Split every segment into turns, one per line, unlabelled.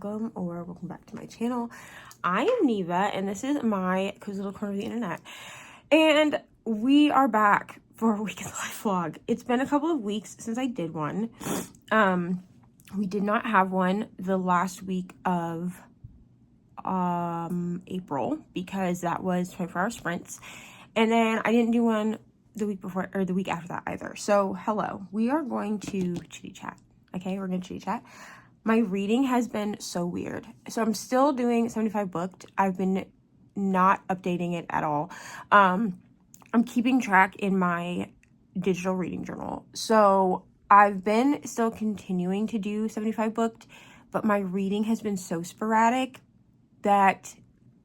welcome or welcome back to my channel. I am Neva and this is my cozy little corner of the internet. And we are back for a weekend life vlog. It's been a couple of weeks since I did one. We did not have one the last week of April because that was 24-hour sprints. And then I didn't do one the week before or the week after that either. So hello, we are going to chitty chat. Okay, we're gonna chitty chat. My reading has been so weird. So I'm still doing 75 booked. I've been not updating it at all. I'm keeping track in my digital reading journal. So I've been still continuing to do 75 booked, but my reading has been so sporadic that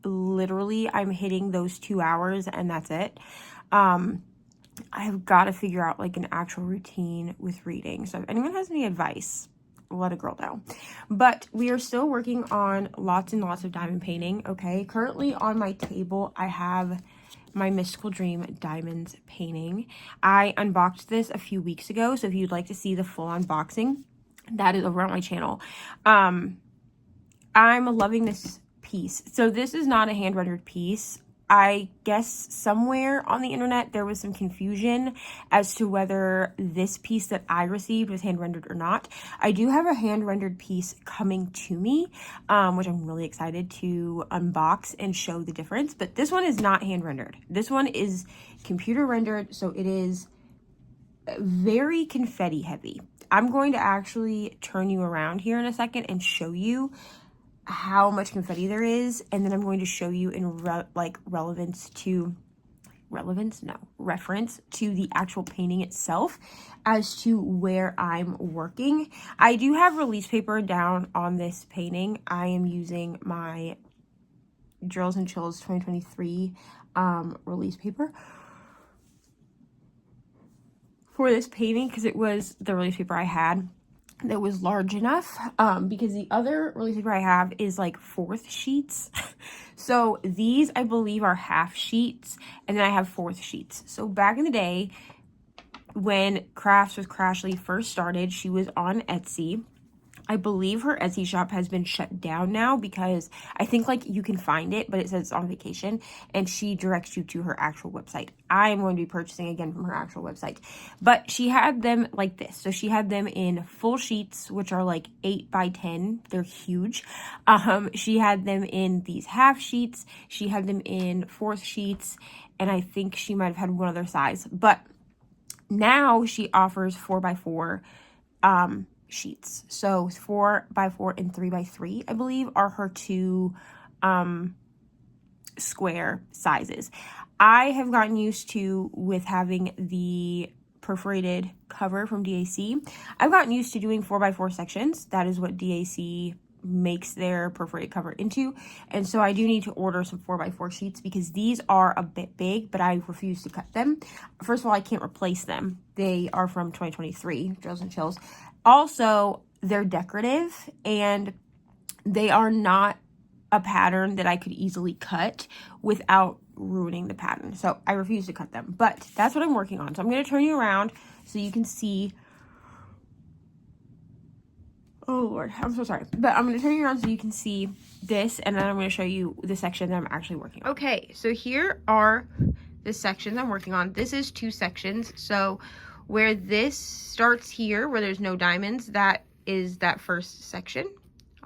literally I'm hitting those 2 hours and that's it. I've got to figure out like an actual routine with reading. So if anyone has any advice, let a girl know. But we are still working on lots and lots of diamond painting. Okay, currently on my table I have my Mystical Dream Diamonds painting. I unboxed this a few weeks ago, so if you'd like to see the full unboxing, that is over on my channel. I'm loving this piece. So this is not a hand rendered piece. I guess somewhere on the internet there was some confusion as to whether this piece that I received was hand rendered or not. I do have a hand rendered piece coming to me, which I'm really excited to unbox and show the difference. But this one is not hand rendered. This one is computer rendered, so it is very confetti heavy. I'm going to actually turn you around here in a second and show you how much confetti there is, and then I'm going to show you in reference to the actual painting itself as to where I'm working. I do have release paper down on this painting. I am using my Drills and Chills 2023 release paper for this painting because it was the release paper I had that was large enough, because the other release paper I have is like 4th sheets. So these I believe are half sheets, and then I have 4th sheets. So back in the day when Crafts with Crashly first started, she was on Etsy. I believe her Etsy shop has been shut down now because I think like you can find it, but it says it's on vacation, and she directs you to her actual website. I am going to be purchasing again from her actual website, but she had them like this. So she had them in full sheets, which are like 8 by 10. They're huge. She had them in these half sheets. She had them in 4th sheets, and I think she might have had one other size, but now she offers 4x4, sheets. So 4x4 and 3x3 I believe are her two square sizes. I have gotten used to with having the perforated cover from DAC. I've gotten used to doing 4x4 sections. That is what DAC makes their perforated cover into, and so I do need to order some 4x4 sheets because these are a bit big, but I refuse to cut them. First of all, I can't replace them. They are from 2023 Drills and Chills. Also, they're decorative and they are not a pattern that I could easily cut without ruining the pattern. So I refuse to cut them, but that's what I'm working on. So I'm going to turn you around so you can see. Oh Lord, I'm so sorry. But I'm going to turn you around so you can see this, and then I'm going to show you the section that I'm actually working on. Okay, so here are the sections I'm working on. This is 2 sections. So where this starts here, where there's no diamonds, that is that first section.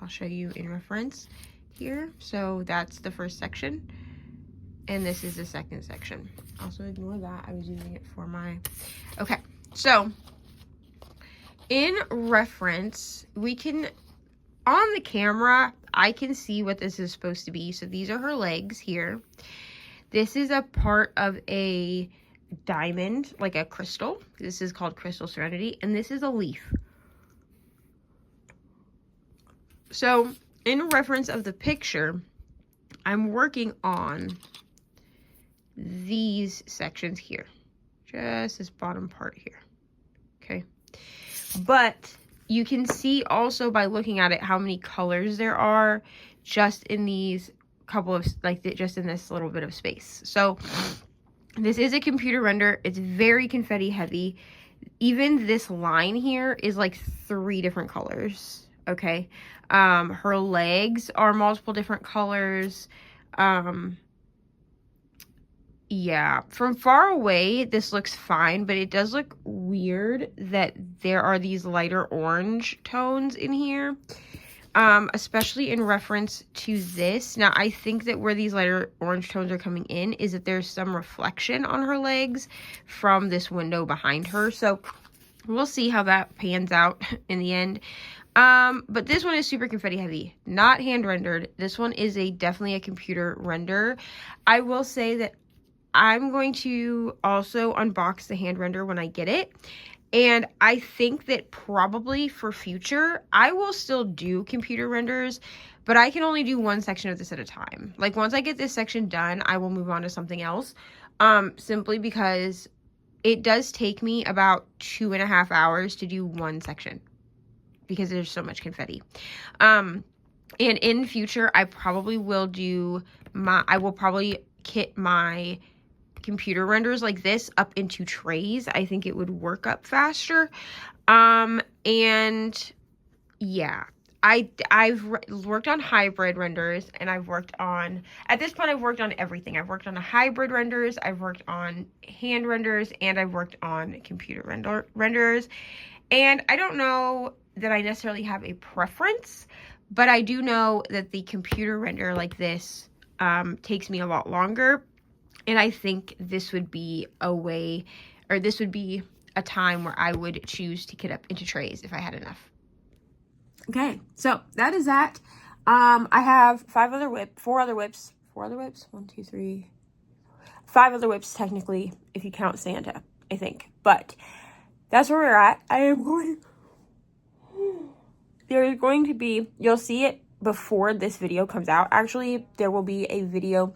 I'll show you in reference here. So that's the first section, and this is the second section. Also ignore that, I was using it for my, okay. So in reference, we can, on the camera, I can see what this is supposed to be. So these are her legs here. This is a part of a diamond, like a crystal. This is called Crystal Serenity, and this is a leaf. So in reference of the picture, I'm working on these sections here, just this bottom part here. Okay, but you can see also by looking at it how many colors there are just in these couple of, like, just in this little bit of space. So this is a computer render. It's very confetti heavy. Even this line here is like 3 different colors. okay? Her legs are multiple different colors. Yeah, from far away, this looks fine, but it does look weird that there are these lighter orange tones in here, especially in reference to this. Now, I think that where these lighter orange tones are coming in is that there's some reflection on her legs from this window behind her, so we'll see how that pans out in the end. But this one is super confetti heavy, not hand rendered. This one is definitely a computer render. I will say that I'm going to also unbox the hand render when I get it. And I think that probably for future, I will still do computer renders, but I can only do one section of this at a time. Like, once I get this section done, I will move on to something else. Simply because it does take me about 2.5 hours to do one section because there's so much confetti. And in future, I probably will I will probably kit my computer renders like this up into trays. I think it would work up faster. And yeah, I've worked on hybrid renders, and I've worked on, at this point, I've worked on everything. I've worked on hybrid renders, I've worked on hand renders, and I've worked on computer renders. And I don't know that I necessarily have a preference, but I do know that the computer render like this takes me a lot longer. And I think this would be a way, or this would be a time where I would choose to kit up into trays if I had enough. Okay, so that is that. I have 4 other whips. 1, 2, 3, 5 other whips technically, if you count Santa, I think. But that's where we're at. There's going to be, you'll see it before this video comes out. Actually, there will be a video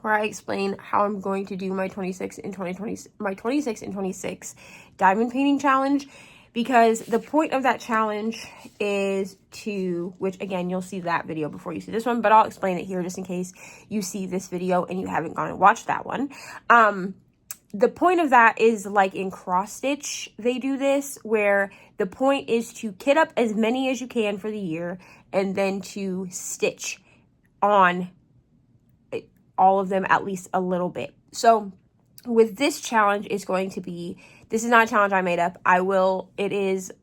where I explain how I'm going to do my 26 and 26 diamond painting challenge, because the point of that challenge is to, which again, you'll see that video before you see this one, but I'll explain it here just in case you see this video and you haven't gone and watched that one. The point of that is, like in cross stitch, they do this, where the point is to kit up as many as you can for the year and then to stitch on all of them at least a little bit. So with this challenge, it's going to be, this is not a challenge I made up. It is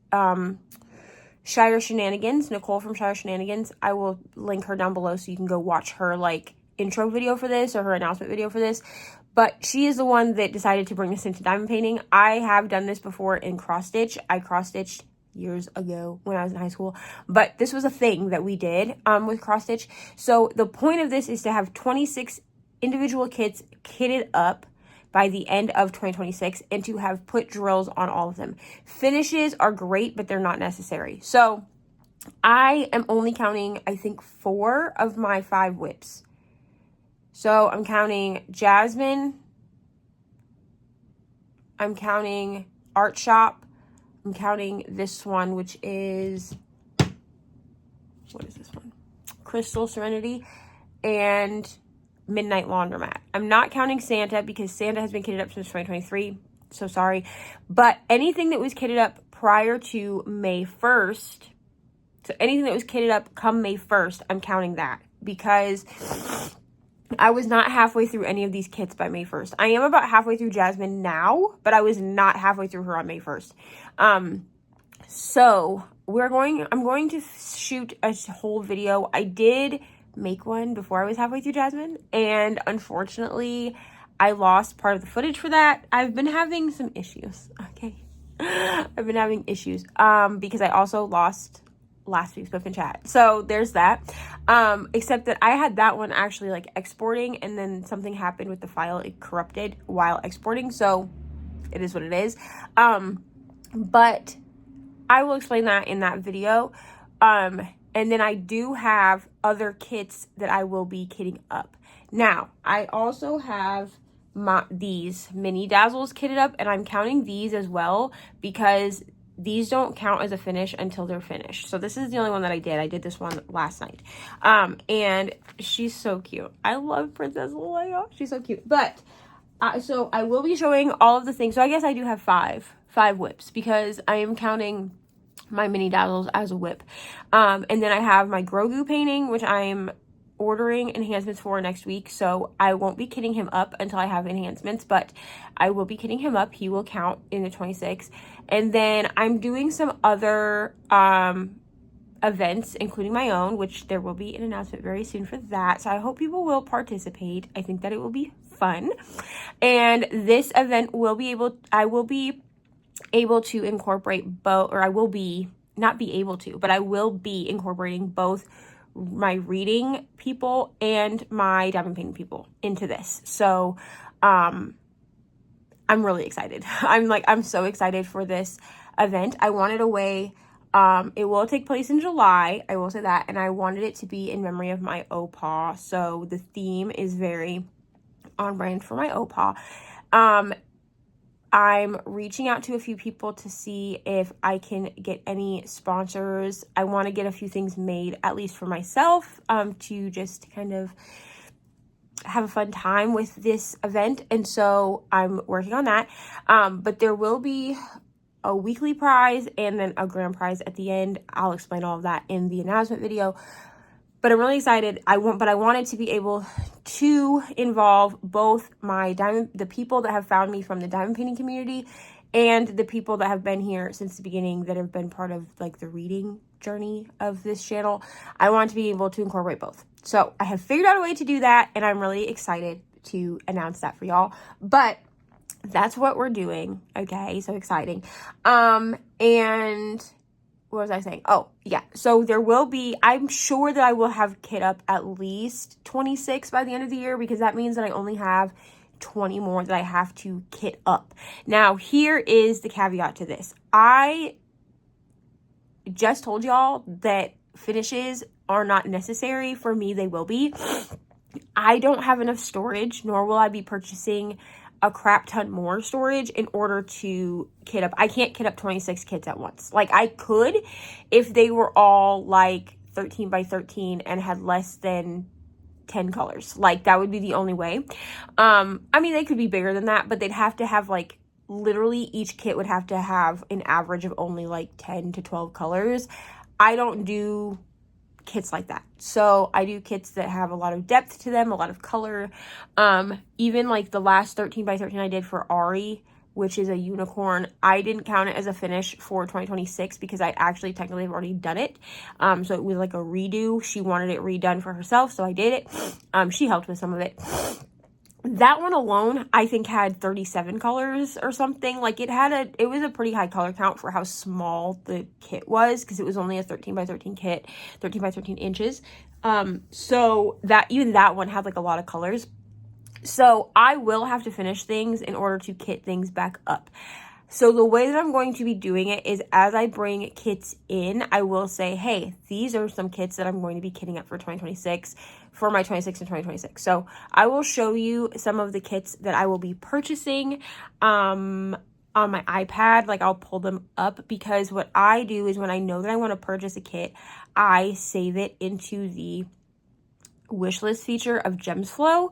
Shire Shenanigans, Nicole from Shire Shenanigans. I will link her down below so you can go watch her like intro video for this, or her announcement video for this. But she is the one that decided to bring this into diamond painting. I have done this before in cross stitch. I cross stitched years ago when I was in high school, but this was a thing that we did with cross stitch. So the point of this is to have 26 individual kits kitted up by the end of 2026, and to have put drills on all of them. Finishes are great, but they're not necessary. So I am only counting, I think, 4 of my 5 whips. So I'm counting Jasmine, I'm counting Art Shop, I'm counting this one, which is, what is this one? Crystal Serenity, and Midnight Laundromat. I'm not counting Santa because Santa has been kitted up since 2023. So sorry. But anything that was kitted up prior to May 1st, so anything that was kitted up come May 1st, I'm counting that, because I was not halfway through any of these kits by May 1st. I am about halfway through Jasmine now, but I was not halfway through her on May 1st. So I'm going to shoot a whole video. I did make one before I was halfway through Jasmine, and unfortunately I lost part of the footage for that. I've been having some issues. Okay. I've been having issues because I also lost last week's book and chat. So there's that. Except that I had that one actually like exporting, and then something happened with the file. It corrupted while exporting. So it is what it is. But I will explain that in that video. And then I do have other kits that I will be kitting up. Now, I also have these mini dazzles kitted up, and I'm counting these as well because these don't count as a finish until they're finished. So this is the only one that I did. I did this one last night. And she's so cute. I love Princess Leia. She's so cute. But, so I will be showing all of the things. So I guess I do have five whips, because I am counting my mini dazzles as a whip. And then I have my Grogu painting, which I'm ordering enhancements for next week, so I won't be kitting him up until I have enhancements, but I will be kitting him up. He will count in the 26. And then I'm doing some other events, including my own, which there will be an announcement very soon for that, so I hope people will participate. I think that it will be fun. And this event will be I will be able to incorporate both, or I will be not be able to, but I will be incorporating both my reading people and my diamond painting people into this. So I'm really excited. I'm so excited for this event. I wanted a way, it will take place in July, I will say that, and I wanted it to be in memory of my Opa, so the theme is very on brand for my Opa. I'm reaching out to a few people to see if I can get any sponsors. I want to get a few things made, at least for myself, to just kind of have a fun time with this event. And so I'm working on that. But there will be a weekly prize and then a grand prize at the end. I'll explain all of that in the announcement video. But I'm really excited. I wanted to be able to involve both the people that have found me from the diamond painting community and the people that have been here since the beginning, that have been part of like the reading journey of this channel. I want to be able to incorporate both. So I have figured out a way to do that, and I'm really excited to announce that for y'all. But that's what we're doing. Okay, so exciting. And what was I saying? Oh, yeah. So there will be, I'm sure that I will have kit up at least 26 by the end of the year, because that means that I only have 20 more that I have to kit up. Now, here is the caveat to this. I just told y'all that finishes are not necessary. For me, they will be. I don't have enough storage, nor will I be purchasing a crap ton more storage in order to kit up. I can't kit up 26 kits at once. Like, I could if they were all like 13 by 13 and had less than 10 colors. Like, that would be the only way. I mean, they could be bigger than that, but they'd have to have like, literally each kit would have to have an average of only like 10 to 12 colors. I don't do kits like that. So I do kits that have a lot of depth to them, a lot of color. Even like the last 13 by 13 I did for Ari, which is a unicorn, I didn't count it as a finish for 2026 because I actually technically have already done it. So it was like a redo. She wanted it redone for herself, so I did it. She helped with some of it. That one alone, I think, had 37 colors or something. Like, it was a pretty high color count for how small the kit was, because it was only a 13 by 13 kit, 13 by 13 inches. So even that one had like a lot of colors. So I will have to finish things in order to kit things back up. So the way that I'm going to be doing it is, as I bring kits in, I will say, hey, these are some kits that I'm going to be kitting up for 2026, for my 26 and 2026. So I will show you some of the kits that I will be purchasing on my iPad. Like, I'll pull them up, because what I do is when I know that I want to purchase a kit, I save it into the wish list feature of GemsFlow.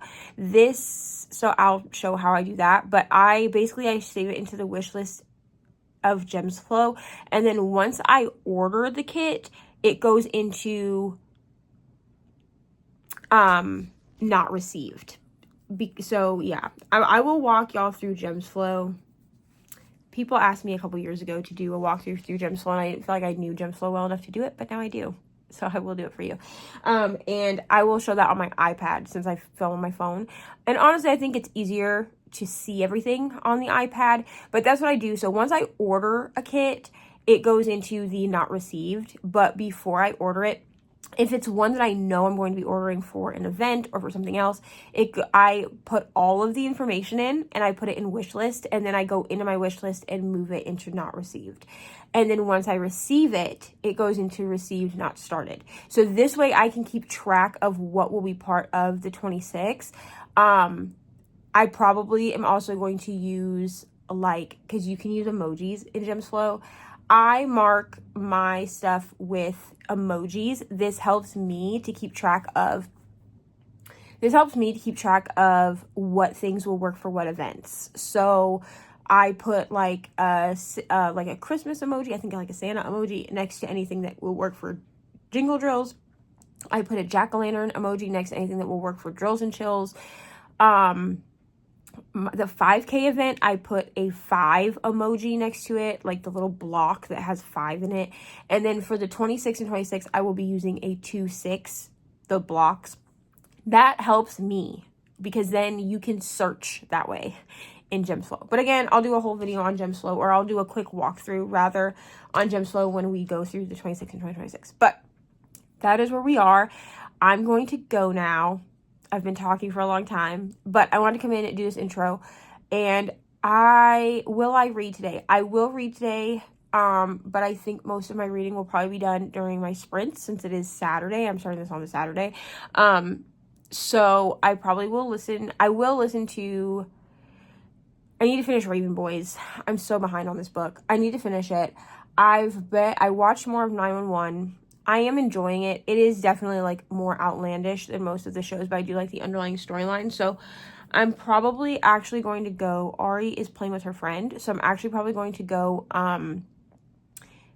So I'll show how I do that, but I save it into the wish list of GemsFlow, and then once I order the kit, it goes into not received. So yeah, I will walk y'all through GemsFlow. People asked me a couple years ago to do a walkthrough through GemsFlow, and I didn't feel like I knew GemsFlow well enough to do it, but now I do. So I will do it for you. And I will show that on my iPad, since I film on my phone. And honestly, I think it's easier to see everything on the iPad, but that's what I do. So once I order a kit, it goes into the not received. But before I order it, if it's one that I know I'm going to be ordering for an event or for something else, I put all of the information in, and I put it in wish list, and then I go into my wish list and move it into not received. And then once I receive it, it goes into received, not started. So this way I can keep track of what will be part of the 26. I probably am also going to use, like, because you can use emojis in GemsFlow. I mark my stuff with emojis. This helps me to keep track of what things will work for what events. So I put like a Christmas emoji, I think like a Santa emoji next to anything that will work for jingle drills. I put a jack-o'-lantern emoji next to anything that will work for drills and chills. The 5K event, I put a 5 emoji next to it, like the little block that has 5 in it. And then for the 26 and 26, I will be using a 2-6, the blocks. That helps me because then you can search that way in GemsFlow. But again, I'll do a whole video on GemsFlow, or I'll do a quick walkthrough rather on GemsFlow when we go through the 26 and 2026. But that is where we are. I'm going to go now. I've been talking for a long time, but I want to come in and do this intro. And I read today? I will read today, but I think most of my reading will probably be done during my sprints since it is Saturday. I'm starting this on the Saturday. So I probably will listen. I need to finish Raven Boys. I'm so behind on this book. I need to finish it. I watched more of 911. I am enjoying it. It is definitely like more outlandish than most of the shows, but I do like the underlying storyline. So I'm probably actually going to go. Ari is playing with her friend, so I'm actually probably going to go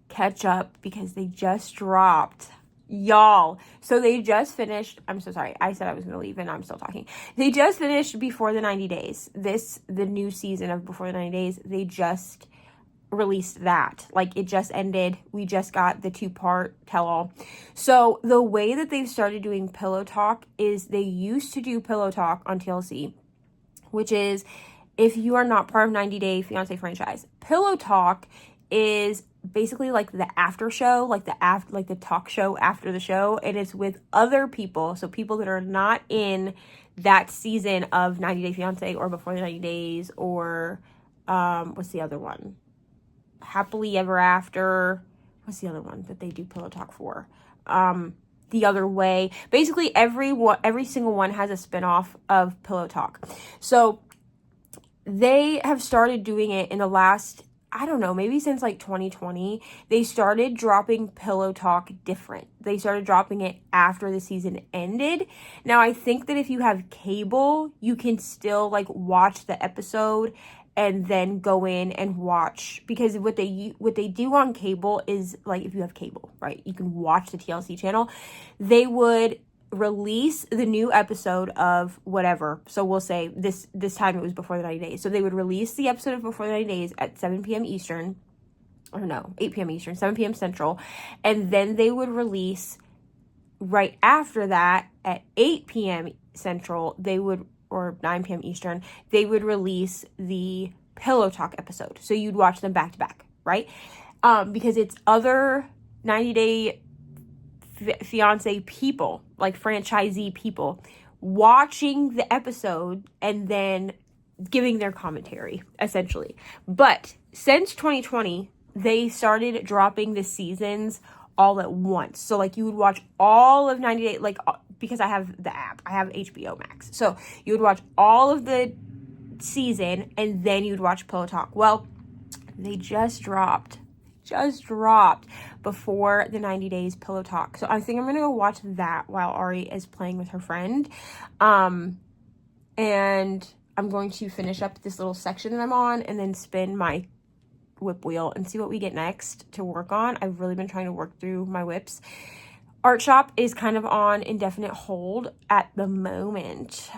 catch up because they just dropped, y'all. So they just finished. I'm so sorry. I said I was going to leave and I'm still talking. They just finished Before the 90 Days. The new season of Before the 90 Days. They just released that. Like, it just ended. We just got the 2-part tell-all. So the way that they've started doing Pillow Talk is they used to do Pillow Talk on TLC, which is if you are not part of 90 Day Fiance franchise. Pillow Talk is basically like the after show, like the talk show after the show, and it's with other people, so people that are not in that season of 90 Day Fiance or Before the 90 Days or what's the other one? Happily Ever After. What's the other one that they do Pillow Talk for? The Other Way. Basically, every single one has a spinoff of Pillow Talk. So they have started doing it in the last, I don't know, maybe since like 2020. They started dropping Pillow Talk different. They started dropping it after the season ended. Now, I think that if you have cable, you can still like watch the episode and then go in and watch, because what they do on cable is, like, if you have cable, right, you can watch the TLC channel. They would release the new episode of whatever. So we'll say this time it was Before the 90 Days. So they would release the episode of Before the 90 Days at 7 p.m. Eastern, or no, 8 p.m. Eastern, 7 p.m. Central, and then they would release right after that at 8 p.m. Central, or 9 p.m. Eastern, they would release the Pillow Talk episode. So you'd watch them back to back, right? Because it's other 90 Day Fiance people, like franchisee people, watching the episode and then giving their commentary, essentially. But since 2020, they started dropping the seasons all at once. So like you would watch all of 90 Day, like, because I have the app, I have HBO Max. So you would watch all of the season and then you'd watch Pillow Talk. Well, they just dropped Before the 90 Days Pillow Talk. So I think I'm going to go watch that while Ari is playing with her friend. And I'm going to finish up this little section that I'm on and then spin my whip wheel and see what we get next to work on. I've really been trying to work through my whips. Art Shop is kind of on indefinite hold at the moment,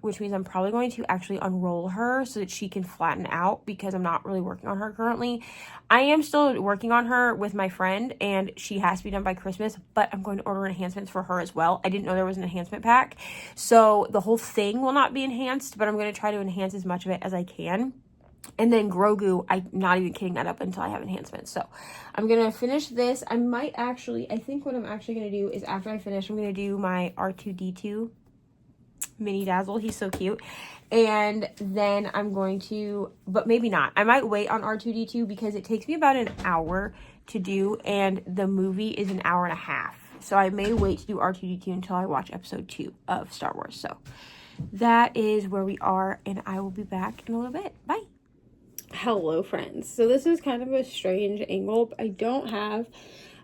which means I'm probably going to actually unroll her so that she can flatten out, because I'm not really working on her currently. I am still working on her with my friend, and she has to be done by Christmas, but I'm going to order enhancements for her as well. I didn't know there was an enhancement pack, so the whole thing will not be enhanced, but I'm going to try to enhance as much of it as I can. And then Grogu, I'm not even kidding that up until I have enhancements. So I'm going to finish this. I think what I'm actually going to do is after I finish, I'm going to do my R2-D2 mini dazzle. He's so cute. And then I'm going to, but maybe not. I might wait on R2-D2 because it takes me about an hour to do, and the movie is an hour and a half. So I may wait to do R2-D2 until I watch episode 2 of Star Wars. So that is where we are, and I will be back in a little bit. Bye. Hello, friends. So this is kind of a strange angle. I don't have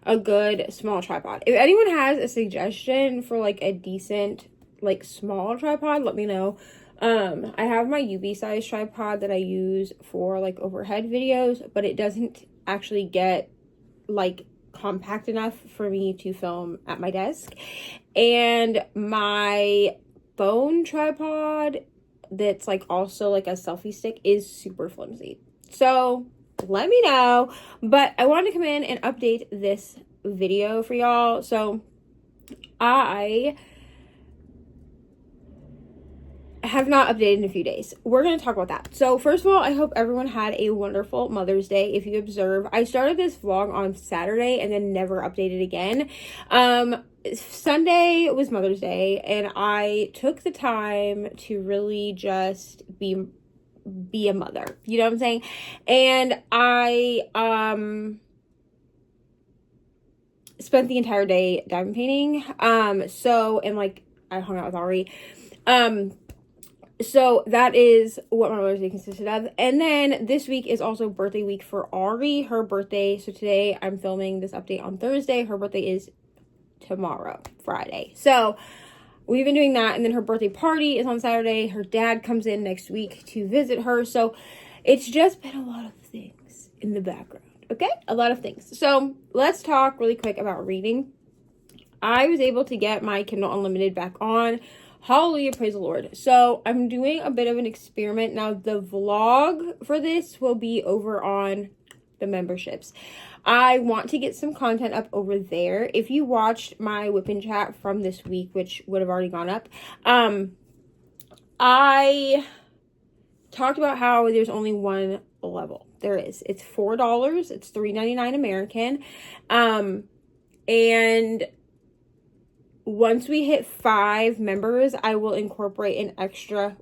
a good small tripod. If anyone has a suggestion for like a decent like small tripod, let me know. I have my UV size tripod that I use for like overhead videos, but it doesn't actually get like compact enough for me to film at my desk. And my phone tripod that's like also like a selfie stick is super flimsy. So let me know. But I wanted to come in and update this video for y'all. So I have not updated in a few days. We're going to talk about that. So first of all, I hope everyone had a wonderful Mother's Day. If you observe, I started this vlog on Saturday and then never updated again. Sunday was Mother's Day, and I took the time to really just be a mother. You know what I'm saying? And I spent the entire day diamond painting. And like I hung out with Ari. So that is what my Mother's Day consisted of. And then this week is also birthday week for Ari, her birthday. So today I'm filming this update on Thursday. Her birthday is tomorrow, Friday. So we've been doing that. And then her birthday party is on Saturday. Her dad comes in next week to visit her. So it's just been a lot of things in the background. Okay? A lot of things. So let's talk really quick about reading. I was able to get my Kindle Unlimited back on. Hallelujah, praise the Lord. So I'm doing a bit of an experiment. Now the vlog for this will be over on the memberships. I want to get some content up over there. If you watched my whip and chat from this week, which would have already gone up, I talked about how there's only one level. There is. It's $4. It's $3.99 American. And once we hit 5 members, I will incorporate an extra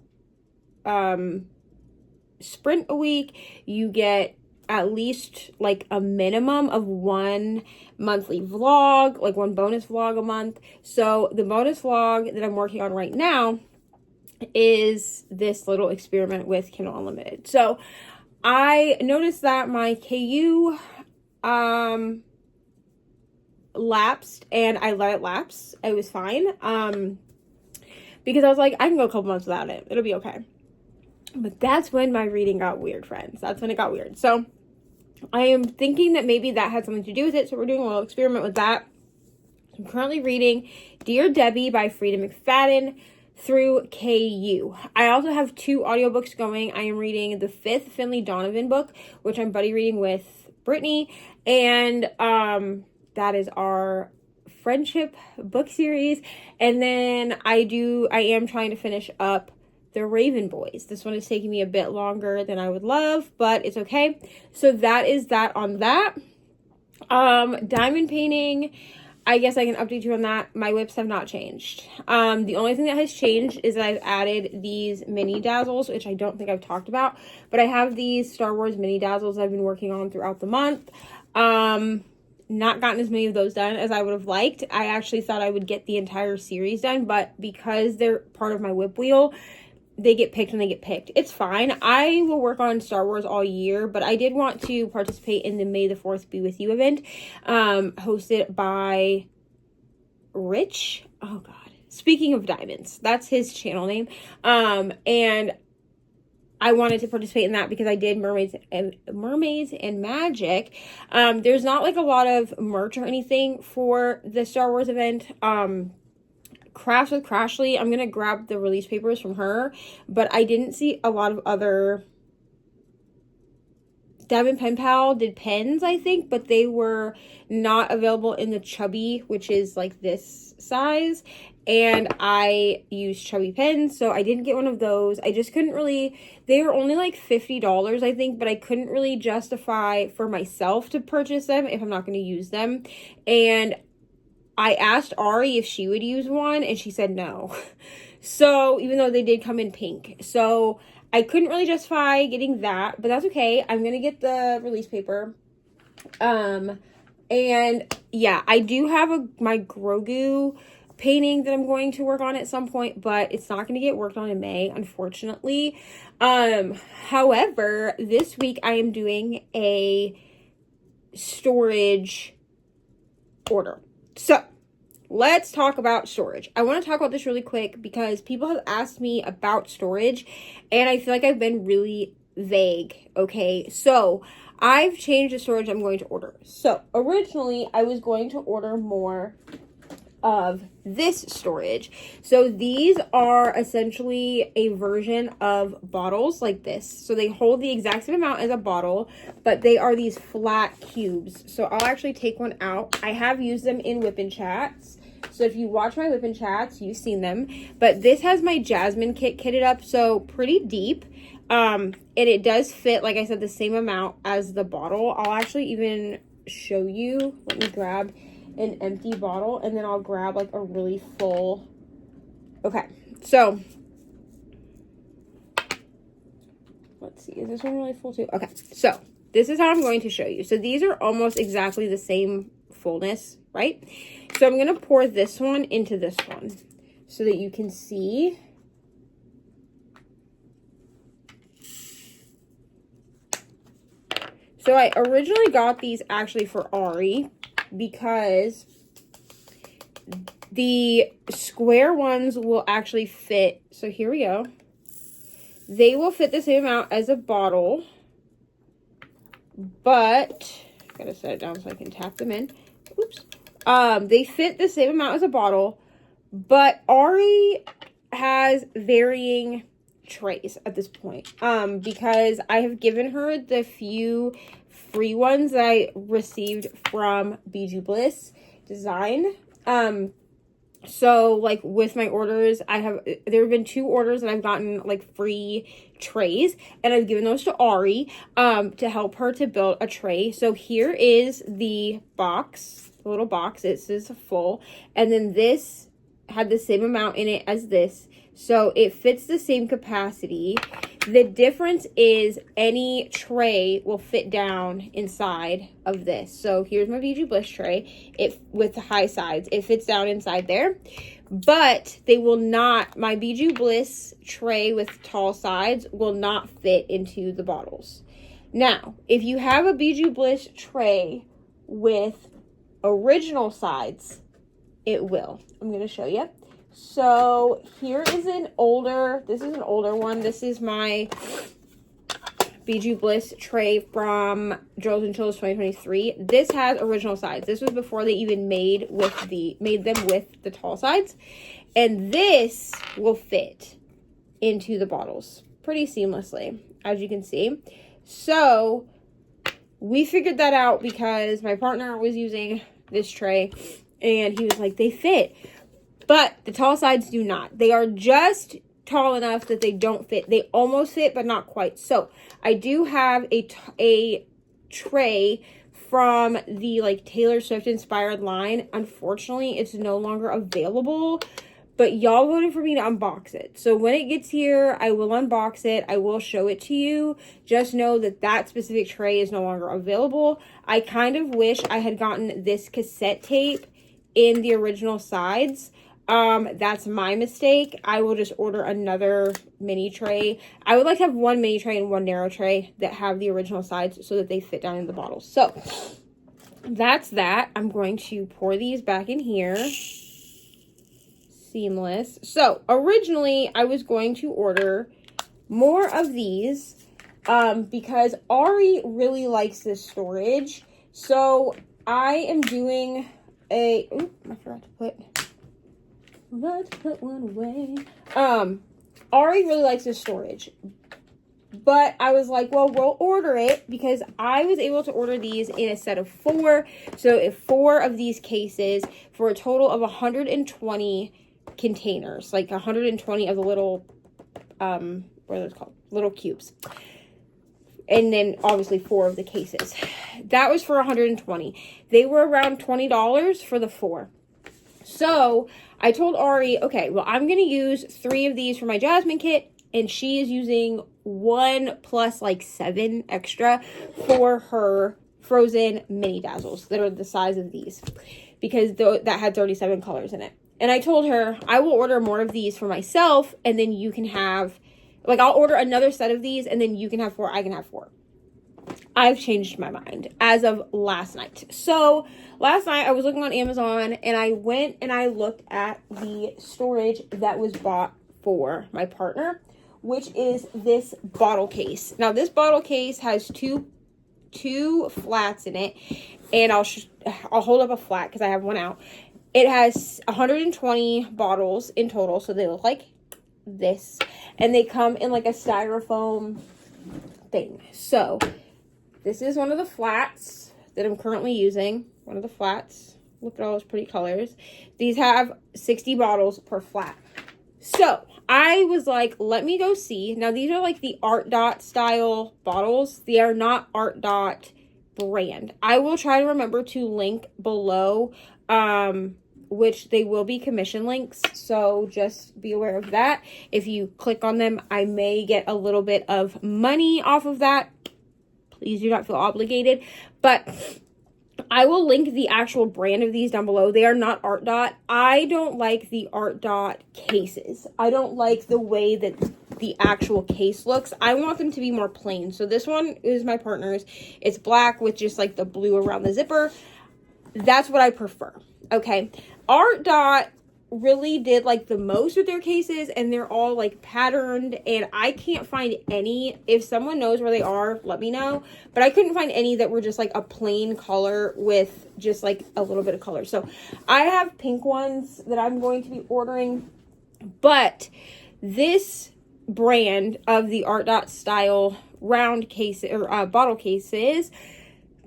sprint a week. You get at least like a minimum of 1 monthly vlog, like 1 bonus vlog a month. So the bonus vlog that I'm working on right now is this little experiment with Kindle Unlimited. So I noticed that my KU lapsed, and I let it lapse. It was fine. Because I was like, I can go a couple months without it. It'll be okay. But that's when my reading got weird, friends. That's when it got weird. So I am thinking that maybe that had something to do with it. So we're doing a little experiment with that. I'm currently reading Dear Debbie by Frida McFadden through KU. I also have 2 audiobooks going. I am reading the 5th Finley Donovan book, which I'm buddy reading with Brittany. And that is our friendship book series. And then I am trying to finish up The Raven Boys. This one is taking me a bit longer than I would love, but it's okay. So that is that on that. Diamond painting, I guess I can update you on that. My whips have not changed. The only thing that has changed is that I've added these mini dazzles, which I don't think I've talked about, but I have these Star Wars mini dazzles I've been working on throughout the month. Not gotten as many of those done as I would have liked. I actually thought I would get the entire series done, but because they're part of my whip wheel, they get picked when they get picked. It's fine. I will work on Star Wars all year, but I did want to participate in the May the 4th Be With You event, hosted by Rich. Oh God. Speaking of Diamonds, that's his channel name. And I wanted to participate in that because I did Mermaids and Magic. There's not like a lot of merch or anything for the Star Wars event. Crafts with Crashly, I'm going to grab the release papers from her, but I didn't see a lot of other. Diamond Pen Pal did pens, I think, but they were not available in the chubby, which is like this size, and I use chubby pens, so I didn't get one of those. I just couldn't really, they were only like $50, I think, but I couldn't really justify for myself to purchase them if I'm not going to use them. And I asked Ari if she would use one, and she said no. So, even though they did come in pink. So, I couldn't really justify getting that, but that's okay. I'm going to get the release paper. And yeah, I do have my Grogu painting that I'm going to work on at some point, but it's not going to get worked on in May, unfortunately. However, this week I am doing a storage order. So, let's talk about storage. I want to talk about this really quick because people have asked me about storage and I feel like I've been really vague. Okay, so I've changed the storage I'm going to order. So originally I was going to order more of this storage. So these are essentially a version of bottles like this. So they hold the exact same amount as a bottle, but they are these flat cubes. So I'll actually take one out. I have used them in whip-in chats. So if you watch my whip-in chats, you've seen them. But this has my Jasmine kit kitted up, so pretty deep. And it does fit, like I said, the same amount as the bottle. I'll actually even show you. Let me grab an empty bottle and then I'll grab like a really full. Okay, so let's see, is this one really full too? Okay, so this is how I'm going to show you. So these are almost exactly the same fullness, right? So I'm gonna pour this one into this one so that you can see. So I originally got these actually for Ari because the square ones will actually fit. So here we go. They will fit the same amount as a bottle, but I gotta set it down so I can tap them in. Oops. They fit the same amount as a bottle, but Ari has varying trays at this point, because I have given her the few free ones that I received from Bijou Bliss Design. So like with my orders, there have been 2 orders that I've gotten like free trays, and I've given those to Ari to help her to build a tray. So here is the box, the little box. It says full, and then this had the same amount in it as this. So it fits the same capacity. The difference is any tray will fit down inside of this. So here's my Bijou Bliss tray. With the high sides, it fits down inside there. But they will not, my Bijou Bliss tray with tall sides will not fit into the bottles. Now, if you have a Bijou Bliss tray with original sides, it will. I'm going to show you. So here is this is an older one. This is my Bijou Bliss tray from Drills and Chills 2023. This has original sides. This was before they even made them with the tall sides. And this will fit into the bottles pretty seamlessly, as you can see. So we figured that out because my partner was using this tray and he was like, they fit. But the tall sides do not. They are just tall enough that they don't fit. They almost fit, but not quite. So I do have a tray from the like Taylor Swift inspired line. Unfortunately, it's no longer available, but y'all voted for me to unbox it. So when it gets here, I will unbox it. I will show it to you. Just know that that specific tray is no longer available. I kind of wish I had gotten this cassette tape in the original sides. That's my mistake. I will just order another mini tray. I would like to have one mini tray and one narrow tray that have the original sides so that they fit down in the bottles. So that's that. I'm going to pour these back in here. Seamless. So originally I was going to order more of these because Ari really likes this storage. So I am doing I forgot to put... Let's put one away. Ari really likes this storage. But I was like, well, we'll order it because I was able to order these in a set of 4. So if 4 of these cases for a total of 120 containers, like 120 of the little, what are those called? Little cubes. And then obviously 4 of the cases. That was for 120. They were around $20 for the 4. So I told Ari, okay, well, I'm going to use 3 of these for my Jasmine kit, and she is using 1 plus like 7 extra for her frozen mini dazzles that are the size of these, because that had 37 colors in it. And I told her I will order more of these for myself, and then you can have, like, I'll order another set of these, and then you can have 4, I can have 4. I've changed my mind as of last night. So last night I was looking on Amazon and I went and I looked at the storage that was bought for my partner, which is this bottle case. Now this bottle case has two flats in it, and I'll hold up a flat because I have one out. It has 120 bottles in total, so they look like this, and they come in like a styrofoam thing. So this is one of the flats that I'm currently using. One of the flats. Look at all those pretty colors. These have 60 bottles per flat. So I was like, let me go see. Now these are like the Art Dot style bottles. They are not Art Dot brand. I will try to remember to link below, which they will be commission links. So just be aware of that. If you click on them, I may get a little bit of money off of that. Please do not feel obligated, but I will link the actual brand of these down below. They are not Art Dot. I don't like the Art Dot cases. I don't like the way that the actual case looks. I want them to be more plain. So this one is my partner's. It's black with just like the blue around the zipper. That's what I prefer. Okay. Art Dot really did like the most with their cases, and they're all like patterned, and I can't find any. If someone knows where they are, let me know, but I couldn't find any that were just like a plain color with just like a little bit of color. So I have pink ones that I'm going to be ordering, but this brand of the Art Dot style round case or bottle cases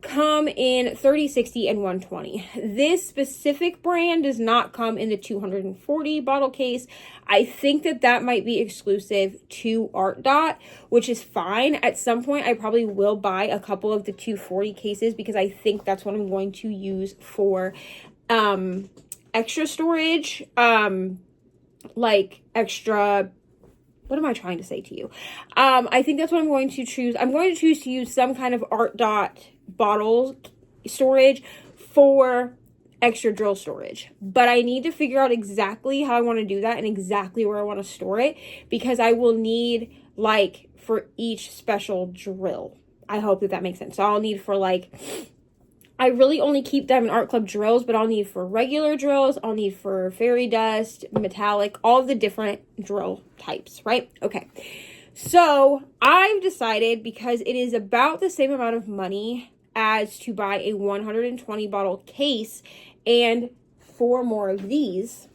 come in 30, 60, and 120. This specific brand does not come in the 240 bottle case. I think that might be exclusive to Art Dot, which is fine. At some point, I probably will buy a couple of the 240 cases because I think that's what I'm going to use for extra storage, like extra. What am I trying to say to you? I think that's what I'm going to choose. I'm going to choose to use some kind of Art Dot bottle storage for extra drill storage. But I need to figure out exactly how I want to do that and exactly where I want to store it, because I will need like for each special drill. I hope that makes sense. So I'll need for like, I really only keep Diamond Art Club drills, but I'll need for regular drills, I'll need for fairy dust, metallic, all of the different drill types, right? Okay. So I've decided, because it is about the same amount of money as to buy a 120 bottle case and 4 more of these,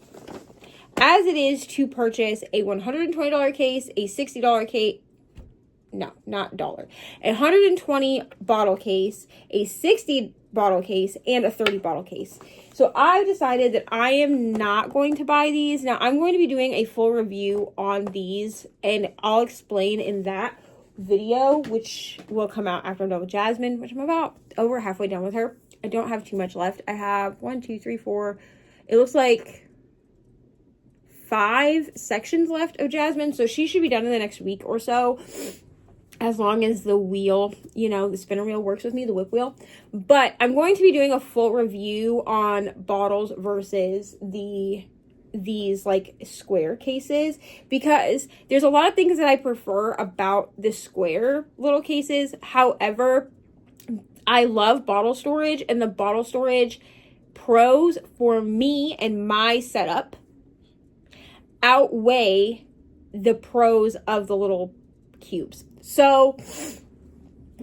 as it is to purchase a $120 case, a $60 case, no, not dollar, a 120 bottle case, a 60 bottle case, and a 30 bottle case. So I've decided that I am not going to buy these. Now I'm going to be doing a full review on these, and I'll explain in that video, which will come out after I'm done with Jasmine, which I'm about over halfway done with her. I don't have too much left. I have 1, 2, 3, 4. It looks like 5 sections left of Jasmine. So she should be done in the next week or so, as long as the wheel, you know, the spinner wheel works with me, the whip wheel. But I'm going to be doing a full review on bottles versus these like square cases, because there's a lot of things that I prefer about the square little cases. However, I love bottle storage, and the bottle storage pros for me and my setup outweigh the pros of the little cubes. So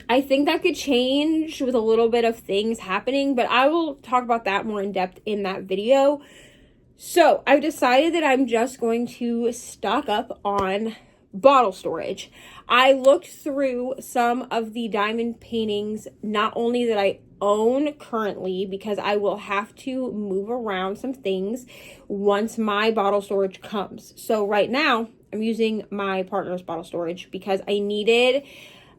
I think that could change with a little bit of things happening, but I will talk about that more in depth in that video. So I've decided that I'm just going to stock up on bottle storage. I looked through some of the diamond paintings, not only that I own currently, because I will have to move around some things once my bottle storage comes. So right now I'm using my partner's bottle storage because I needed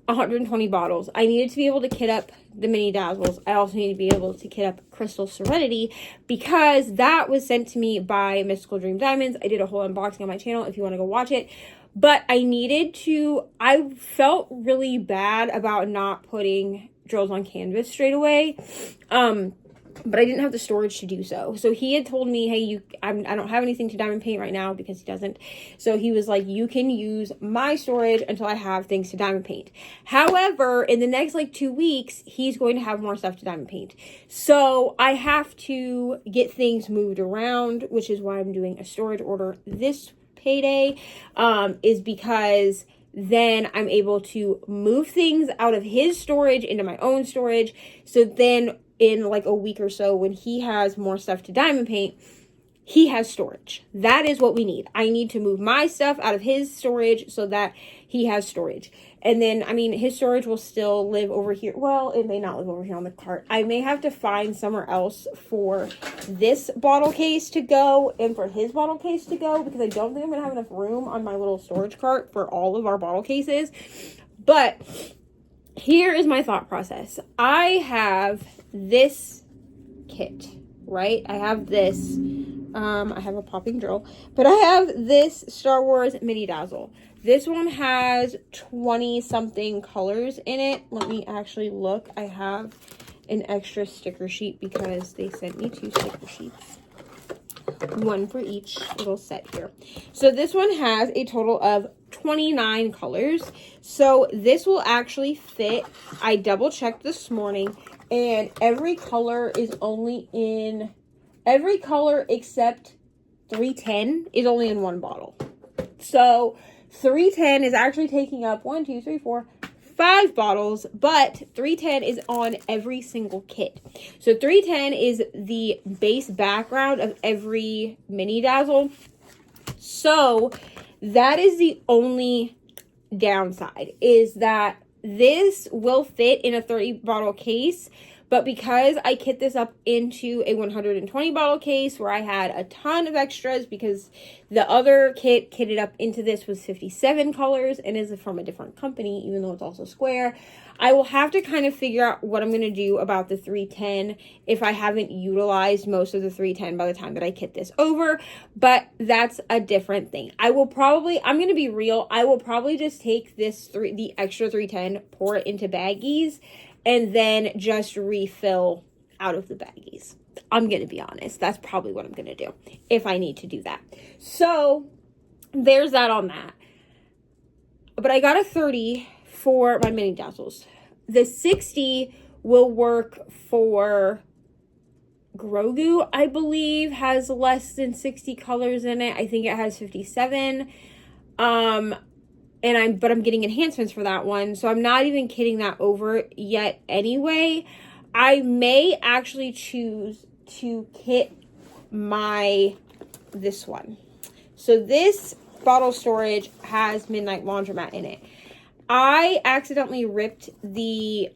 120 bottles. I needed to be able to kit up the mini dazzles. I also need to be able to kit up Crystal Serenity, because that was sent to me by Mystical Dream Diamonds. I did a whole unboxing on my channel if you want to go watch it. But I needed to, I felt really bad about not putting drills on canvas straight away. but I didn't have the storage to do so. So he had told me, hey, I don't have anything to diamond paint right now, because he doesn't. So he was like, you can use my storage until I have things to diamond paint. However, in the next like 2 weeks, he's going to have more stuff to diamond paint. So I have to get things moved around, which is why I'm doing a storage order this payday, is because then I'm able to move things out of his storage into my own storage. So then in like a week or so, when he has more stuff to diamond paint, he has storage. That is what we need. I need to move my stuff out of his storage so that he has storage. And then, I mean, his storage will still live over here. Well, it may not live over here on the cart. I may have to find somewhere else for this bottle case to go and for his bottle case to go, because I don't think I'm going to have enough room on my little storage cart for all of our bottle cases. But here is my thought process. I have this kit, right? I have this, I have a popping drill, but I have this Star Wars mini dazzle. This one has 20 something colors in it. Let me actually look. I have an extra sticker sheet because they sent me 2 sticker sheets, one for each little set here. So this one has a total of 29 colors. So this will actually fit. I double checked this morning, and every color is only in, every color except 310 is only in one bottle. So 310 is actually taking up 1, 2, 3, 4, 5 bottles, but 310 is on every single kit. So 310 is the base background of every mini dazzle. So that is the only downside, is that this will fit in a 30 bottle case, but because I kit this up into a 120 bottle case where I had a ton of extras, because the other kit kitted up into this was 57 colors and is from a different company, even though it's also square, I will have to kind of figure out what I'm going to do about the 310 if I haven't utilized most of the 310 by the time that I kit this over. But that's a different thing. I will probably, I'm going to be real, I will probably just take this the extra 310, pour it into baggies, and then just refill out of the baggies. I'm going to be honest. That's probably what I'm going to do if I need to do that. So there's that on that. But I got a 30 for my mini dazzles. The 60 will work for Grogu, I believe, has less than 60 colors in it. I think it has 57. But I'm getting enhancements for that one, so I'm not even kitting that over yet anyway. I may actually choose to kit this one. So this bottle storage has Midnight Laundromat in it. I accidentally ripped this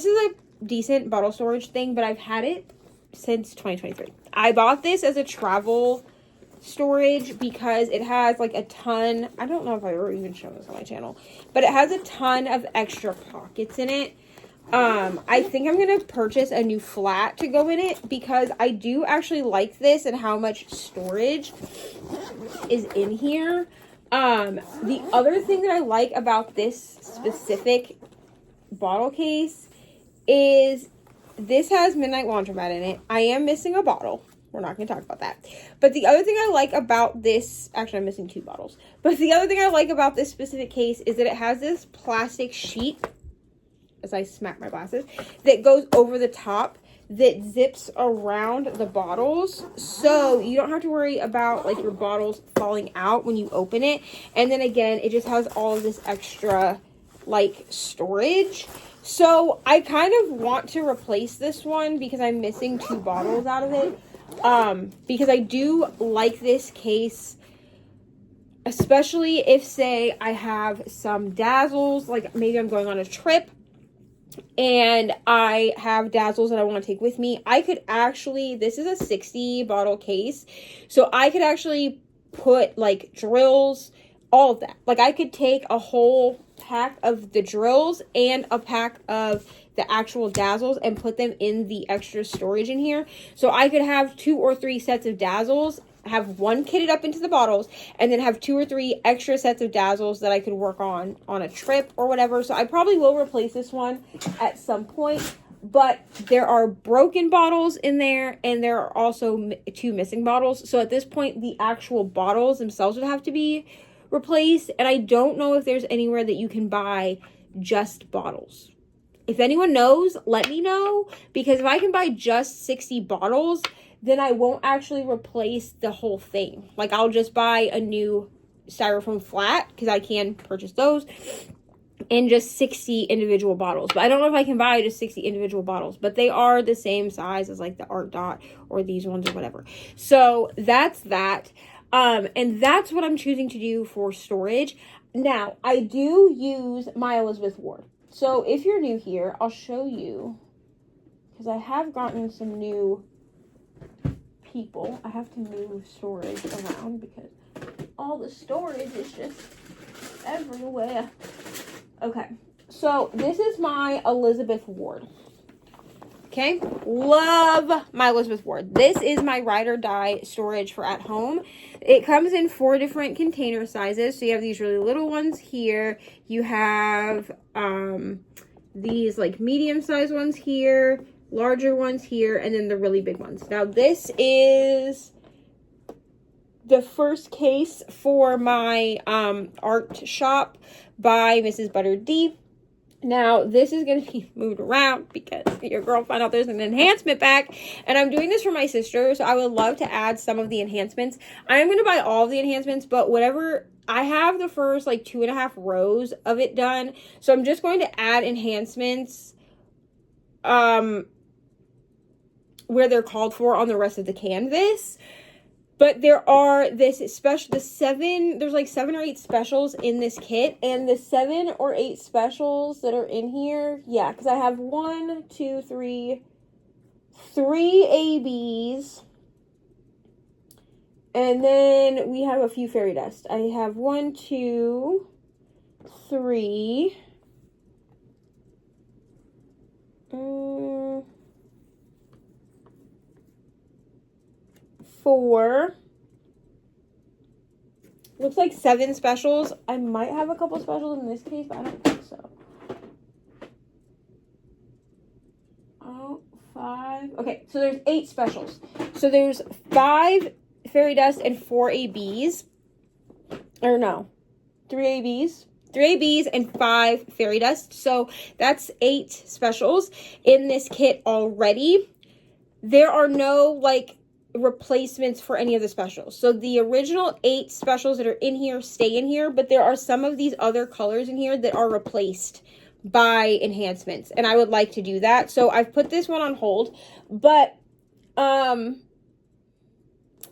is a decent bottle storage thing, but I've had it since 2023. I bought this as a travel storage because it has like a ton, I don't know if I've ever even shown this on my channel, but it has a ton of extra pockets in it. I think I'm going to purchase a new flat to go in it because I do actually like this and how much storage is in here. The other thing that I like about this specific bottle case is this has Midnight Laundromat in it. I am missing a bottle. We're not going to talk about that. But the other thing I like about this, actually I'm missing 2 bottles. But the other thing I like about this specific case is that it has this plastic sheet, as I smack my glasses, that goes over the top that zips around the bottles. So you don't have to worry about like your bottles falling out when you open it. And then again, it just has all of this extra like storage. So I kind of want to replace this one because I'm missing 2 bottles out of it. Because I do like this case, especially if, say, I have some dazzles, like maybe I'm going on a trip and I have dazzles that I want to take with me. I could actually, this is a 60 bottle case, so I could actually put like drills, all of that. Like I could take a whole pack of the drills and a pack of the actual dazzles and put them in the extra storage in here. So I could have 2 or 3 sets of dazzles have one kitted up into the bottles, and then have 2 or 3 extra sets of dazzles that I could work on a trip or whatever. So I probably will replace this one at some point, but there are broken bottles in there, and there are also 2 missing bottles. So at this point, the actual bottles themselves would have to be replaced, and I don't know if there's anywhere that you can buy just bottles. If anyone knows, let me know, because if I can buy just 60 bottles, then I won't actually replace the whole thing. Like, I'll just buy a new styrofoam flat, because I can purchase those, and just 60 individual bottles. But I don't know if I can buy just 60 individual bottles, but they are the same size as like the Art Dot or these ones or whatever. So that's that. And that's what I'm choosing to do for storage. Now, I do use my Elizabeth Ward. So if you're new here, I'll show you, because I have gotten some new people. I have to move storage around because all the storage is just everywhere. Okay, so this is my Elizabeth Ward. Okay, love my Elizabeth Ward. This is my ride or die storage for at home. It comes in 4 different container sizes. So you have these really little ones here. You have these like medium sized ones here, larger ones here, and then the really big ones. Now this is the first case for my art shop by Mrs. Butter D. Now, this is going to be moved around because your girl found out there's an enhancement pack, and I'm doing this for my sister, so I would love to add some of the enhancements. I'm going to buy all of the enhancements, but whatever, I have the first like 2.5 rows of it done, so I'm just going to add enhancements where they're called for on the rest of the canvas. But there are there's like 7 or 8 specials in this kit, and the 7 or 8 specials that are in here, yeah, because I have 3 ABs, and then we have a few fairy dust. I have 1, 2, 3, 4, looks like 7 specials. I might have a couple specials in this case, but I don't think so. Oh, 5. Okay, so there's 8 specials. So there's 5 fairy dust and 4 ABs. Or no, 3 ABs. 3 ABs and 5 fairy dust. So that's 8 specials in this kit already. There are no, like, replacements for any of the specials. So the original 8 specials that are in here stay in here, but there are some of these other colors in here that are replaced by enhancements, and I would like to do that. So I've put this one on hold, but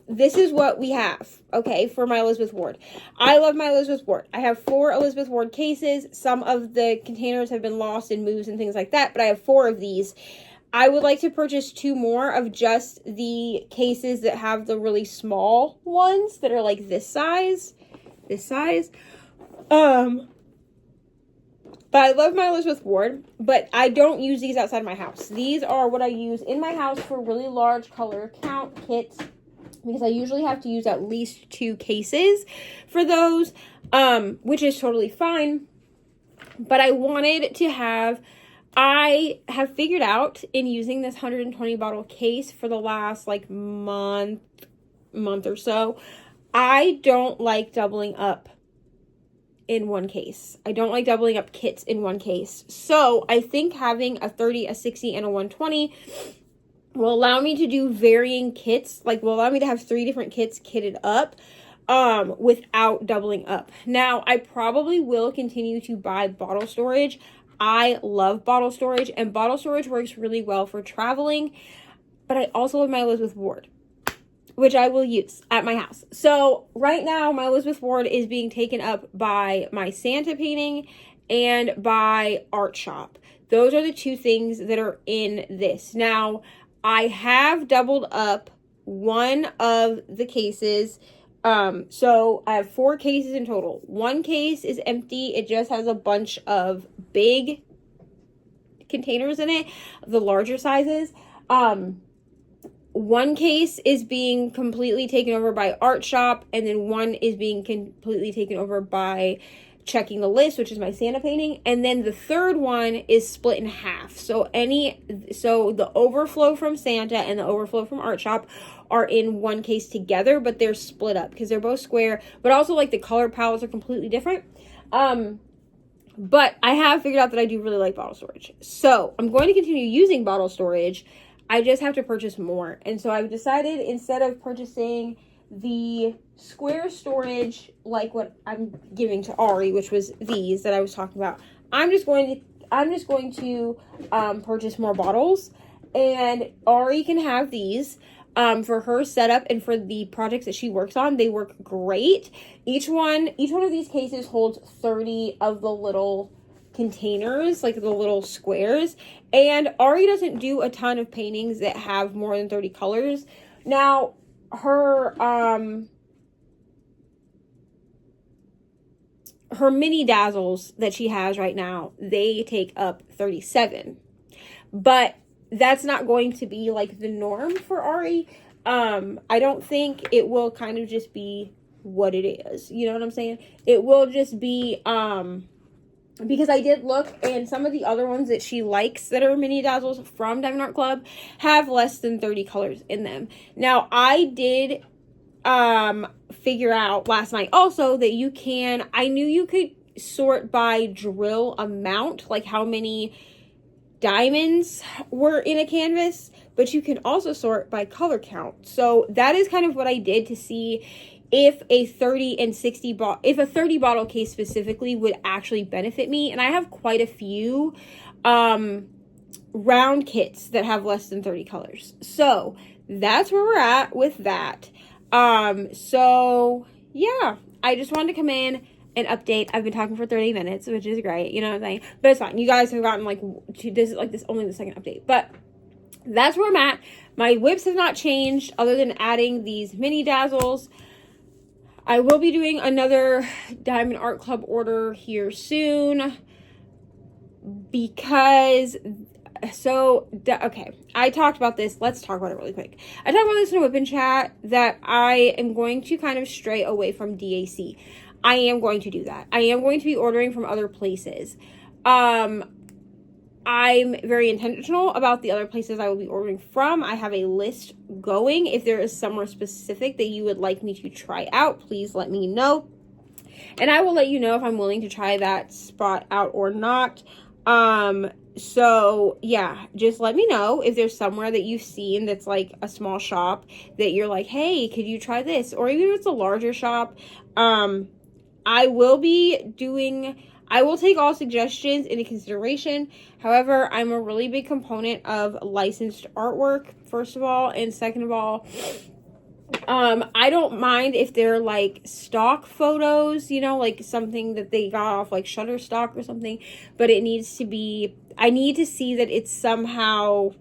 this is what we have, okay, for my Elizabeth Ward. I love my Elizabeth Ward. I have 4 Elizabeth Ward cases. Some of the containers have been lost in moves and things like that, but I have 4 of these. I would like to purchase 2 more of just the cases that have the really small ones that are like this size. But I love my Elizabeth Ward, but I don't use these outside my house. These are what I use in my house for really large color count kits, because I usually have to use at least 2 cases for those, which is totally fine. But I wanted to have... I have figured out in using this 120 bottle case for the last like month or so, I don't like doubling up in one case. I don't like doubling up kits in one case. So I think having a 30, a 60, and a 120 will allow me to do varying kits, like will allow me to have 3 different kits kitted up without doubling up. Now, I probably will continue to buy bottle storage. I love bottle storage, and bottle storage works really well for traveling, but I also love my Elizabeth Ward, which I will use at my house. So right now, my Elizabeth Ward is being taken up by my Santa painting and by art shop. Those are the 2 things that are in this. Now, I have doubled up one of the cases. So I have 4 cases in total. 1 case is empty. It just has a bunch of big containers in it, the larger sizes. one case is being completely taken over by Art Shop, and then one is being completely taken over by Checking the List, which is my Santa painting, and then the third one is split in half. So the overflow from Santa and the overflow from Art Shop are in one case together, but they're split up because they're both square, but also like the color palettes are completely different. But I have figured out that I do really like bottle storage, so I'm going to continue using bottle storage. I just have to purchase more. And so I've decided, instead of purchasing the square storage like what I'm giving to Ari, which was these that I was talking about, I'm just going to purchase more bottles, and Ari can have these for her setup and for the projects that she works on. They work great. Each one of these cases holds 30 of the little containers, like the little squares, and Ari doesn't do a ton of paintings that have more than 30 colors. Now her mini dazzles that she has right now, they take up 37, but that's not going to be like the norm for Ari. I don't think it will kind of just be what it is, you know what I'm saying? It will just be because I did look, and some of the other ones that she likes that are mini dazzles from Diamond Art Club have less than 30 colors in them. Now, I did figure out last night also that I knew you could sort by drill amount, like how many diamonds were in a canvas, but you can also sort by color count. So that is kind of what I did to see if a 30 bottle case specifically would actually benefit me. And I have quite a few round kits that have less than 30 colors. So that's where we're at with that. So yeah, I just wanted to come in and update. I've been talking for 30 minutes, which is great, you know what I'm saying? But it's fine. You guys have gotten only the second update. But that's where I'm at. My whips have not changed other than adding these mini dazzles. I will be doing another Diamond Art Club order here soon because, okay, I talked about this. Let's talk about it really quick. I talked about this in a whip chat that I am going to kind of stray away from DAC. I am going to do that. I am going to be ordering from other places. I'm very intentional about the other places I will be ordering from. I have a list going. If there is somewhere specific that you would like me to try out, please let me know. And I will let you know if I'm willing to try that spot out or not. So yeah, just let me know if there's somewhere that you've seen that's like a small shop that you're like, hey, could you try this? Or even if it's a larger shop, I will take all suggestions into consideration. However, I'm a really big component of licensed artwork, first of all, and second of all, I don't mind if they're like stock photos, you know, like something that they got off like Shutterstock or something, but I need to see that it's somehow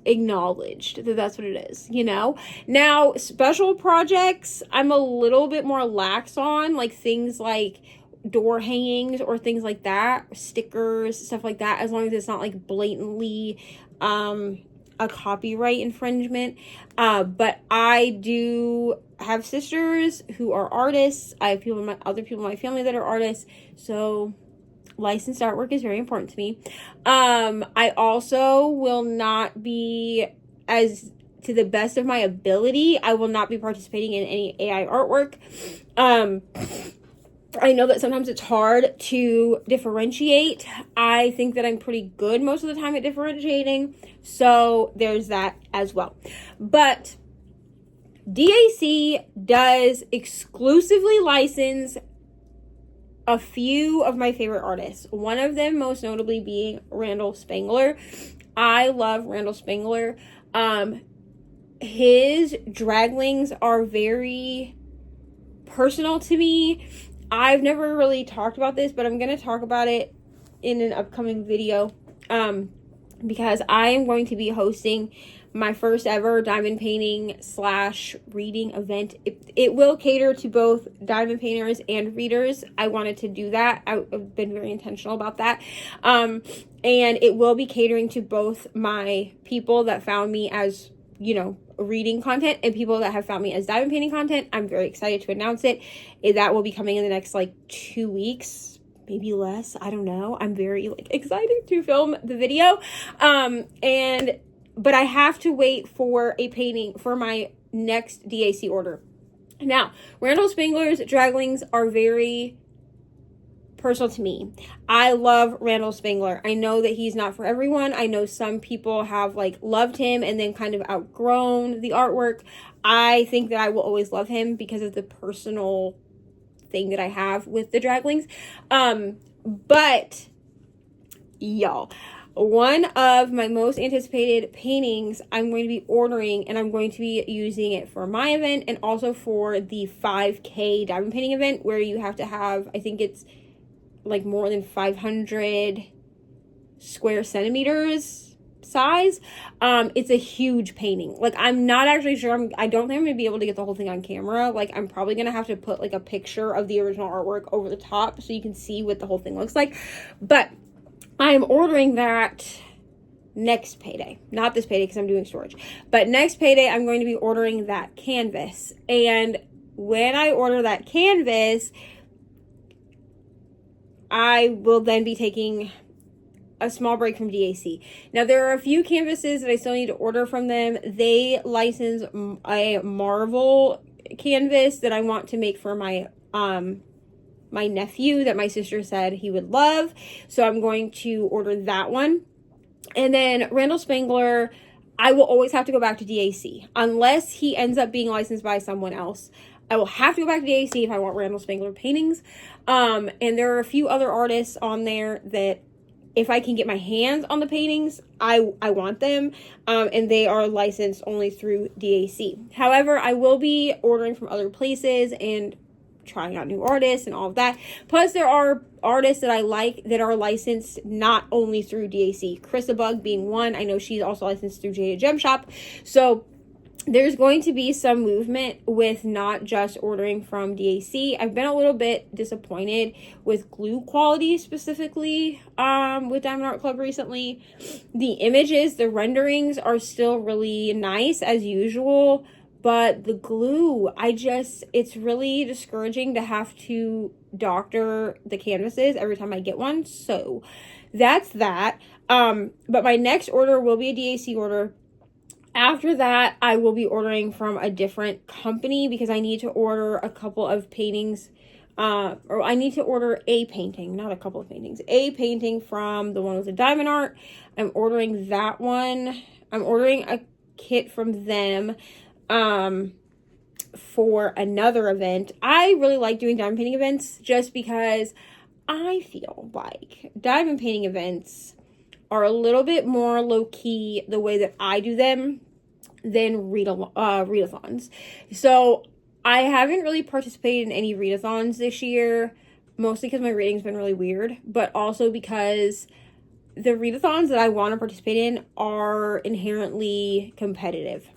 acknowledged that that's what it is, you know? Now, special projects, I'm a little bit more lax on, like things like door hangings or things like that, stickers, stuff like that, as long as it's not like blatantly a copyright infringement. But I do have sisters who are artists. I have other people in my family that are artists, so licensed artwork is very important to me. I also will not be, as to the best of my ability, I will not be participating in any AI artwork. I know that sometimes it's hard to differentiate. I think that I'm pretty good most of the time at differentiating, so there's that as well. But DAC does exclusively license a few of my favorite artists. One of them most notably being Randall Spangler. I love Randall Spangler. His draglings are very personal to me. I've never really talked about this, but I'm going to talk about it in an upcoming video because I am going to be hosting my first ever diamond painting / reading event. It will cater to both diamond painters and readers. I wanted to do that. I've been very intentional about that. And it will be catering to both my people that found me as, reading content and people that have found me as diamond painting content. I'm very excited to announce it. That will be coming in the next 2 weeks, maybe less. I don't know. I'm very excited to film the video. But I have to wait for a painting for my next DAC order. Now, Randall Spangler's draglings are very personal to me. I love Randall Spangler. I know that he's not for everyone. I know some people have loved him and then kind of outgrown the artwork. I think that I will always love him because of the personal thing that I have with the draglings. But y'all, one of my most anticipated paintings I'm going to be ordering, and I'm going to be using it for my event and also for the 5K diamond painting event where you have to have, I think it's more than 500 square centimeters size. It's a huge painting. I'm not actually sure. I don't think I'm going to be able to get the whole thing on camera. I'm probably going to have to put a picture of the original artwork over the top so you can see what the whole thing looks like. But I'm ordering that next payday. Not this payday because I'm doing storage. But next payday, I'm going to be ordering that canvas. And when I order that canvas, I will then be taking a small break from DAC. Now, there are a few canvases that I still need to order from them. They license a Marvel canvas that I want to make for my nephew that my sister said he would love. So I'm going to order that one. And then Randall Spangler, I will always have to go back to DAC unless he ends up being licensed by someone else. I will have to go back to DAC if I want Randall Spangler paintings. And there are a few other artists on there that if I can get my hands on the paintings, I want them. And they are licensed only through DAC. However, I will be ordering from other places and trying out new artists and all of that. Plus, there are artists that I like that are licensed not only through DAC. Krista Bug being one. I know she's also licensed through Jada Gem Shop. So there's going to be some movement with not just ordering from DAC. I've been a little bit disappointed with glue quality specifically with Diamond Art Club recently. The images, the renderings are still really nice as usual. But the glue, it's really discouraging to have to doctor the canvases every time I get one. So that's that. But my next order will be a DAC order. After that, I will be ordering from a different company because I need to order a couple of paintings. Or I need to order a painting, not a couple of paintings. A painting from the one with the diamond art. I'm ordering that one. I'm ordering a kit from them for another event. I really like doing diamond painting events just because I feel like diamond painting events are a little bit more low-key the way that I do them than readathons. So I haven't really participated in any readathons this year, mostly because my rating's been really weird, but also because the readathons that I want to participate in are inherently competitive.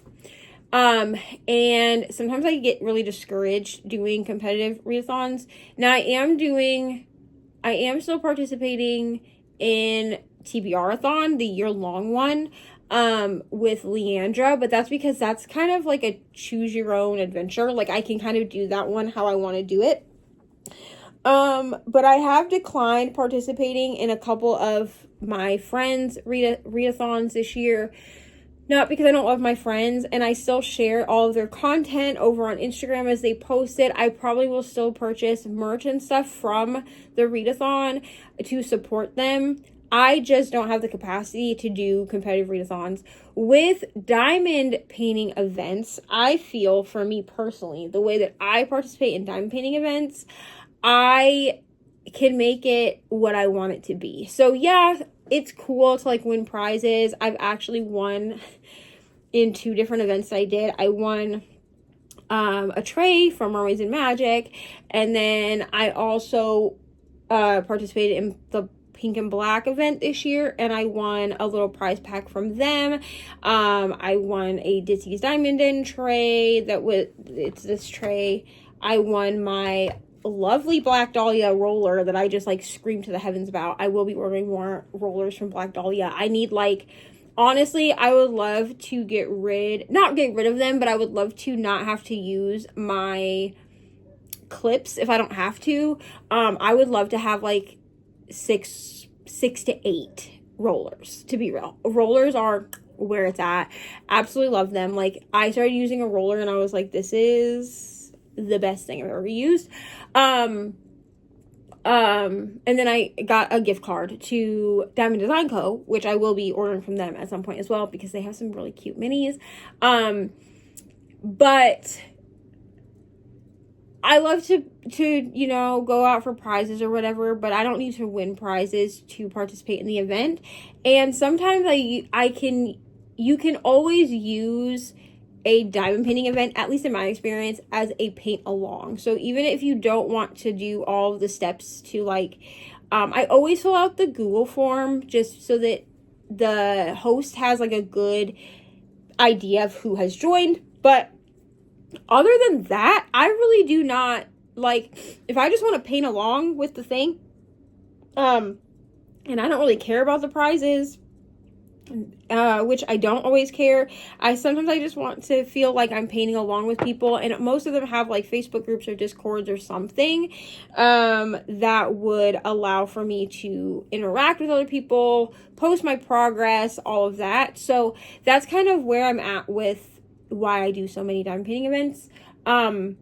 And sometimes I get really discouraged doing competitive readathons. Now I am still participating in TBR-a-thon, the year-long one, with Leandra, but that's because that's kind of like a choose your own adventure. I can kind of do that one how I want to do it. But I have declined participating in a couple of my friends' readathons this year. Not because I don't love my friends, and I still share all of their content over on Instagram as they post it. I probably will still purchase merch and stuff from the readathon to support them. I just don't have the capacity to do competitive readathons. With diamond painting events, I feel, for me personally, the way that I participate in diamond painting events, I can make it what I want it to be. So yeah, it's cool to win prizes. I've actually won in 2 different events that I did. I won a tray from Mermaids and Magic, and then I also participated in the pink and black event this year, and I won a little prize pack from them. I won a BESTIES Diamond In tray. It's this tray. I won my lovely Black Dahlia roller that I just like screamed to the heavens about. I will be ordering more rollers from Black Dahlia. I need honestly, I would love to not get rid of them, but I would love to not have to use my clips if I don't have to. I would love to have like six to 8 rollers, to be real. Rollers are where it's at. Absolutely love them. Like, I started using a roller and I was like, this is the best thing I've ever used. And then I got a gift card to Diamond Design Co., which I will be ordering from them at some point as well, because they have some really cute minis. But I love to go out for prizes or whatever, but I don't need to win prizes to participate in the event. And sometimes you can always use a diamond painting event, at least in my experience, as a paint along. So even if you don't want to do all of the steps to I always fill out the Google form just so that the host has like a good idea of who has joined. But other than that, I really do not, if I just want to paint along with the thing, and I don't really care about the prizes, which I don't always care. Sometimes I just want to feel like I'm painting along with people, and most of them have like Facebook groups or Discords or something that would allow for me to interact with other people, post my progress, all of that. So that's kind of where I'm at with why I do so many diamond painting events. And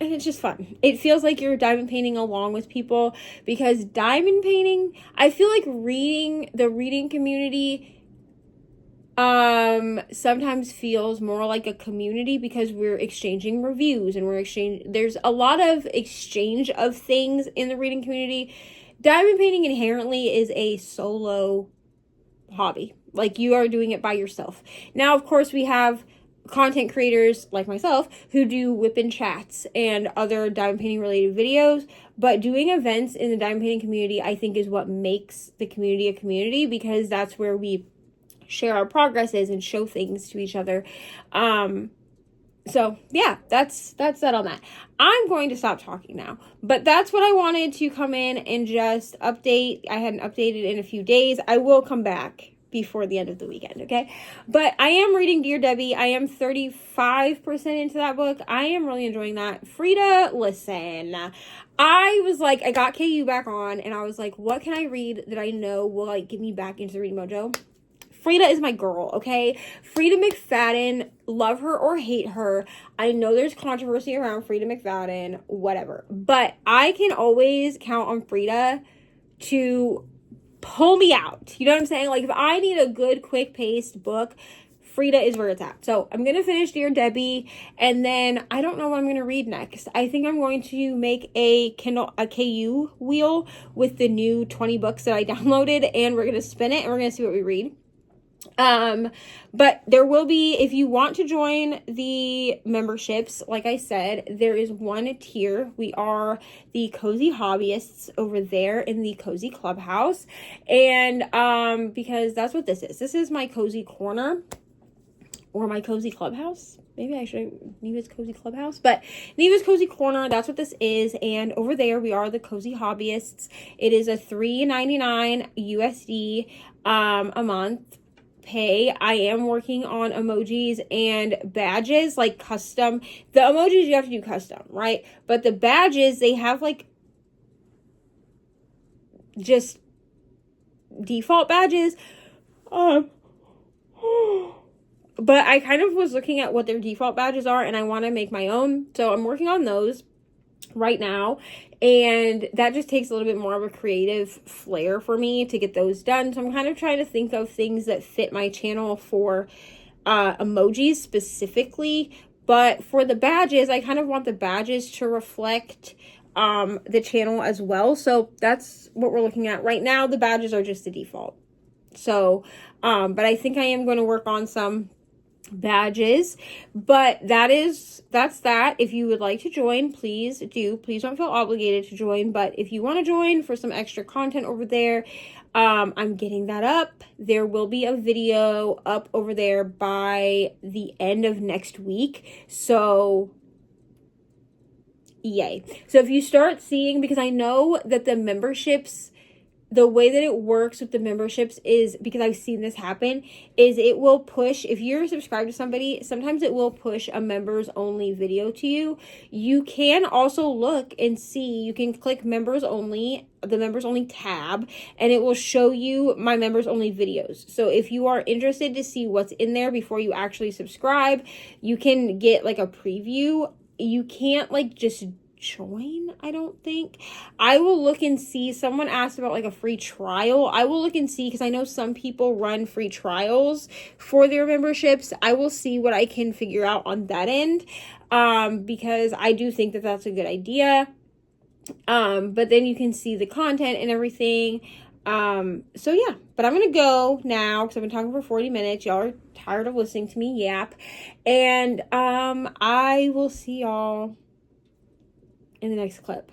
it's just fun. It feels like you're diamond painting along with people, because diamond painting, I feel like the reading community sometimes feels more like a community, because we're exchanging reviews and there's a lot of exchange of things in the reading community. Diamond painting inherently is a solo hobby. Like, you are doing it by yourself. Now, of course, we have content creators like myself who do whip-in chats and other diamond painting related videos, but doing events in the diamond painting community, I think, is what makes the community a community, because that's where we share our progresses and show things to each other. So yeah, that's that on that. I'm going to stop talking now, but that's what I wanted to come in and just update. I hadn't updated in a few days. I will come back before the end of the weekend, okay? But I am reading Dear Debbie. I am 35% into that book. I am really enjoying that. Frida, listen, I was like, I got KU back on, and I was like, what can I read that I know will like get me back into the reading mojo? Frida is my girl, okay? Frida McFadden, love her or hate her. I know there's controversy around Frida McFadden, whatever. But I can always count on Frida to pull me out. You know what I'm saying? Like, if I need a good, quick-paced book, Frida is where it's at. So I'm going to finish Dear Debbie, and then I don't know what I'm going to read next. I think I'm going to make a KU wheel with the new 20 books that I downloaded, and we're going to spin it, and we're going to see what we read. But there will be, if you want to join the memberships, like I said, there is one tier. We are the Cozy Hobbyists over there in the Cozy Clubhouse. And, because that's what this is. This is my Cozy Corner, or my Cozy Clubhouse. Maybe I should name it Cozy Clubhouse, but name it Cozy Corner. That's what this is. And over there, we are the Cozy Hobbyists. It is a $3.99 USD, a month pay. I am working on emojis and badges, like custom. The emojis you have to do custom, right? But the badges, they have like just default badges. But I kind of was looking at what their default badges are, and I want to make my own. So I'm working on those right now, and that just takes a little bit more of a creative flair for me to get those done. So I'm kind of trying to think of things that fit my channel for emojis specifically. But for the badges, I kind of want the badges to reflect the channel as well. So that's what we're looking at right now. The badges are just the default. So but I think I am going to work on some badges. But that's that. If you would like to join, please do. Please don't feel obligated to join, but if you want to join for some extra content over there, I'm getting that up. There will be a video up over there by the end of next week. So yay. So if you start seeing, because I know that the memberships, the way that it works with the memberships is, because I've seen this happen, is it will push, if you're subscribed to somebody, sometimes it will push a members only video to you. You can also look and see, you can click members only, the members only tab, and it will show you my members only videos. So if you are interested to see what's in there before you actually subscribe, you can get like a preview. You can't like just join, I don't think. I will look and see. Someone asked about like a free trial. I will look and see, because I know some people run free trials for their memberships. I will see what I can figure out on that end, because I do think that that's a good idea. But then you can see the content and everything. So yeah, but I'm gonna go now because I've been talking for 40 minutes. Y'all are tired of listening to me yap, and I will see y'all in the next clip.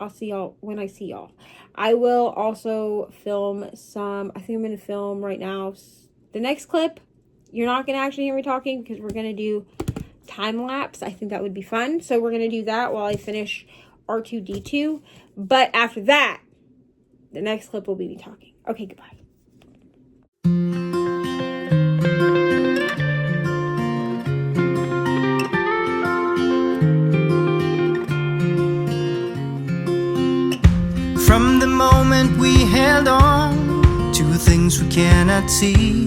I'll see y'all when I see y'all. I will also film some, I think I'm going to film right now the next clip. You're not going to actually hear me talking because we're going to do time lapse. I think that would be fun. So we're going to do that while I finish R2-D2. But after that, the next clip will be me talking. Okay, goodbye.
From the moment we held on to things we cannot see,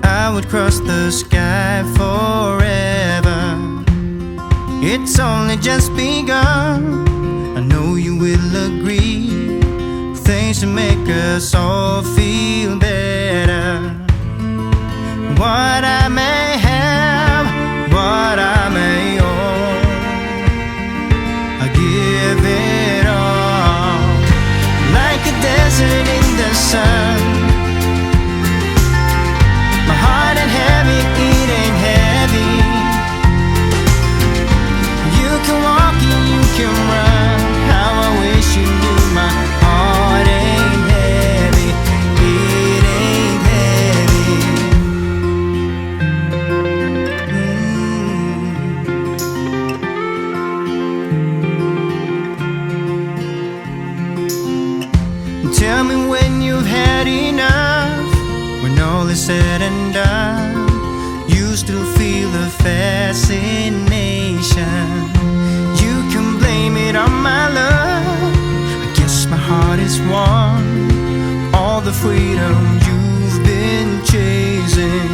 I would cross the sky forever. It's only just begun, I know you will agree. Things to make us all feel better. What I may have, what I may own, I give it all. Like a desert in the sun, my heart ain't heavy, it ain't heavy. You can walk and you can run, how I wish you knew my heart ain't heavy, it ain't heavy. Tell me when you've had enough, when all is said and done, you still feel the fascination. You can blame it on my love, I guess my heart is warm. All the freedom you've been chasing.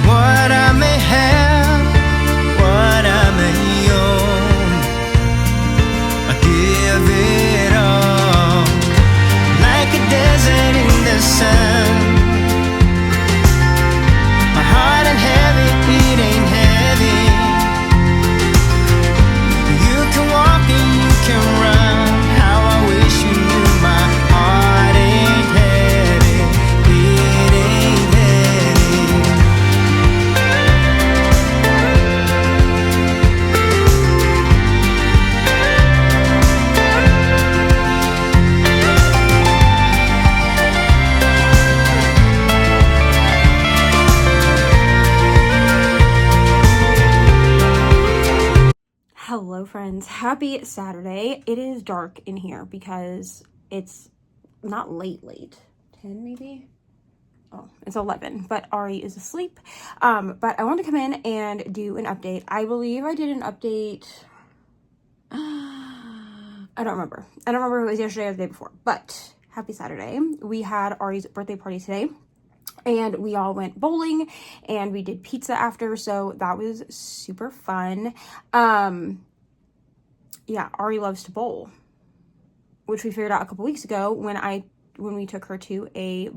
What I may have, what I may own, I give it all. Like a desert in the sun, my heart ain't heavy, it ain't heavy. You can walk and you can run, how I wish you knew my heart ain't heavy, it ain't heavy.
Hello friends, happy Saturday. It is dark in here because it's not late, 10 maybe? Oh, it's 11, but Ari is asleep. But I want to come in and do an update. I believe I did an update, I don't remember if it was yesterday or the day before, but happy Saturday. We had Ari's birthday party today, and we all went bowling and we did pizza after, so that was super fun. Yeah, Ari loves to bowl, which we figured out a couple weeks ago when we took her to a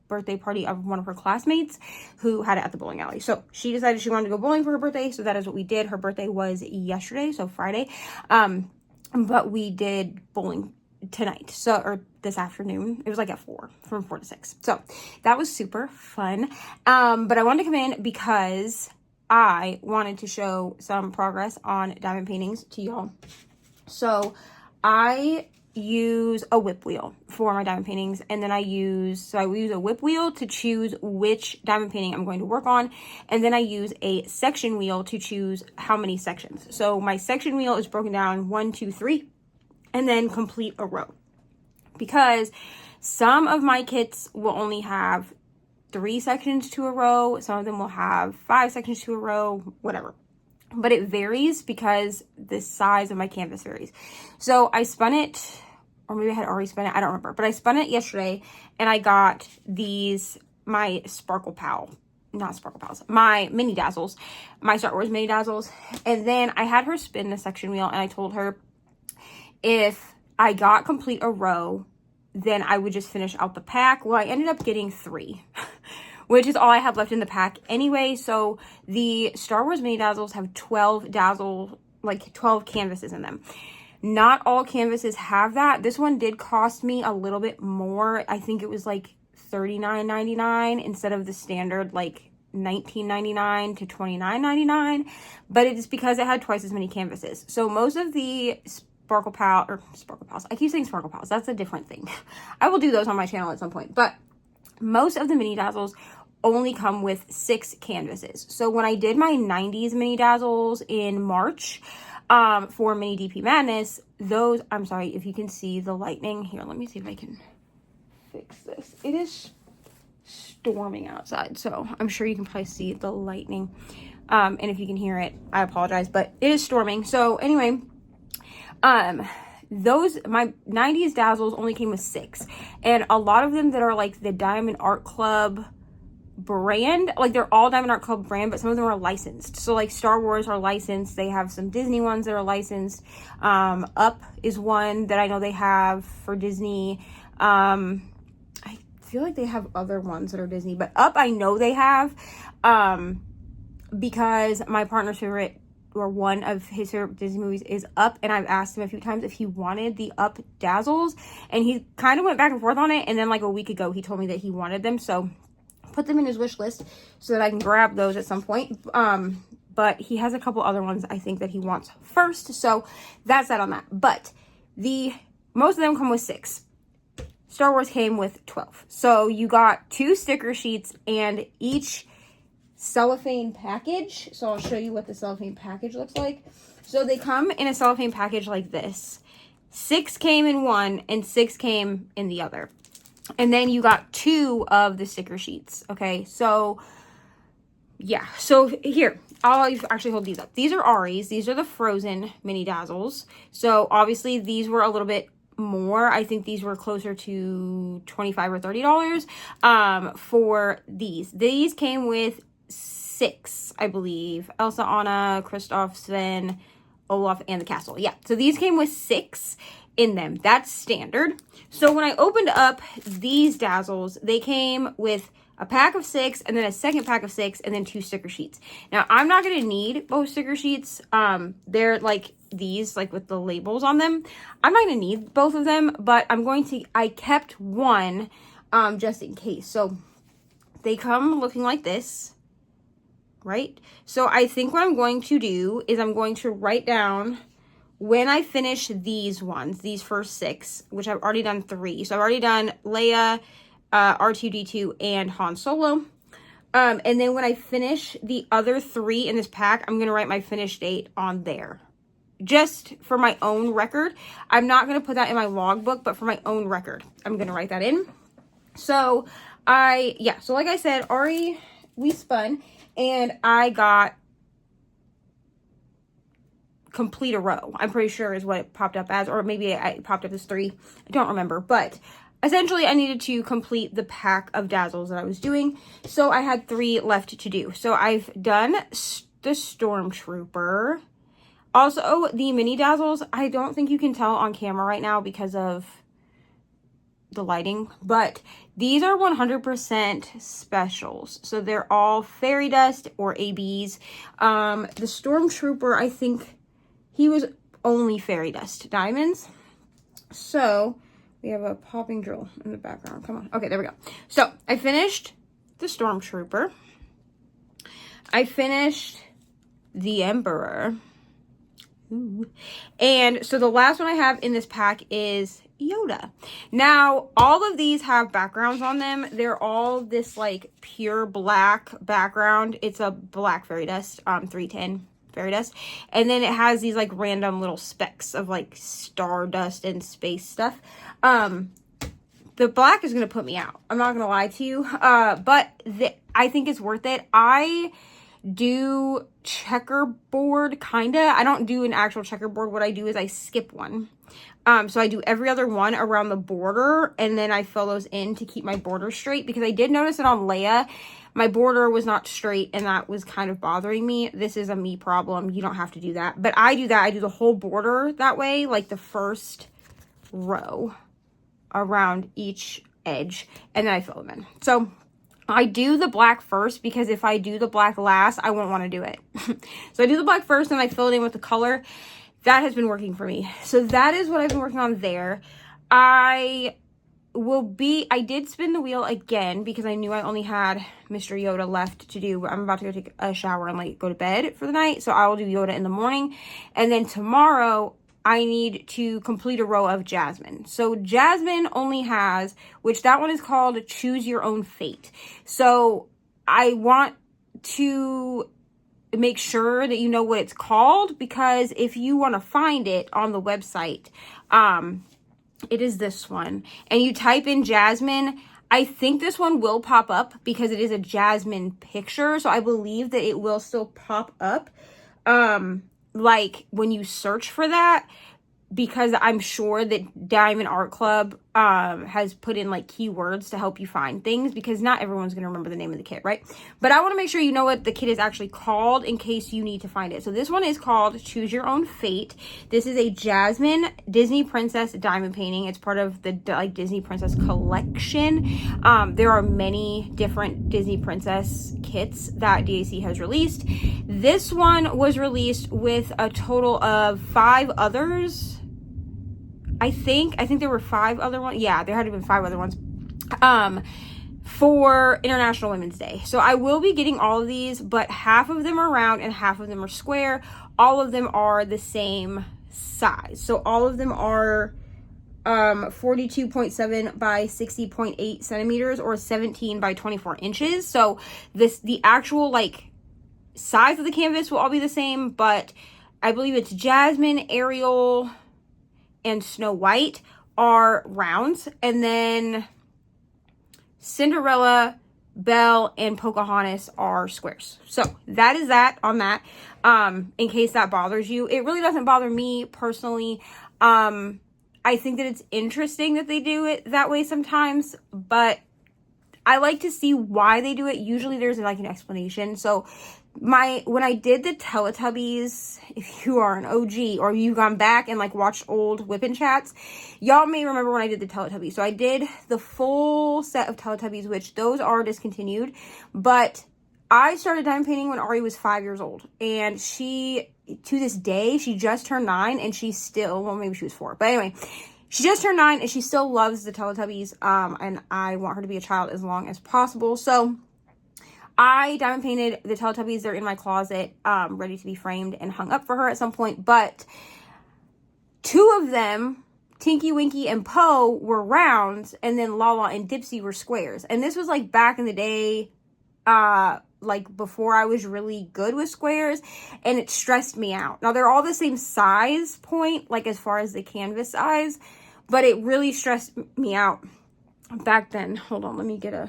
birthday party of one of her classmates who had it at the bowling alley. So she decided she wanted to go bowling for her birthday, so that is what we did. Her birthday was yesterday, so Friday. But we did bowling tonight, so, or this afternoon. It was like at 4, from 4 to 6. So that was super fun. But I wanted to come in because I wanted to show some progress on diamond paintings to y'all. So I use a whip wheel for my diamond paintings, and then I use a whip wheel to choose which diamond painting I'm going to work on, and then I use a section wheel to choose how many sections. So my section wheel is broken down 1, 2, 3, and then complete a row, because some of my kits will only have 3 sections to a row, some of them will have 5 sections to a row, whatever. But it varies because the size of my canvas varies. So I spun it, or maybe I had already spun it, I don't remember. But I spun it yesterday, and I got these, my my mini dazzles, my Star Wars mini dazzles. And then I had her spin the section wheel, and I told her if I got complete a row, then I would just finish out the pack. Well, I ended up getting 3. Which is all I have left in the pack anyway. So the Star Wars mini dazzles have 12 canvases in them. Not all canvases have that. This one did cost me a little bit more. I think it was like $39.99 instead of the standard like $19.99 to $29.99. But it is because it had twice as many canvases. So most of the Sparkle Pals, I keep saying Sparkle Pals, that's a different thing. I will do those on my channel at some point. But most of the mini dazzles only come with 6 canvases. So when I did my 90s mini dazzles in March for mini DP Madness, those, I'm sorry if you can see the lightning. Here, let me see if I can fix this. It is storming outside, so I'm sure you can probably see the lightning. And if you can hear it, I apologize, but it is storming. So anyway, those, my 90s dazzles only came with 6, and a lot of them that are like the Diamond Art Club brand, like they're all Diamond Art Club brand, but some of them are licensed. So like Star Wars are licensed, they have some Disney ones that are licensed. Up is one that I know they have for Disney. I feel like they have other ones that are Disney, but Up I know they have, because my partner's favorite, or one of his favorite Disney movies, is Up, and I've asked him a few times if he wanted the Up dazzles, and he kind of went back and forth on it, and then like a week ago he told me that he wanted them, so put them in his wish list so that I can grab those at some point. But he has a couple other ones I think that he wants first, so that's that on that. But most of them come with 6. Star Wars came with 12. So you got 2 sticker sheets and each cellophane package. So I'll show you what the cellophane package looks like. So they come in a cellophane package like this. 6 came in one and 6 came in the other. And then you got 2 of the sticker sheets. Okay, so yeah. So here, I'll actually hold these up. These are Ari's. These are the Frozen mini dazzles. So obviously these were a little bit more. I think these were closer to $25 or $30 for these. These came with 6, I believe. Elsa, Anna, Kristoff, Sven, Olaf, and the castle. Yeah, so these came with 6 in them. That's standard. So when I opened up these dazzles, they came with a pack of 6 and then a second pack of 6 and then 2 sticker sheets. Now, I'm not going to need both sticker sheets. They're like these, like with the labels on them. I'm not going to need both of them, but I kept one just in case. So they come looking like this, right? So I think what I'm going to do is I'm going to write down when I finish these ones, these first 6, which I've already done 3. So I've already done Leia, R2-D2, and Han Solo. And then when I finish the other 3 in this pack, I'm going to write my finish date on there. Just for my own record. I'm not going to put that in my logbook, but for my own record, I'm going to write that in. So, so like I said, Ari, we spun, and I got complete a row. I'm pretty sure is what it popped up as, or maybe it popped up as 3. I don't remember, but essentially I needed to complete the pack of dazzles that I was doing, so I had 3 left to do. So I've done the Stormtrooper. Also, the mini dazzles, I don't think you can tell on camera right now because of the lighting, but these are 100% specials. So they're all fairy dust or ABs. The Stormtrooper, I think he was only fairy dust diamonds. So we have a popping drill in the background. Come on. Okay, there we go. So I finished the Stormtrooper. I finished the Emperor. Ooh. And so the last one I have in this pack is Yoda. Now, all of these have backgrounds on them. They're all this like pure black background. It's a black fairy dust, 310 fairy dust. And then it has these like random little specks of like stardust and space stuff. The black is going to put me out. I'm not going to lie to you. But I think it's worth it. I do checkerboard, kinda. I don't do an actual checkerboard. What I do is I skip one. So I do every other one around the border, and then I fill those in to keep my border straight, because I did notice that on Leia, my border was not straight, and that was kind of bothering me. This is a me problem. You don't have to do that. But I do that. I do the whole border that way, like the first row around each edge, and then I fill them in. So I do the black first, because if I do the black last, I won't want to do it. So I do the black first, and I fill it in with the color. That has been working for me. So that is what I've been working on there. I did spin the wheel again, because I knew I only had Mr. Yoda left to do. I'm about to go take a shower and like go to bed for the night. So I will do Yoda in the morning. And then tomorrow I need to complete a row of Jasmine. So Jasmine only has, which that one is called Choose Your Own Fate. So I want to make sure that you know what it's called, because if you want to find it on the website, it is this one. And you type in Jasmine. I think this one will pop up because it is a Jasmine picture. So I believe that it will still pop up. Like when you search for that, because I'm sure that Diamond Art Club has put in like keywords to help you find things, because not everyone's going to remember the name of the kit, right? But I want to make sure you know what the kit is actually called in case you need to find it. So this one is called Choose Your Own Fate. This is a Jasmine Disney Princess diamond painting. It's part of the like Disney Princess collection. There are many different Disney Princess kits that DAC has released. This one was released with a total of 5 others. I think there were 5 other ones. Yeah, there had to have been 5 other ones. For International Women's Day. So I will be getting all of these, but half of them are round and half of them are square. All of them are the same size. So all of them are 42.7 by 60.8 centimeters, or 17 by 24 inches. So the actual like size of the canvas will all be the same, but I believe it's Jasmine, Ariel, and Snow White are rounds, and then Cinderella, Belle, and Pocahontas are squares. So that is that on that. In case that bothers you. It really doesn't bother me personally. I think that it's interesting that they do it that way sometimes, but I like to see why they do it. Usually there's like an explanation. So when I did the Teletubbies, if you are an OG or you've gone back and like watched old Whippin' Chats, y'all may remember when I did the Teletubbies. So I did the full set of Teletubbies, which those are discontinued, but I started diamond painting when Ari was 5 years old, and she, to this day, she just turned 9, and she still, well, maybe she was 4, but anyway, she just turned 9 and she still loves the Teletubbies, and I want her to be a child as long as possible. So I diamond painted the Teletubbies. They're in my closet, ready to be framed and hung up for her at some point. But 2 of them, Tinky Winky and Poe, were rounds, and then Lala and Dipsy were squares. And this was like back in the day, like before I was really good with squares, and it stressed me out. Now they're all the same size point, like as far as the canvas size, but it really stressed me out back then. Hold on, let me get I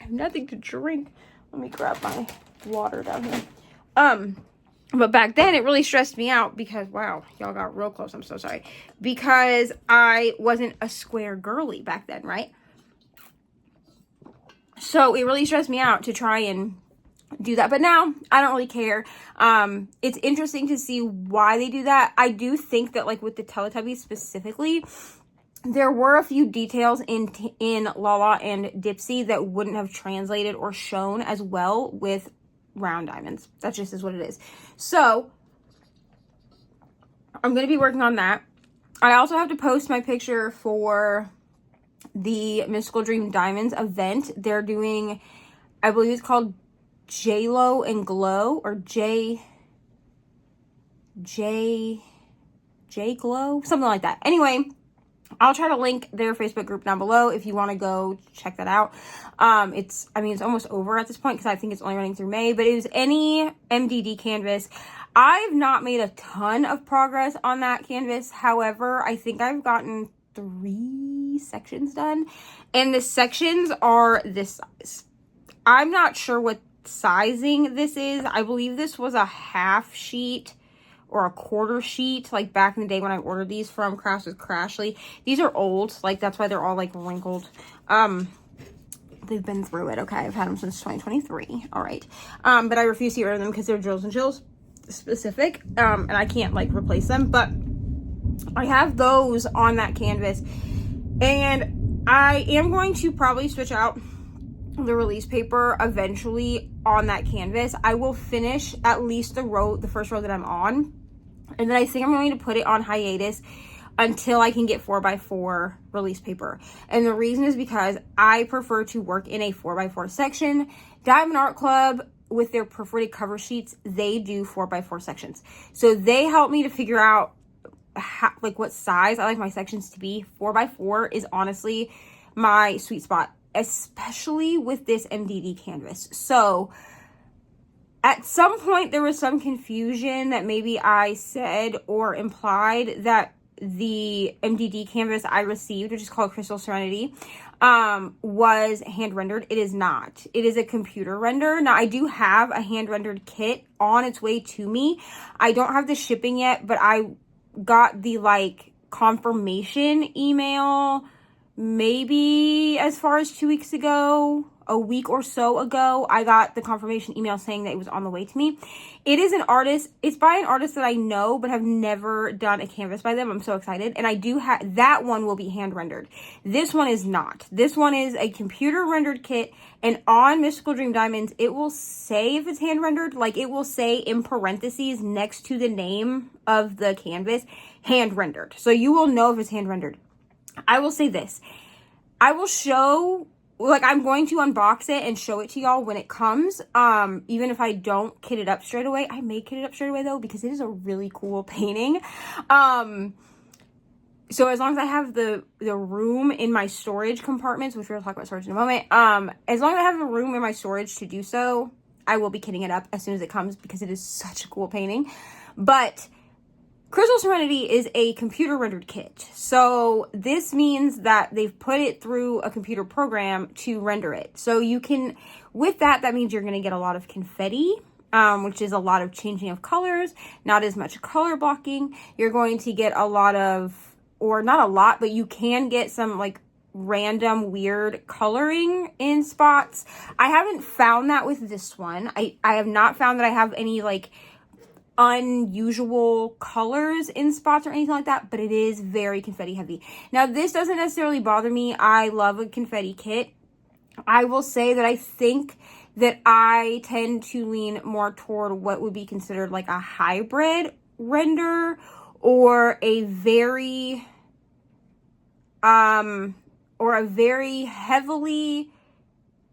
have nothing to drink. Let me grab my water down here. But back then it really stressed me out because, wow, y'all got real close. I'm so sorry. Because I wasn't a square girly back then, right? So it really stressed me out to try and do that. But now I don't really care. It's interesting to see why they do that. I do think that like with the Teletubbies specifically, there were a few details in Lala and Dipsy that wouldn't have translated or shown as well with round diamonds. That just is what it is. So I'm going to be working on that. I also have to post my picture for the Mystical Dream Diamonds event. They're doing, I believe it's called J-Lo and Glow, or J Glow, something like that. Anyway, I'll try to link their Facebook group down below if you want to go check that out. It's almost over at this point because I think it's only running through May, but it was any MDD canvas. I've not made a ton of progress on that canvas. However, I think I've gotten 3 sections done, and the sections are this size. I'm not sure what sizing this is. I believe this was a half sheet or a quarter sheet, like back in the day when I ordered these from Crafts with Crashly. These are old, like that's why they're all like wrinkled. They've been through it. Okay, I've had them since 2023. All right, but I refuse to order them because they're Drills and Chills specific, and I can't like replace them. But I have those on that canvas, and I am going to probably switch out the release paper eventually on that canvas. I will finish at least the first row that I'm on, and then I think I'm going to put it on hiatus until I can get 4x4 release paper. And the reason is because I prefer to work in a 4x4 section. Diamond Art Club, with their perforated cover sheets, they do 4x4 sections. So they help me to figure out like what size I like my sections to be. 4x4 is honestly my sweet spot, especially with this MDD canvas. So at some point there was some confusion that maybe I said or implied that the MDD canvas I received, which is called Crystal Serenity, was hand rendered. It is not. It is a computer render. Now I do have a hand rendered kit on its way to me. I don't have the shipping yet, but I got the like confirmation email maybe as far as 2 weeks ago, a week or so ago. I got the confirmation email saying that it was on the way to me. It is an artist. It's by an artist that I know but have never done a canvas by them. I'm so excited. And I do have, that one will be hand rendered. This one is not. This one is a computer rendered kit, and on Mystical Dream Diamonds, it will say if it's hand rendered, like it will say in parentheses next to the name of the canvas, hand rendered. So you will know if it's hand rendered. I will say this. I will show, like, I'm going to unbox it and show it to y'all when it comes. Even if I don't kit it up straight away. I may kit it up straight away though, because it is a really cool painting. So as long as I have the room in my storage compartments, which we'll talk about storage in a moment. As long as I have a room in my storage to do so, I will be kitting it up as soon as it comes, because it is such a cool painting. But Crystal Serenity is a computer rendered kit. So this means that they've put it through a computer program to render it. So you can, with that means you're going to get a lot of confetti, which is a lot of changing of colors, not as much color blocking. You're going to get a lot of, or not a lot, but you can get some like random weird coloring in spots. I haven't found that with this one. I have not found that I have any like unusual colors in spots or anything like that, but it is very confetti heavy. Now this doesn't necessarily bother me. I love a confetti kit. I will say that I think that I tend to lean more toward what would be considered like a hybrid render, or a very heavily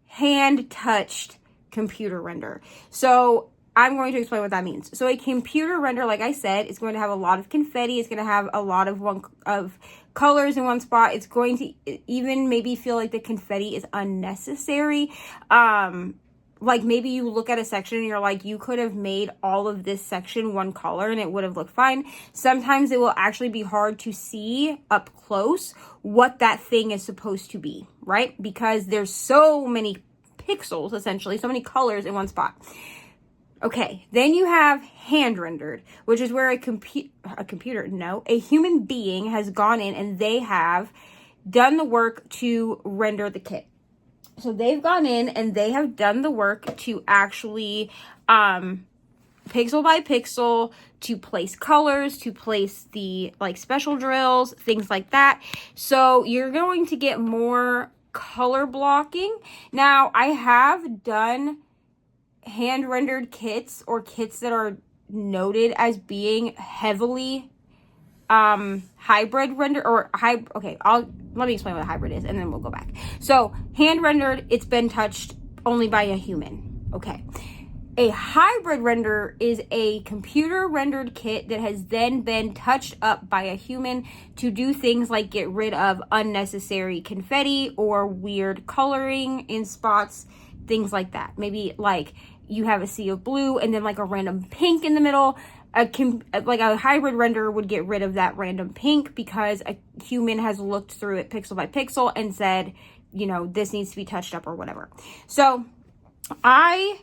hand touched computer render. So I'm going to explain what that means. So a computer render, like I said, is going to have a lot of confetti. It's going to have a lot of colors in one spot. It's going to even maybe feel like the confetti is unnecessary. Like maybe you look at a section and you're like, you could have made all of this section one color and it would have looked fine. Sometimes it will actually be hard to see up close what that thing is supposed to be, right? Because there's so many pixels, essentially, so many colors in one spot. Okay, then you have hand rendered, which is where a human being has gone in and they have done the work to render the kit. So they've gone in and they have done the work to actually pixel by pixel, to place colors, to place the like special drills, things like that. So you're going to get more color blocking. Now I have done hand rendered kits, or kits that are noted as being heavily hybrid render or okay, let me explain what a hybrid is and then we'll go back. So hand rendered, it's been touched only by a human. Okay. A hybrid render is a computer rendered kit that has then been touched up by a human to do things like get rid of unnecessary confetti or weird coloring in spots, things like that. Maybe like you have a sea of blue and then like a random pink in the middle. Like a hybrid render would get rid of that random pink because a human has looked through it pixel by pixel and said, you know, this needs to be touched up or whatever. So I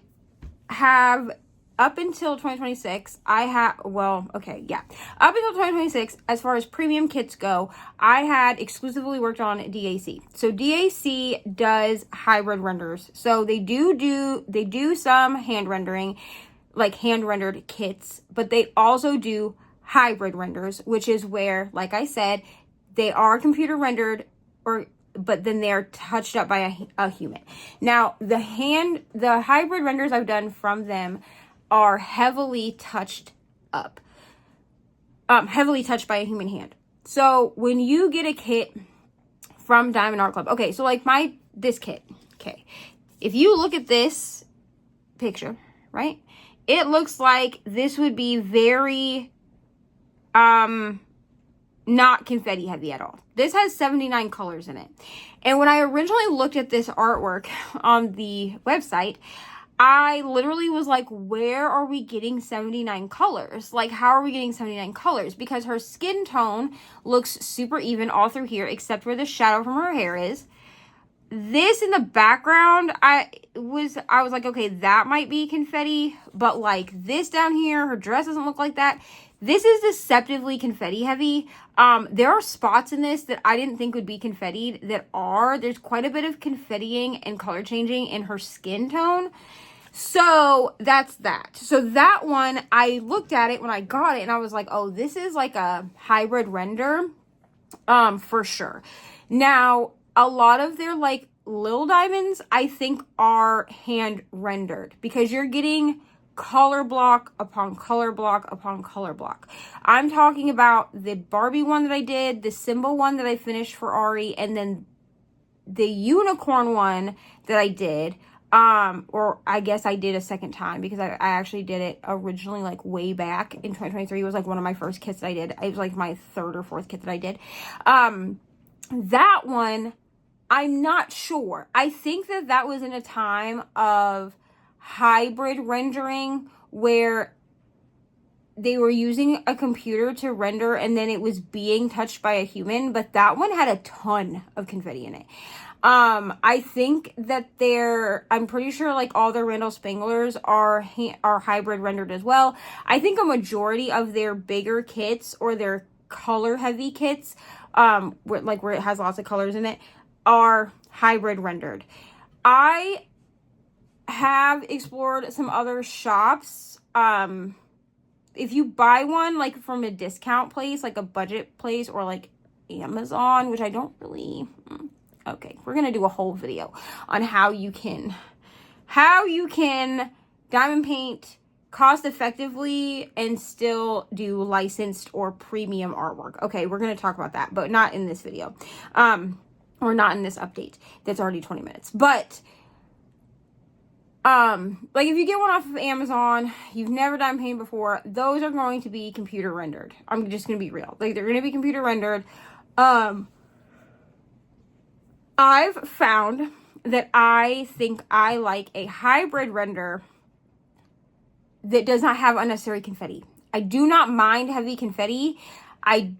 have up until 2026, up until 2026, as far as premium kits go, I had exclusively worked on DAC. So DAC does hybrid renders. So they do some hand rendering, like hand rendered kits, but they also do hybrid renders, which is where, like I said, they are computer rendered but then they're touched up by a human. Now, the hybrid renders I've done from them are heavily touched up. Heavily touched by a human hand. So when you get a kit from Diamond Art Club, okay, so like this kit, okay, if you look at this picture, right, it looks like this would be very, not confetti heavy at all. This has 79 colors in it. And when I originally looked at this artwork on the website, I literally was like, where are we getting 79 colors? Like, how are we getting 79 colors? Because her skin tone looks super even all through here, except where the shadow from her hair is. This in the background, I was like, okay, that might be confetti, but like this down here, her dress doesn't look like that. This is deceptively confetti heavy. There are spots in this that I didn't think would be confetti there's quite a bit of confettiing and color changing in her skin tone. So that's that. So that one, I looked at it when I got it and I was like, oh, this is like a hybrid render, for sure. Now, a lot of their like little diamonds, I think are hand rendered because you're getting color block upon color block upon color block. I'm talking about the Barbie one that I did, the symbol one that I finished for Ari, and then the unicorn one that I did. Or I guess I did a second time because I actually did it originally like way back in 2023. It was like one of my first kits that I did. It was like my third or fourth kit that I did. That one, I'm not sure. I think that was in a time of hybrid rendering where they were using a computer to render and then it was being touched by a human, but that one had a ton of confetti in it. I think that I'm pretty sure like all their Randall Spanglers are hybrid rendered as well. I think a majority of their bigger kits or their color heavy kits, where it has lots of colors in it, are hybrid rendered. I have explored some other shops. If you buy one like from a discount place, like a budget place or like Amazon, which I don't really, okay, we're going to do a whole video on how you can diamond paint cost effectively and still do licensed or premium artwork. Okay, we're going to talk about that, but not in this video. Or not in this update. That's already 20 minutes. But like if you get one off of Amazon, you've never diamond painted before, those are going to be computer rendered. I'm just going to be real. Like they're going to be computer rendered. I've found that I think I like a hybrid render that does not have unnecessary confetti. I do not mind heavy confetti. I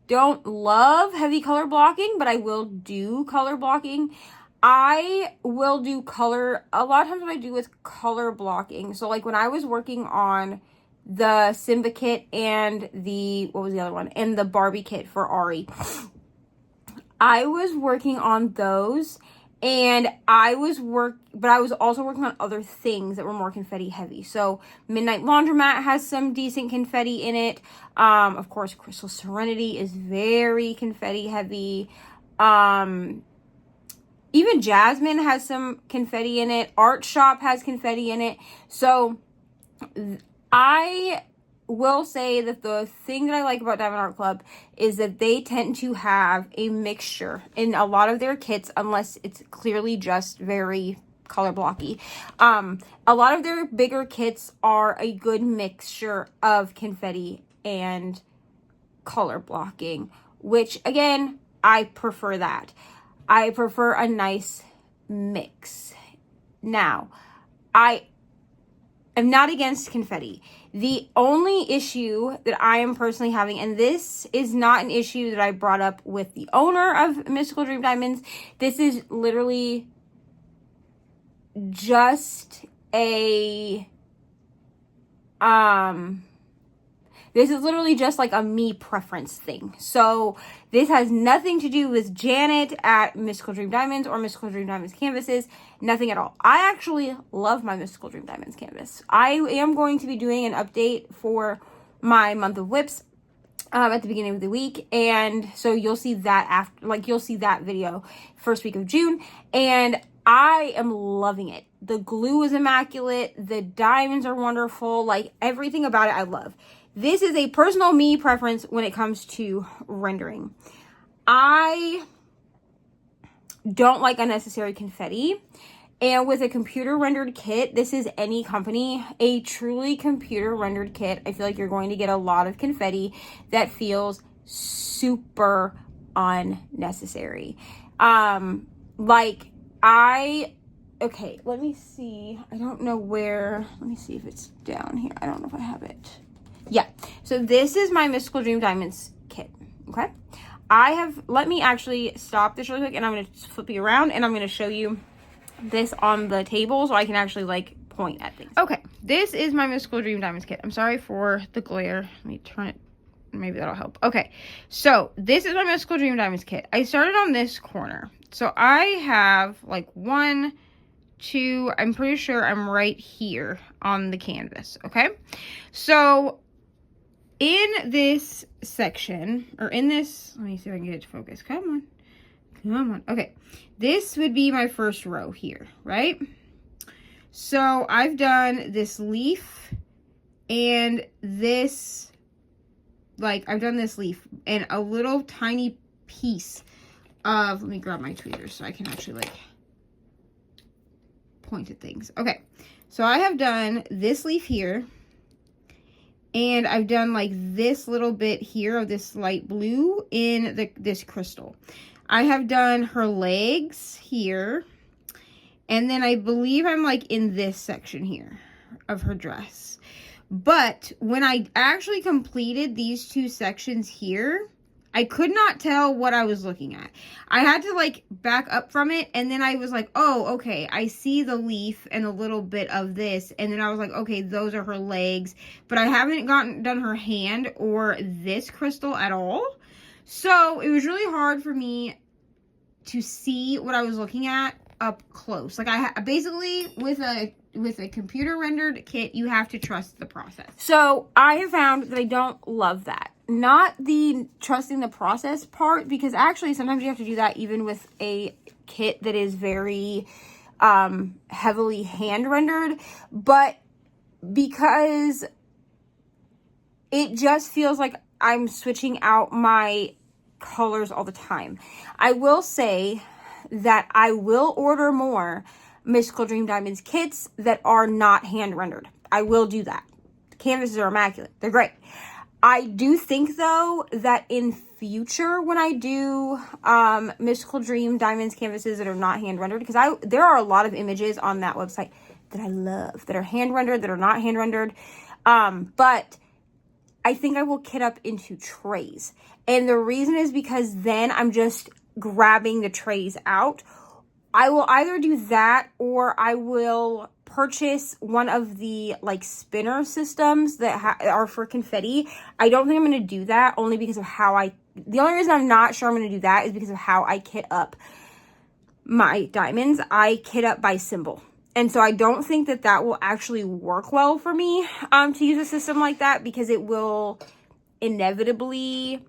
don't love heavy color blocking, but I will do color blocking. I will do color, a lot of times what I do is color blocking. So like when I was working on the Simba kit and what was the other one? And the Barbie kit for Ari, I was working on those and but I was also working on other things that were more confetti heavy. So Midnight Laundromat has some decent confetti in it. Of course, Crystal Serenity is very confetti heavy. Even Jasmine has some confetti in it. Art Shop has confetti in it. So I will say that the thing that I like about Diamond Art Club is that they tend to have a mixture in a lot of their kits, unless it's clearly just very color blocky. A lot of their bigger kits are a good mixture of confetti and color blocking, which again, I prefer that. I prefer a nice mix. Now, I am not against confetti. The only issue that I am personally having, and this is not an issue that I brought up with the owner of Mystical Dream Diamonds, this is literally just a, this is literally just like a me preference thing. So this has nothing to do with Janet at Mystical Dream Diamonds or Mystical Dream Diamonds canvases. Nothing at all. I actually love my Mystical Dream Diamonds canvas. I am going to be doing an update for my month of whips at the beginning of the week. And so you'll see that after, like you'll see that video first week of June. And I am loving it. The glue is immaculate. The diamonds are wonderful. Like everything about it, I love. This is a personal me preference when it comes to rendering. I don't like unnecessary confetti. And with a computer rendered kit, this is any company, a truly computer rendered kit, I feel like you're going to get a lot of confetti that feels super unnecessary. Okay, let me see. I don't know where, let me see if it's down here. I don't know if I have it. Yeah, so this is my Mystical Dream Diamonds kit, okay? Let me actually stop this really quick, and I'm going to flip you around, and I'm going to show you this on the table so I can actually, like, point at things. Okay, this is my Mystical Dream Diamonds kit. I'm sorry for the glare. Let me turn it. Maybe that'll help. Okay, so this is my Mystical Dream Diamonds kit. I started on this corner. So I have, like, 1, 2, I'm pretty sure I'm right here on the canvas, okay? So in this section, or in this, let me see if I can get it to focus. Come on. Okay, this would be my first row here, right? So I've done this leaf and this, like, I've done this leaf and a little tiny piece of, let me grab my tweezers so I can actually, like, point at things. Okay, so I have done this leaf here. And I've done like this little bit here of this light blue in this crystal. I have done her legs here. And then I believe I'm like in this section here of her dress. But when I actually completed these 2 sections here, I could not tell what I was looking at. I had to like back up from it, and then I was like, oh, okay, I see the leaf and a little bit of this, and then I was like, okay, those are her legs, but I haven't done her hand or this crystal at all. So it was really hard for me to see what I was looking at up close. Like basically with a computer rendered kit, you have to trust the process. So I have found that I don't love that. Not the trusting the process part, because actually sometimes you have to do that even with a kit that is very heavily hand rendered, but because it just feels like I'm switching out my colors all the time. I will say that I will order more Mystical Dream Diamonds kits that are not hand rendered. I will do that. The canvases are immaculate. They're great. I do think, though, that in future, when I do Mystical Dream Diamonds canvases that are not hand rendered, because there are a lot of images on that website that I love, that are hand rendered, that are not hand rendered, but I think I will kit up into trays. And the reason is because then I'm just grabbing the trays out. I will either do that, or I will purchase one of the like spinner systems that are for confetti. I don't think I'm going to do that, only because of how the only reason I'm not sure I'm going to do that is because of how I kit up my diamonds. I kit up by symbol. And so I don't think that will actually work well for me to use a system like that, because it will inevitably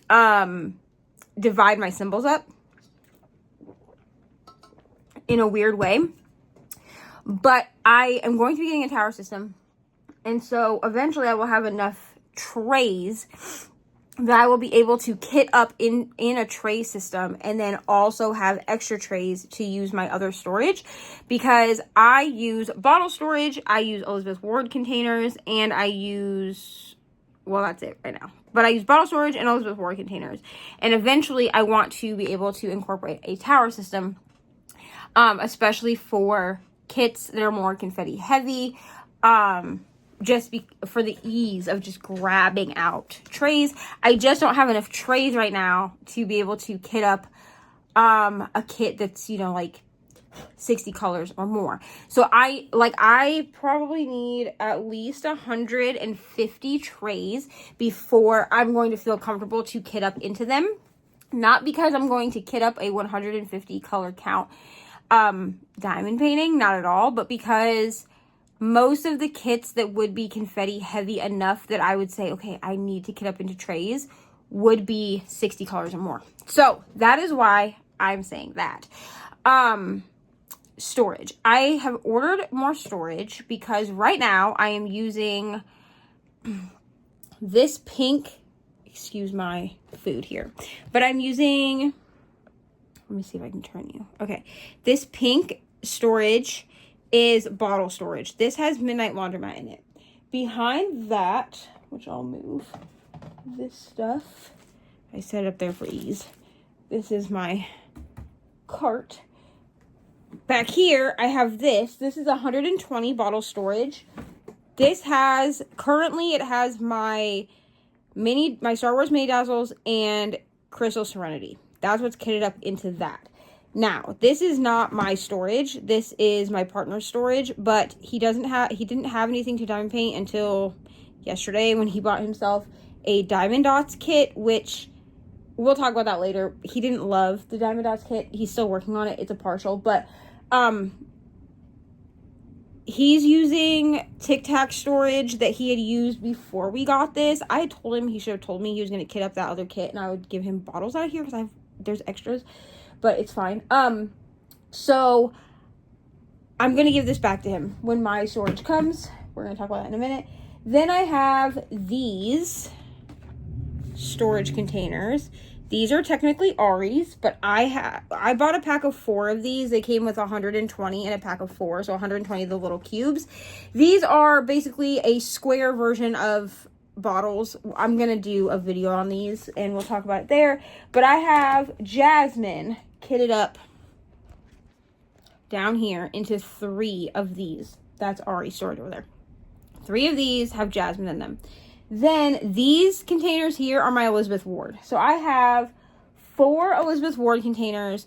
divide my symbols up in a weird way. But I am going to be getting a tower system. And so eventually I will have enough trays that I will be able to kit up in a tray system, and then also have extra trays to use my other storage, because I use bottle storage, I use Elizabeth Ward containers, and I use, well, that's it right now. But I use bottle storage and Elizabeth Ward containers. And eventually I want to be able to incorporate a tower system, especially for kits that are more confetti heavy, for the ease of just grabbing out trays. I just don't have enough trays right now to be able to kit up a kit that's, you know, like 60 colors or more. So I probably need at least 150 trays before I'm going to feel comfortable to kit up into them. Not because I'm going to kit up a 150 color count diamond painting, not at all, but because most of the kits that would be confetti heavy enough that I would say, okay, I need to kit up into trays, would be 60 colors or more. So that is why I'm saying that. Storage. I have ordered more storage because right now I am using this pink, excuse my food here, but I'm using, let me see if I can turn you. Okay. This pink storage is bottle storage. This has Midnight Laundromat in it. Behind that, which I'll move this stuff, I set it up there for ease. This is my cart. Back here, I have this. This is 120 bottle storage. This has, currently it has my Star Wars Mini Dazzles and Crystal Serenity. That's what's kitted up into that. Now, this is not my storage. This is my partner's storage, but he didn't have anything to diamond paint until yesterday when he bought himself a Diamond Dots kit, which we'll talk about that later. He didn't love the Diamond Dots kit. He's still working on it. It's a partial, but he's using Tic Tac storage that he had used before we got this. I told him he should have told me he was going to kit up that other kit, and I would give him bottles out of here because there's extras. But it's fine. So I'm going to give this back to him when my storage comes. We're going to talk about that in a minute. Then I have these storage containers. These are technically Ari's, but I bought a pack of 4 of these. They came with 120 in a pack of 4, so 120 of the little cubes. These are basically a square version of bottles. I'm going to do a video on these, and we'll talk about it there. But I have Jasmine kitted up down here into 3 of these. That's Ari storage over there. 3 of these have Jasmine in them. Then these containers here are my Elizabeth Ward. So I have 4 Elizabeth Ward containers.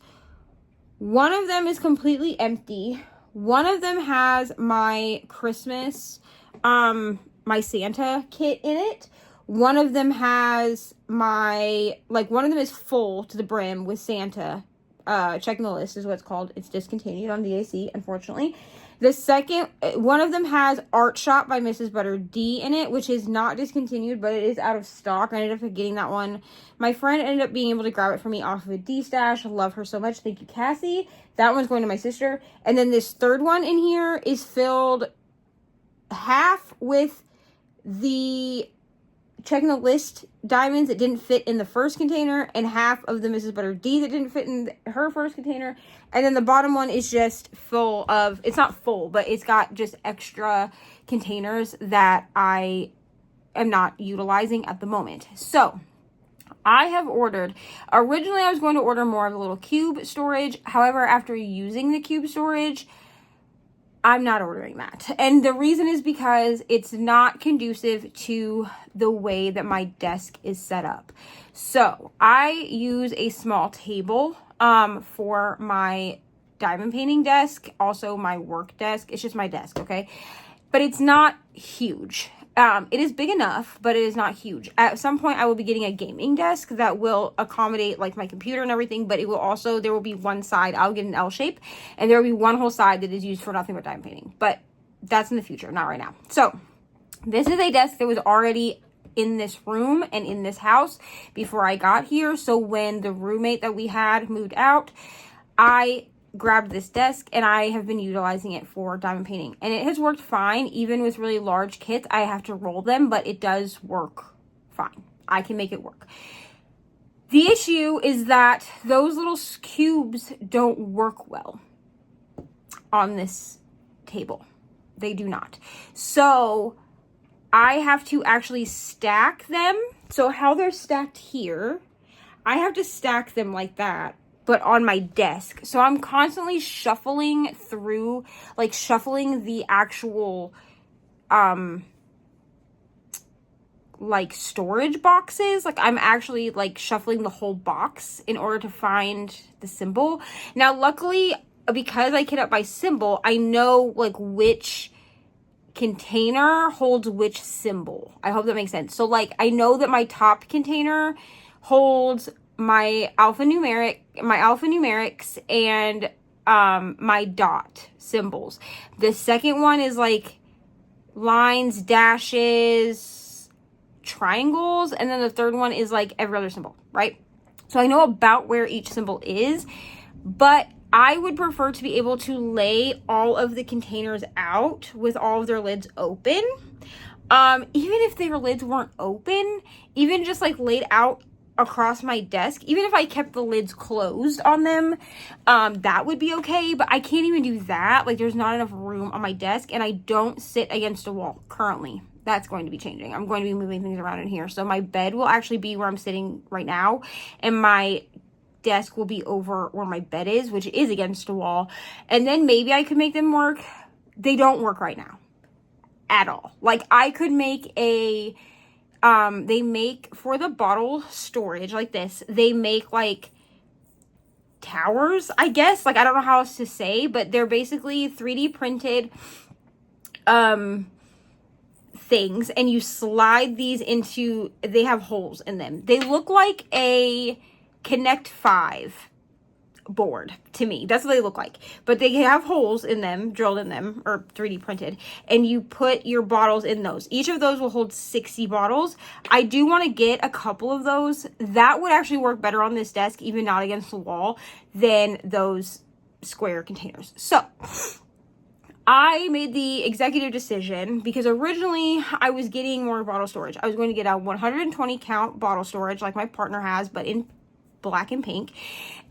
One of them is completely empty. One of them has my Christmas, my Santa kit in it. One of them has one of them is full to the brim with Santa. Checking the list is what it's called. It's discontinued on DAC, unfortunately. The second, one of them has Art Shop by Mrs. Butter D in it, which is not discontinued, but it is out of stock. I ended up getting that one. My friend ended up being able to grab it for me off of a D stash. I love her so much. Thank you, Cassie. That one's going to my sister. And then this third one in here is filled half with the Checking the List diamonds that didn't fit in the first container, and half of the Mrs. Butter D that didn't fit in her first container. And then the bottom one is just full of, it's not full, but it's got just extra containers that I am not utilizing at the moment. So I have ordered, originally I was going to order more of the little cube storage. However, after using the cube storage, I'm not ordering that. And the reason is because it's not conducive to the way that my desk is set up. So I use a small table for my diamond painting desk, also my work desk. It's just my desk, okay? But it's not huge. It is big enough, but it is not huge. At some point, I will be getting a gaming desk that will accommodate like my computer and everything, but it will also, there will be one side, I'll get an L shape, and there will be one whole side that is used for nothing but diamond painting. But that's in the future, not right now. So this is a desk that was already in this room and in this house before I got here. So when the roommate that we had moved out, I grabbed this desk and I have been utilizing it for diamond painting, and it has worked fine. Even with really large kits, I have to roll them, but it does work fine. I can make it work. The issue is that those little cubes don't work well on this table. They do not. So I have to actually stack them. So how they're stacked here, I have to stack them like that, but on my desk. So I'm constantly shuffling through, like shuffling the actual, like storage boxes. Like I'm actually like shuffling the whole box in order to find the symbol. Now, luckily, because I kit up by symbol, I know like which container holds which symbol. I hope that makes sense. So like I know that my top container holds my alphanumerics and my dot symbols. The second one is like lines, dashes, triangles, and then the third one is like every other symbol, right? So I know about where each symbol is, but I would prefer to be able to lay all of the containers out with all of their lids open. Even if their lids weren't open, even just like laid out across my desk, even if I kept the lids closed on them, that would be okay, but I can't even do that. Like there's not enough room on my desk, and I don't sit against a wall currently. That's going to be changing. I'm going to be moving things around in here. So my bed will actually be where I'm sitting right now, and my desk will be over where my bed is, which is against a wall. And then maybe I could make them work. They don't work right now at all. Like I could make a, they make for the bottle storage like this, they make like towers, I guess. Like I don't know how else to say, but they're basically 3D printed, things, and you slide these into, they have holes in them. They look like a Connect 5 board to me. That's what they look like, but they have holes in them, drilled in them, or 3D printed, and you put your bottles in those. Each of those will hold 60 bottles. I do want to get a couple of those. That would actually work better on this desk, even not against the wall, than those square containers. So I made the executive decision, because originally I was getting more bottle storage. I was going to get a 120 count bottle storage like my partner has, but in black and pink.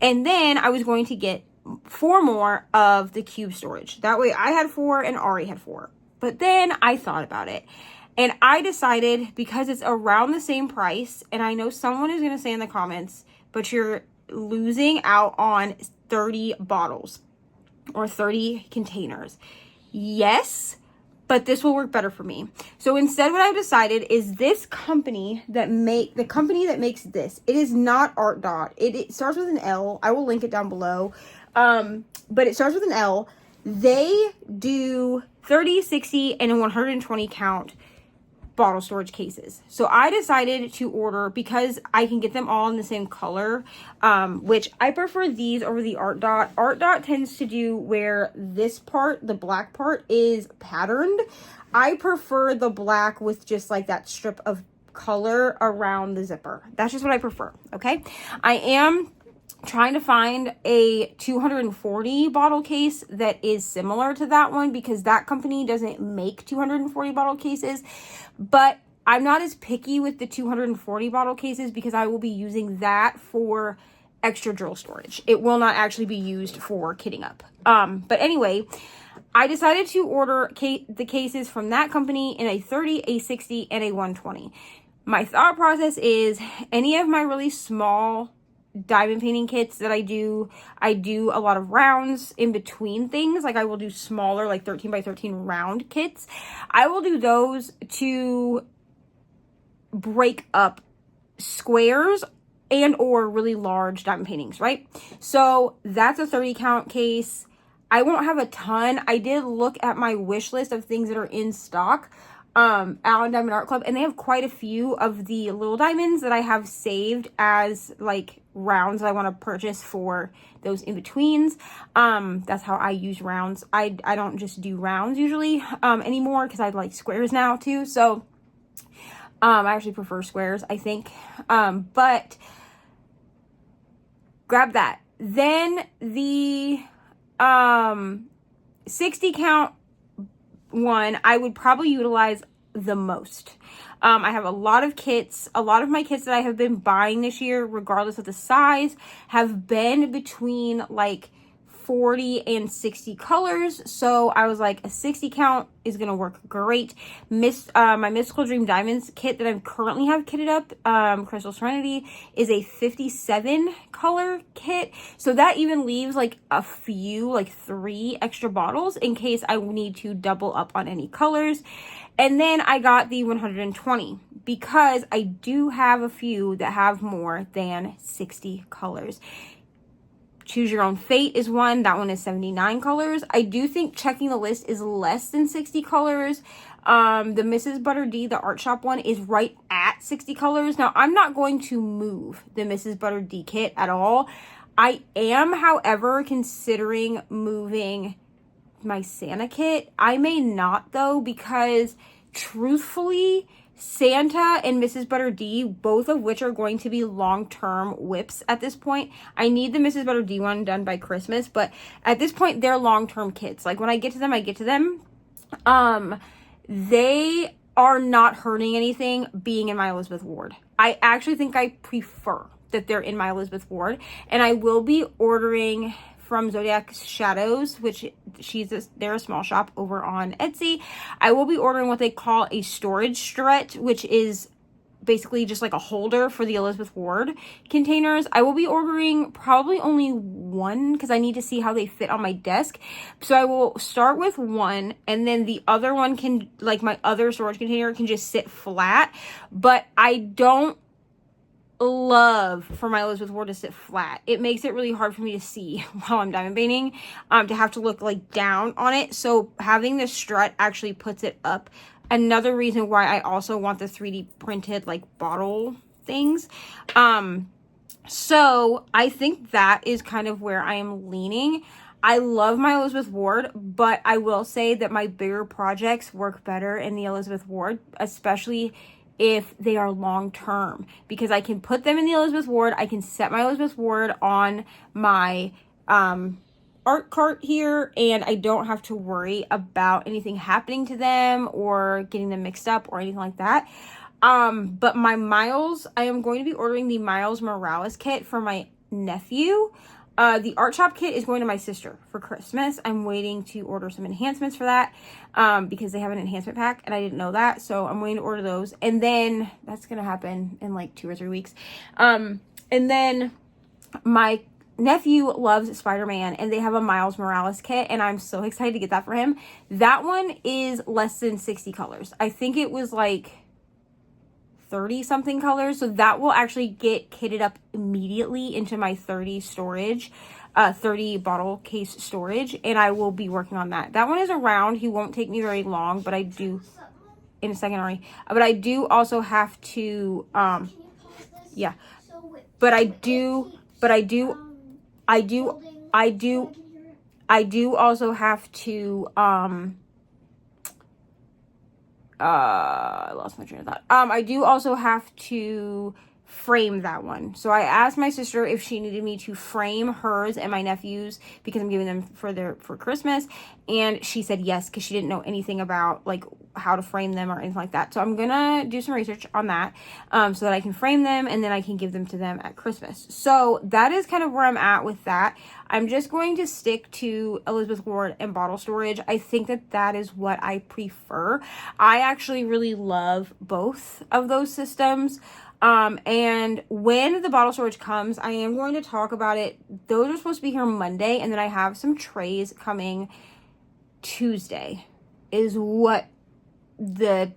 And then I was going to get 4 more of the cube storage. That way I had 4 and Ari had 4. But then I thought about it, and I decided, because it's around the same price, and I know someone is going to say in the comments, but you're losing out on 30 bottles or 30 containers. Yes, but this will work better for me. So instead, what I've decided is this company that makes this, it is not Art Dot. It starts with an L. I will link it down below. But it starts with an L. They do 30, 60, and a 120 count bottle storage cases. So I decided to order, because I can get them all in the same color, which I prefer these over the Art Dot. Art Dot tends to do where this part, the black part, is patterned. I prefer the black with just like that strip of color around the zipper. That's just what I prefer, okay? I am trying to find a 240 bottle case that is similar to that one, because that company doesn't make 240 bottle cases. But I'm not as picky with the 240 bottle cases, because I will be using that for extra drill storage. It will not actually be used for kitting up. But anyway, I decided to order the cases from that company in a 30, a 60, and a 120. My thought process is, any of my really small diamond painting kits that I do a lot of rounds in between things. Like I will do smaller, like 13 by 13 round kits. I will do those to break up squares and or really large diamond paintings, right? So that's a 30 count case. I won't have a ton. I did look at my wish list of things that are in stock, Allen Diamond Art Club, and they have quite a few of the little diamonds that I have saved as like rounds that I want to purchase for those in-betweens. That's how I use rounds. I don't just do rounds usually anymore, because I like squares now too. So I actually prefer squares, I think. But grab that. Then the 60 count one I would probably utilize the most. I have a lot of kits. A lot of my kits that I have been buying this year, regardless of the size, have been between like 40 and 60 colors. So I was like, a 60 count is gonna work great. My Mystical Dream Diamonds kit that I currently have kitted up, Crystal Serenity, is a 57 color kit. So that even leaves like a few, like 3 extra bottles in case I need to double up on any colors. And then I got the 120 because I do have a few that have more than 60 colors. Choose Your Own Fate is one. That one is 79 colors. I do think Checking the List is less than 60 colors. The Mrs. Butter D, the art shop one, is right at 60 colors. Now, I'm not going to move the Mrs. Butter D kit at all. I am, however, considering moving my Santa kit. I may not, though, because truthfully, Santa and Mrs. Butter D, both of which are going to be long-term whips at this point. I need the Mrs. Butter D one done by Christmas, but at this point, they're long-term kits. Like, when I get to them, I get to them. They are not hurting anything being in my Elizabeth Ward. I actually think I prefer that they're in my Elizabeth Ward, and I will be ordering from Zodiac Shadows, which they're a small shop over on Etsy. I will be ordering what they call a storage strut, which is basically just like a holder for the Elizabeth Ward containers. I will be ordering probably only one because I need to see how they fit on my desk. So I will start with one, and then the other one can, like my other storage container, can just sit flat. But I don't love for my Elizabeth Ward to sit flat. It makes it really hard for me to see while I'm diamond painting, to have to look like down on it. So having the strut actually puts it up. Another reason why I also want the 3D printed like bottle things. So I think that is kind of where I am leaning. I love my Elizabeth Ward, but I will say that my bigger projects work better in the Elizabeth Ward, especially if they are long term, because I can put them in the Elizabeth Ward. I can set my Elizabeth Ward on my art cart here, and I don't have to worry about anything happening to them or getting them mixed up or anything like that. But my Miles, I am going to be ordering the Miles Morales kit for my nephew. The art shop kit is going to my sister for Christmas. I'm waiting to order some enhancements for that, because they have an enhancement pack and I didn't know that. So I'm waiting to order those. And then that's going to happen in like 2 or 3 weeks. And then my nephew loves Spider-Man and they have a Miles Morales kit and I'm so excited to get that for him. That one is less than 60 colors. I think it was like 30 something colors, so that will actually get kitted up immediately into my 30 storage, 30 bottle case storage, and I will be working on that. That one is around. He won't take me very long, but I do in a second, Ari. But I do also have to yeah, but I do also have to I lost my train of thought. I do also have to frame that one. So I asked my sister if she needed me to frame hers and my nephew's because I'm giving them for Christmas, and she said yes because she didn't know anything about like how to frame them or anything like that. So I'm gonna do some research on that, so that I can frame them and then I can give them to them at Christmas. So that is kind of where I'm at with that. I'm just going to stick to Elizabeth Ward and bottle storage. I think that is what I prefer. I actually really love both of those systems. And when the bottle storage comes, I am going to talk about it. Those are supposed to be here Monday, and then I have some trays coming Tuesday, is what the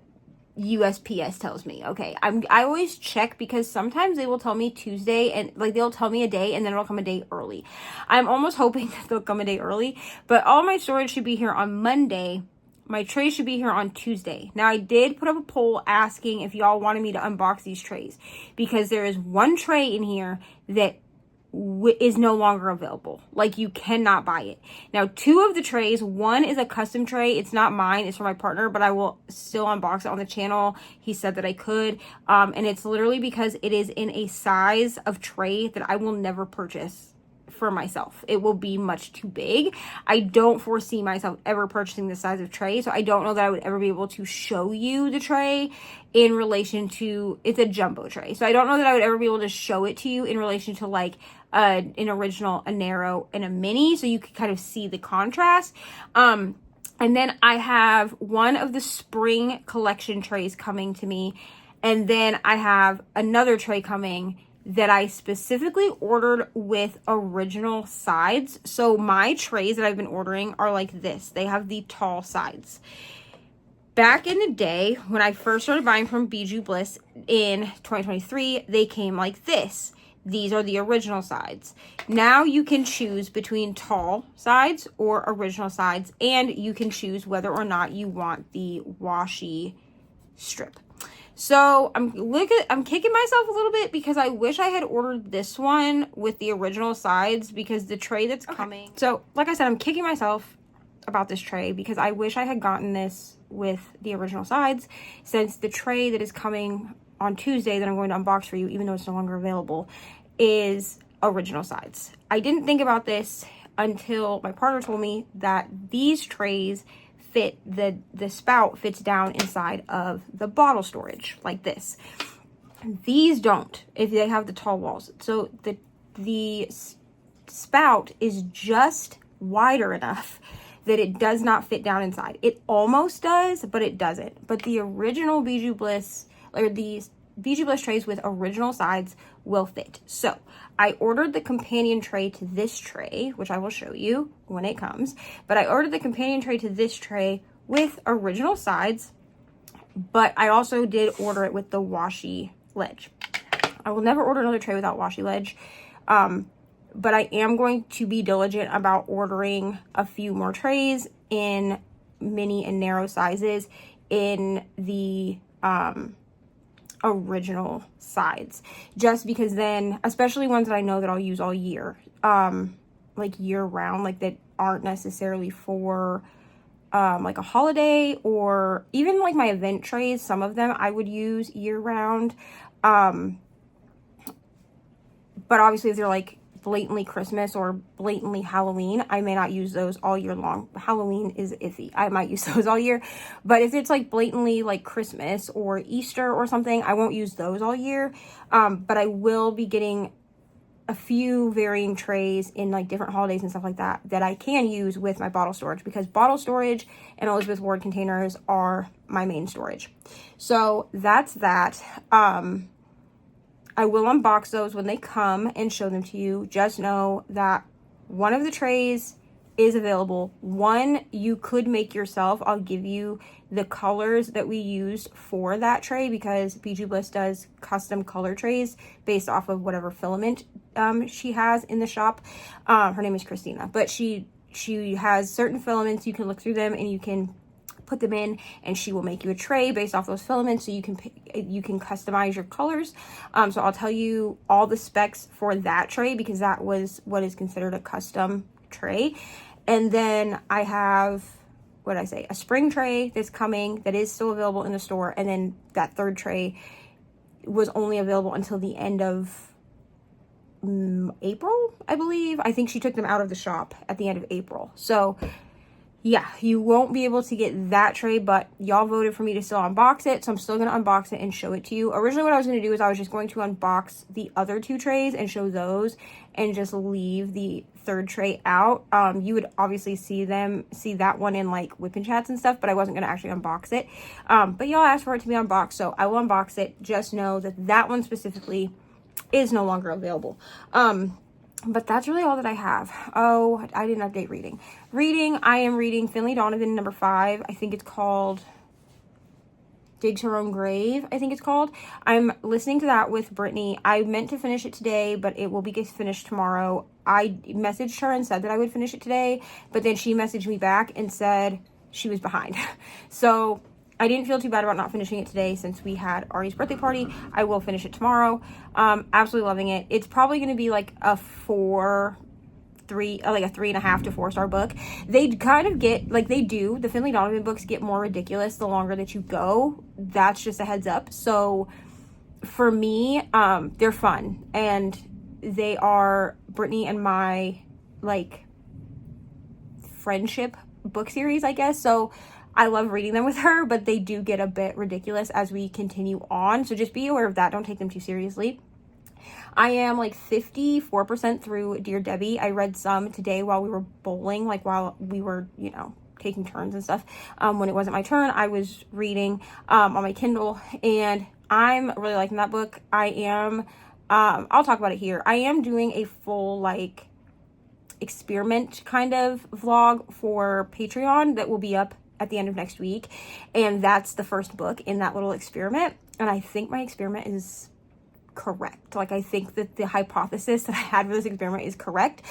USPS tells me. Okay, I always check because sometimes they will tell me Tuesday, and like they'll tell me a day and then it'll come a day early. I'm almost hoping that they'll come a day early, but all my storage should be here on Monday. My trays should be here on Tuesday. Now, I did put up a poll asking if y'all wanted me to unbox these trays because there is one tray in here that is no longer available. Like, you cannot buy it. Now, 2 of the trays, one is a custom tray. It's not mine. It's for my partner, but I will still unbox it on the channel. He said that I could. And it's literally because it is in a size of tray that I will never purchase for myself. It will be much too big. I don't foresee myself ever purchasing this size of tray, so I don't know that I would ever be able to show you the tray in relation to, it's a jumbo tray, so I don't know that I would ever be able to show it to you in relation to like an original, a narrow, and a mini, so you could kind of see the contrast. And then I have one of the spring collection trays coming to me, and then I have another tray coming that I specifically ordered with original sides. So my trays that I've been ordering are like this. They have the tall sides. Back in the day, when I first started buying from Bijou Bliss in 2023, they came like this. These are the original sides. Now you can choose between tall sides or original sides, and you can choose whether or not you want the washi strip. So I'm kicking myself a little bit because I wish I had ordered this one with the original sides, because the tray that's coming. So like I said, I'm kicking myself about this tray because I wish I had gotten this with the original sides, since the tray that is coming on Tuesday that I'm going to unbox for you, even though it's no longer available, is original sides. I didn't think about this until my partner told me that these trays fit, the spout fits down inside of the bottle storage like this. These don't, if they have the tall walls. So the spout is just wider enough that it does not fit down inside. It almost does, but it doesn't. But the original Bijou Bliss, or these Bijou Bliss trays with original sides, will fit. So I ordered the companion tray to this tray, which I will show you when it comes, but I ordered the companion tray to this tray with original sides, but I also did order it with the washi ledge. I will never order another tray without washi ledge, but I am going to be diligent about ordering a few more trays in mini and narrow sizes in the original sides, just because then, especially ones that I know that I'll use all year, like year round, like that aren't necessarily for like a holiday, or even like my event trays, some of them I would use year round, but obviously if they're like blatantly Christmas or blatantly Halloween, I may not use those all year long. Halloween is iffy. I might use those all year, but if it's like blatantly like Christmas or Easter or something, I won't use those all year. But I will be getting a few varying trays in like different holidays and stuff like that that I can use with my bottle storage, because bottle storage and Elizabeth Ward containers are my main storage. So that's that. I will unbox those when they come and show them to you. Just know that one of the trays is available. One you could make yourself. I'll give you the colors that we used for that tray, because Bijou Bliss does custom color trays based off of whatever filament she has in the shop. Her name is Christina, but she has certain filaments. You can look through them and you can put them in, and she will make you a tray based off those filaments, so you can customize your colors. So I'll tell you all the specs for that tray, because that was what is considered a custom tray. And then I have, what did I say, a spring tray that's coming that is still available in the store, and then that third tray was only available until the end of April, I believe. I think she took them out of the shop at the end of April. So yeah, you won't be able to get that tray, but y'all voted for me to still unbox it, so I'm still going to unbox it and show it to you. Originally, what I was going to do is I was just going to unbox the other two trays and show those, and just leave the third tray out. You would obviously see that one in like whipping chats and stuff, but I wasn't going to actually unbox it. But y'all asked for it to be unboxed, so I will unbox it. Just know that that one specifically is no longer available. But that's really all that I have. Oh, I didn't update reading. I am reading Finley Donovan number 5. I think it's called Digs Her Own Grave, I think it's called. I'm listening to that with Brittany. I meant to finish it today, but it will be finished tomorrow. I messaged her and said that I would finish it today, but then she messaged me back and said she was behind. So I didn't feel too bad about not finishing it today, since we had Ari's birthday party. I will finish it tomorrow. Absolutely loving it. It's probably going to be like a 3.5 to 4 star book. They kind of get, like they do, the Finley Donovan books get more ridiculous the longer that you go. That's just a heads up. So for me, they're fun, and they are Brittany and my, like, friendship book series, I guess. So I love reading them with her, but they do get a bit ridiculous as we continue on. So just be aware of that. Don't take them too seriously. I am like 54% through Dear Debbie. I read some today while we were bowling, like while we were, you know, taking turns and stuff. When it wasn't my turn, I was reading on my Kindle, and I'm really liking that book. I am, I'll talk about it here. I am doing a full, like, experiment kind of vlog for Patreon that will be up at the end of next week, and that's the first book in that little experiment, and I think my experiment is correct. Like, I think that the hypothesis that I had for this experiment is correct.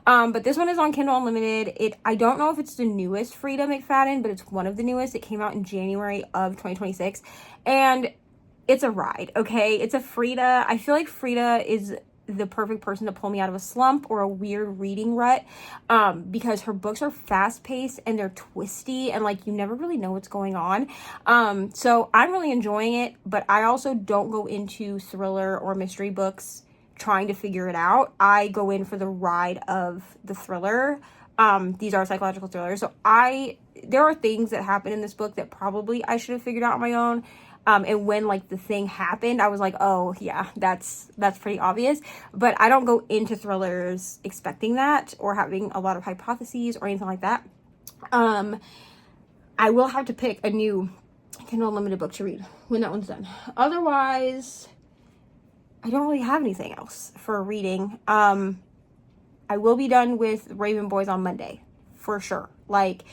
But this one is on Kindle Unlimited. I don't know if it's the newest Frida McFadden, but it's one of the newest. It came out in January of 2026, and it's a ride, okay? It's a Frida. I feel like Frida is the perfect person to pull me out of a slump or a weird reading rut, because her books are fast-paced and they're twisty, and like you never really know what's going on. So I'm really enjoying it, but I also don't go into thriller or mystery books trying to figure it out. I go in for the ride of the thriller. These are psychological thrillers, so there are things that happen in this book that probably I should have figured out on my own. And when, like, the thing happened, I was like, oh, yeah, that's pretty obvious. But I don't go into thrillers expecting that or having a lot of hypotheses or anything like that. I will have to pick a new Kindle Unlimited book to read when that one's done. Otherwise, I don't really have anything else for reading. I will be done with Raven Boys on Monday, for sure. Like,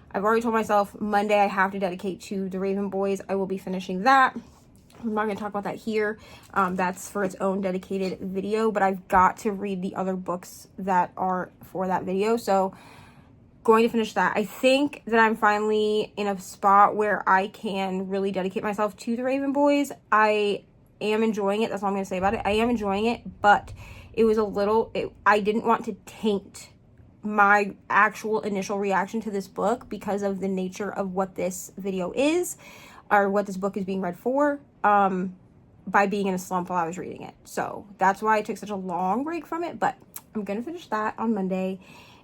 I've already told myself Monday I have to dedicate to the Raven Boys. I will be finishing that. I'm not going to talk about that here. That's for its own dedicated video, but I've got to read the other books that are for that video. So going to finish that. I think that I'm finally in a spot where I can really dedicate myself to the Raven Boys. I am enjoying it. That's all I'm going to say about it. I am enjoying it, but it was I didn't want to taint my actual initial reaction to this book because of the nature of what this video is, or what this book is being read for, by being in a slump while I was reading it. So that's why I took such a long break from it, but I'm gonna finish that on Monday,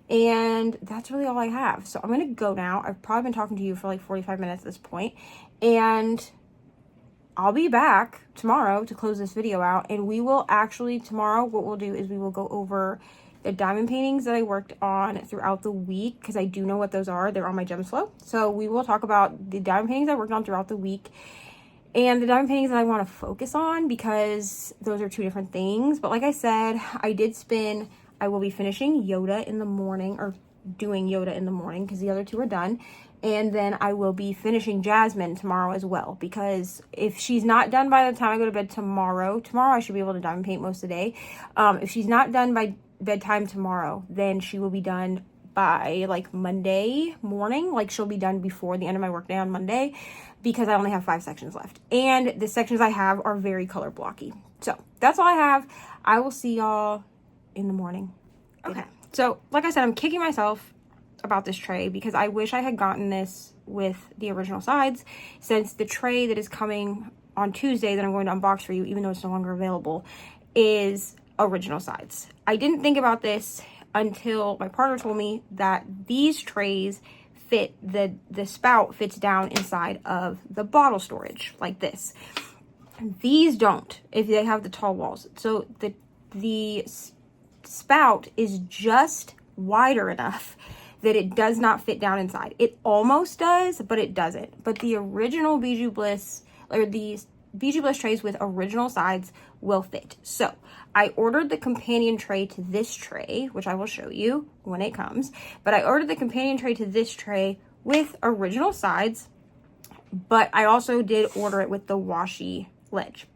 and that's really all I have. So I'm gonna go now. I've probably been talking to you for like 45 minutes at this point, and I'll be back tomorrow to close this video out, and we will actually, tomorrow, what we'll do is we will go over the diamond paintings that I worked on throughout the week, because I do know what those are. They're on my Gems Flow. So we will talk about the diamond paintings I worked on throughout the week and the diamond paintings that I want to focus on, because those are two different things. But like I said, I will be finishing Yoda in the morning, or doing Yoda in the morning, because the other two are done. And then I will be finishing Jasmine tomorrow as well, because if she's not done by the time I go to bed tomorrow I should be able to diamond paint most of the day. If she's not done by bedtime tomorrow, then she will be done by like Monday morning. Like, she'll be done before the end of my workday on Monday, because I only have 5 sections left, and the sections I have are very color blocky. So that's all I have. I will see y'all in the morning. Okay, so like I said, I'm kicking myself about this tray, because I wish I had gotten this with the original sides, since the tray that is coming on Tuesday that I'm going to unbox for you, even though it's no longer available, is original sides. I didn't think about this until my partner told me that these trays fit, the spout fits down inside of the bottle storage like this. These don't, if they have the tall walls. So the spout is just wider enough that it does not fit down inside. It almost does, but it doesn't. But the original Bijou Bliss, or these Bijou Bliss trays with original sides, will fit. So I ordered the companion tray to this tray, which I will show you when it comes. But I ordered the companion tray to this tray with original sides, but I also did order it with the washi ledge.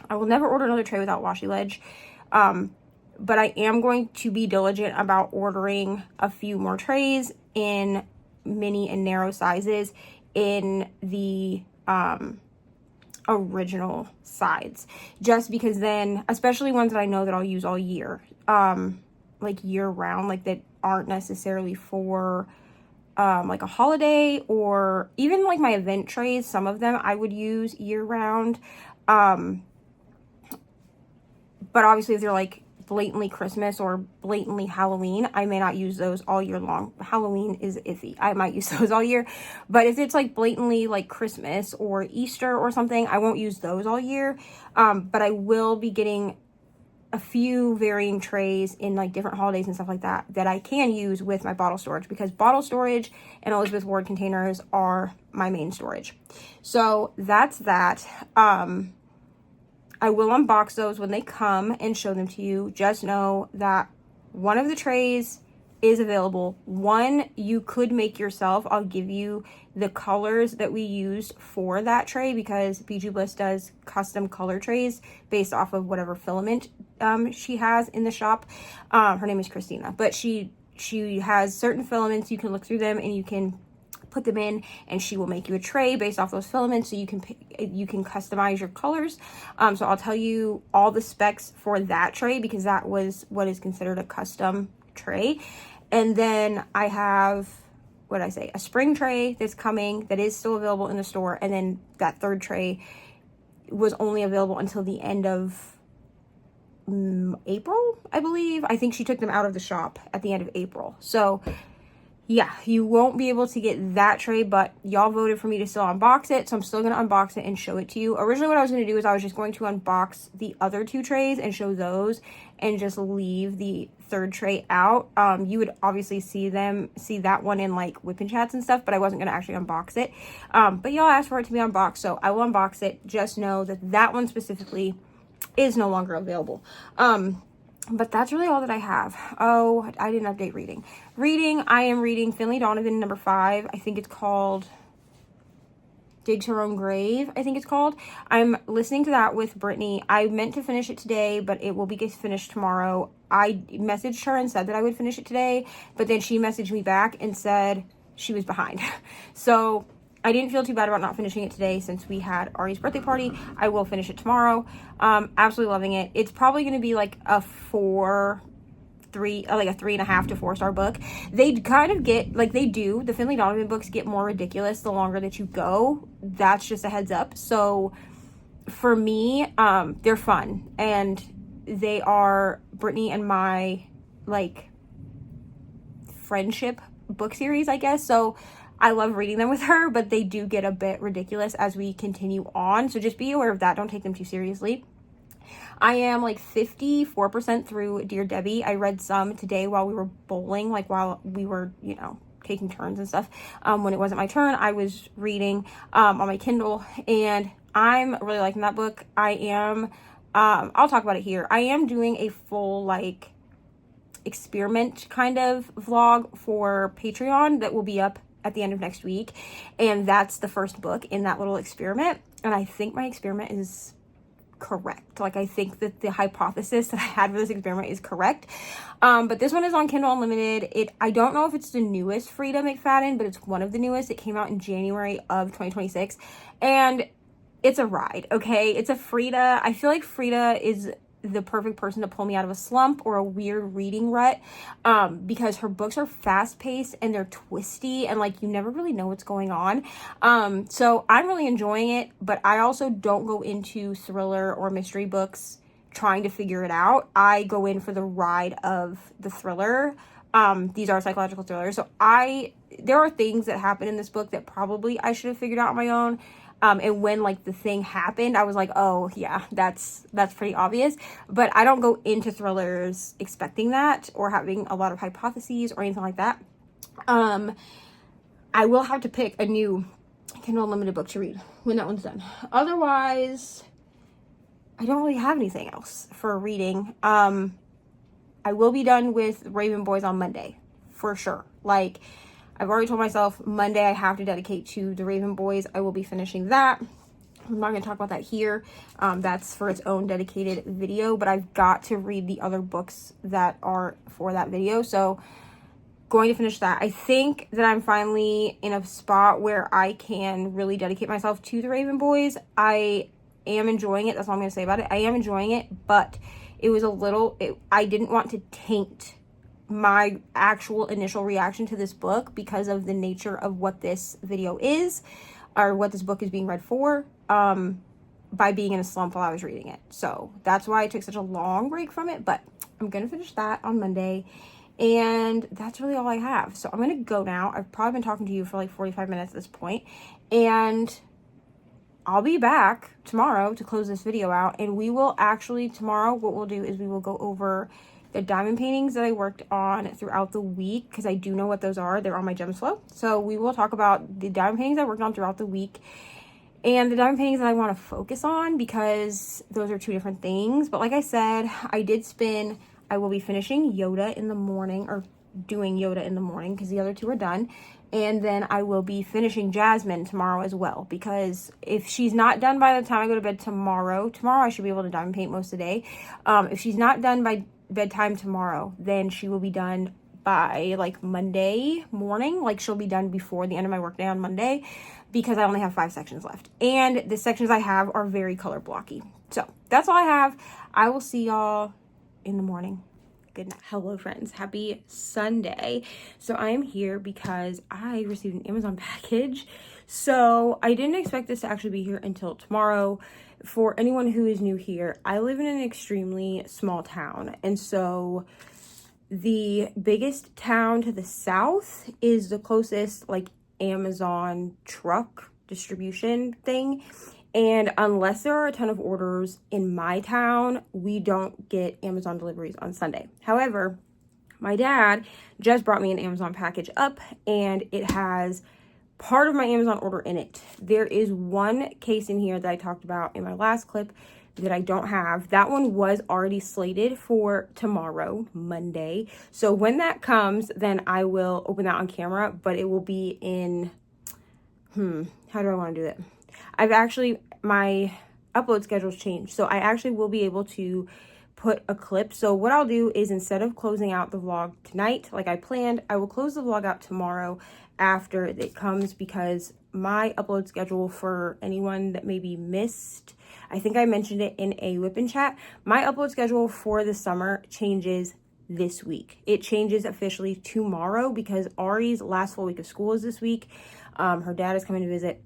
I will never order another tray without washi ledge. But I am going to be diligent about ordering a few more trays in mini and narrow sizes in the original sides, just because then, especially ones that I know that I'll use all year, like year round, like that aren't necessarily for like a holiday, or even like my event trays, some of them I would use year round. But obviously if they're like blatantly Christmas or blatantly Halloween, I may not use those all year long. Halloween is iffy. I might use those all year. But if it's like blatantly like Christmas or Easter or something, I won't use those all year. But I will be getting a few varying trays in like different holidays and stuff like that that I can use with my bottle storage, because bottle storage and Elizabeth Ward containers are my main storage. So that's that. I will unbox those when they come and show them to you. Just know that one of the trays is available. One you could make yourself. I'll give you the colors that we used for that tray, because Bijou Bliss does custom color trays based off of whatever filament she has in the shop. Her name is Christina, but she has certain filaments. You can look through them and you can put them in, and she will make you a tray based off those filaments, so you can customize your colors. So I'll tell you all the specs for that tray, because that was what is considered a custom tray. And then I have, what did I say, a spring tray that's coming that is still available in the store, and then that third tray was only available until the end of April, I believe. I think she took them out of the shop at the end of April. So yeah, you won't be able to get that tray, but y'all voted for me to still unbox it, so I'm still going to unbox it and show it to you. Originally, what I was going to do is I was just going to unbox the other two trays and show those, and just leave the third tray out. You would obviously see that one in like whipping chats and stuff, but I wasn't going to actually unbox it. But y'all asked for it to be unboxed, so I will unbox it. Just know that that one specifically is no longer available. But that's really all that I have. Oh, I didn't update reading. I am reading Finley Donovan number 5. I think it's called Digs Her Own Grave, I think it's called. I'm listening to that with Brittany. I meant to finish it today, but it will be finished tomorrow. I messaged her and said that I would finish it today, but then she messaged me back and said she was behind. So I didn't feel too bad about not finishing it today, since we had Ari's birthday party. I will finish it tomorrow. Absolutely loving it. It's probably going to be like a 3.5 to 4 star book. They kind of get, like they do, the Finley Donovan books get more ridiculous the longer that you go. That's just a heads up. So for me, they're fun, and they are Brittany and my like friendship book series, I guess. So I love reading them with her, but they do get a bit ridiculous as we continue on. So just be aware of that. Don't take them too seriously. I am like 54% through Dear Debbie. I read some today while we were bowling, like while we were, taking turns and stuff. When it wasn't my turn, I was reading on my Kindle, and I'm really liking that book. I am, I'll talk about it here. I am doing a full like experiment kind of vlog for Patreon that will be up at the end of next week, and that's the first book in that little experiment, and I think my experiment is correct. Like, I think that the hypothesis that I had for this experiment is correct. But this one is on Kindle Unlimited. I don't know if it's the newest Frida McFadden, but it's one of the newest. It came out in January of 2026, and it's a ride. Okay, it's a Frida. I feel like Frida is the perfect person to pull me out of a slump or a weird reading rut, because her books are fast-paced and they're twisty, and like you never really know what's going on. So I'm really enjoying it, but I also don't go into thriller or mystery books trying to figure it out. I go in for the ride of the thriller. These are psychological thrillers, so there are things that happen in this book that probably I should have figured out on my own. And when like the thing happened, I was like, oh yeah, that's pretty obvious. But I don't go into thrillers expecting that or having a lot of hypotheses or anything like that. I will have to pick a new Kindle Unlimited book to read when that one's done. Otherwise, I don't really have anything else for reading. I will be done with Raven Boys on Monday, for sure. Like, I've already told myself Monday I have to dedicate to the Raven Boys. I will be finishing that. I'm not going to talk about that here. That's for its own dedicated video, but I've got to read the other books that are for that video. So going to finish that. I think that I'm finally in a spot where I can really dedicate myself to the Raven Boys. I am enjoying it. That's all I'm going to say about it. I am enjoying it, but it was I didn't want to taint my actual initial reaction to this book because of the nature of what this video is, or what this book is being read for. by being in a slump while I was reading it. So that's why I took such a long break from it, but I'm going to finish that on Monday. And that's really all I have. So I'm going to go now. I've probably been talking to you for like 45 minutes at this point. And I'll be back tomorrow to close this video out. And we will actually, tomorrow, what we'll do is we will go over the diamond paintings that I worked on throughout the week, because I do know what those are. They're on my gems flow. So we will talk about the diamond paintings I worked on throughout the week and the diamond paintings that I want to focus on, because those are two different things. But like I said, I will be finishing Yoda in the morning, or doing Yoda in the morning, because the other two are done. And then I will be finishing Jasmine tomorrow as well, because if she's not done by the time I go to bed tomorrow I should be able to diamond paint most of the day. If she's not done by bedtime tomorrow, then she will be done by like Monday morning. Like she'll be done before the end of my workday on Monday, because I only have 5 sections left. And the sections I have are very color blocky. So that's all I have. I will see y'all in the morning. Good night. Hello friends, happy Sunday. So I am here because I received an Amazon package. So I didn't expect this to actually be here until tomorrow. For anyone who is new here, I live in an extremely small town. And so the biggest town to the south is the closest like Amazon truck distribution thing. And unless there are a ton of orders in my town, we don't get Amazon deliveries on Sunday. However, my dad just brought me an Amazon package up, and it has part of my Amazon order in it. There is one case in here that I talked about in my last clip that I don't have. That one was already slated for tomorrow, Monday. So when that comes, then I will open that on camera, but it will be in, how do I want to do it? My upload schedule's changed. So I actually will be able to put a clip. So what I'll do is, instead of closing out the vlog tonight, like I planned, I will close the vlog out tomorrow after it comes, because my upload schedule, for anyone that maybe missed, I think I mentioned it in a whip and chat, my upload schedule for the summer changes this week. It changes officially tomorrow, because Ari's last full week of school is this week. Her dad is coming to visit.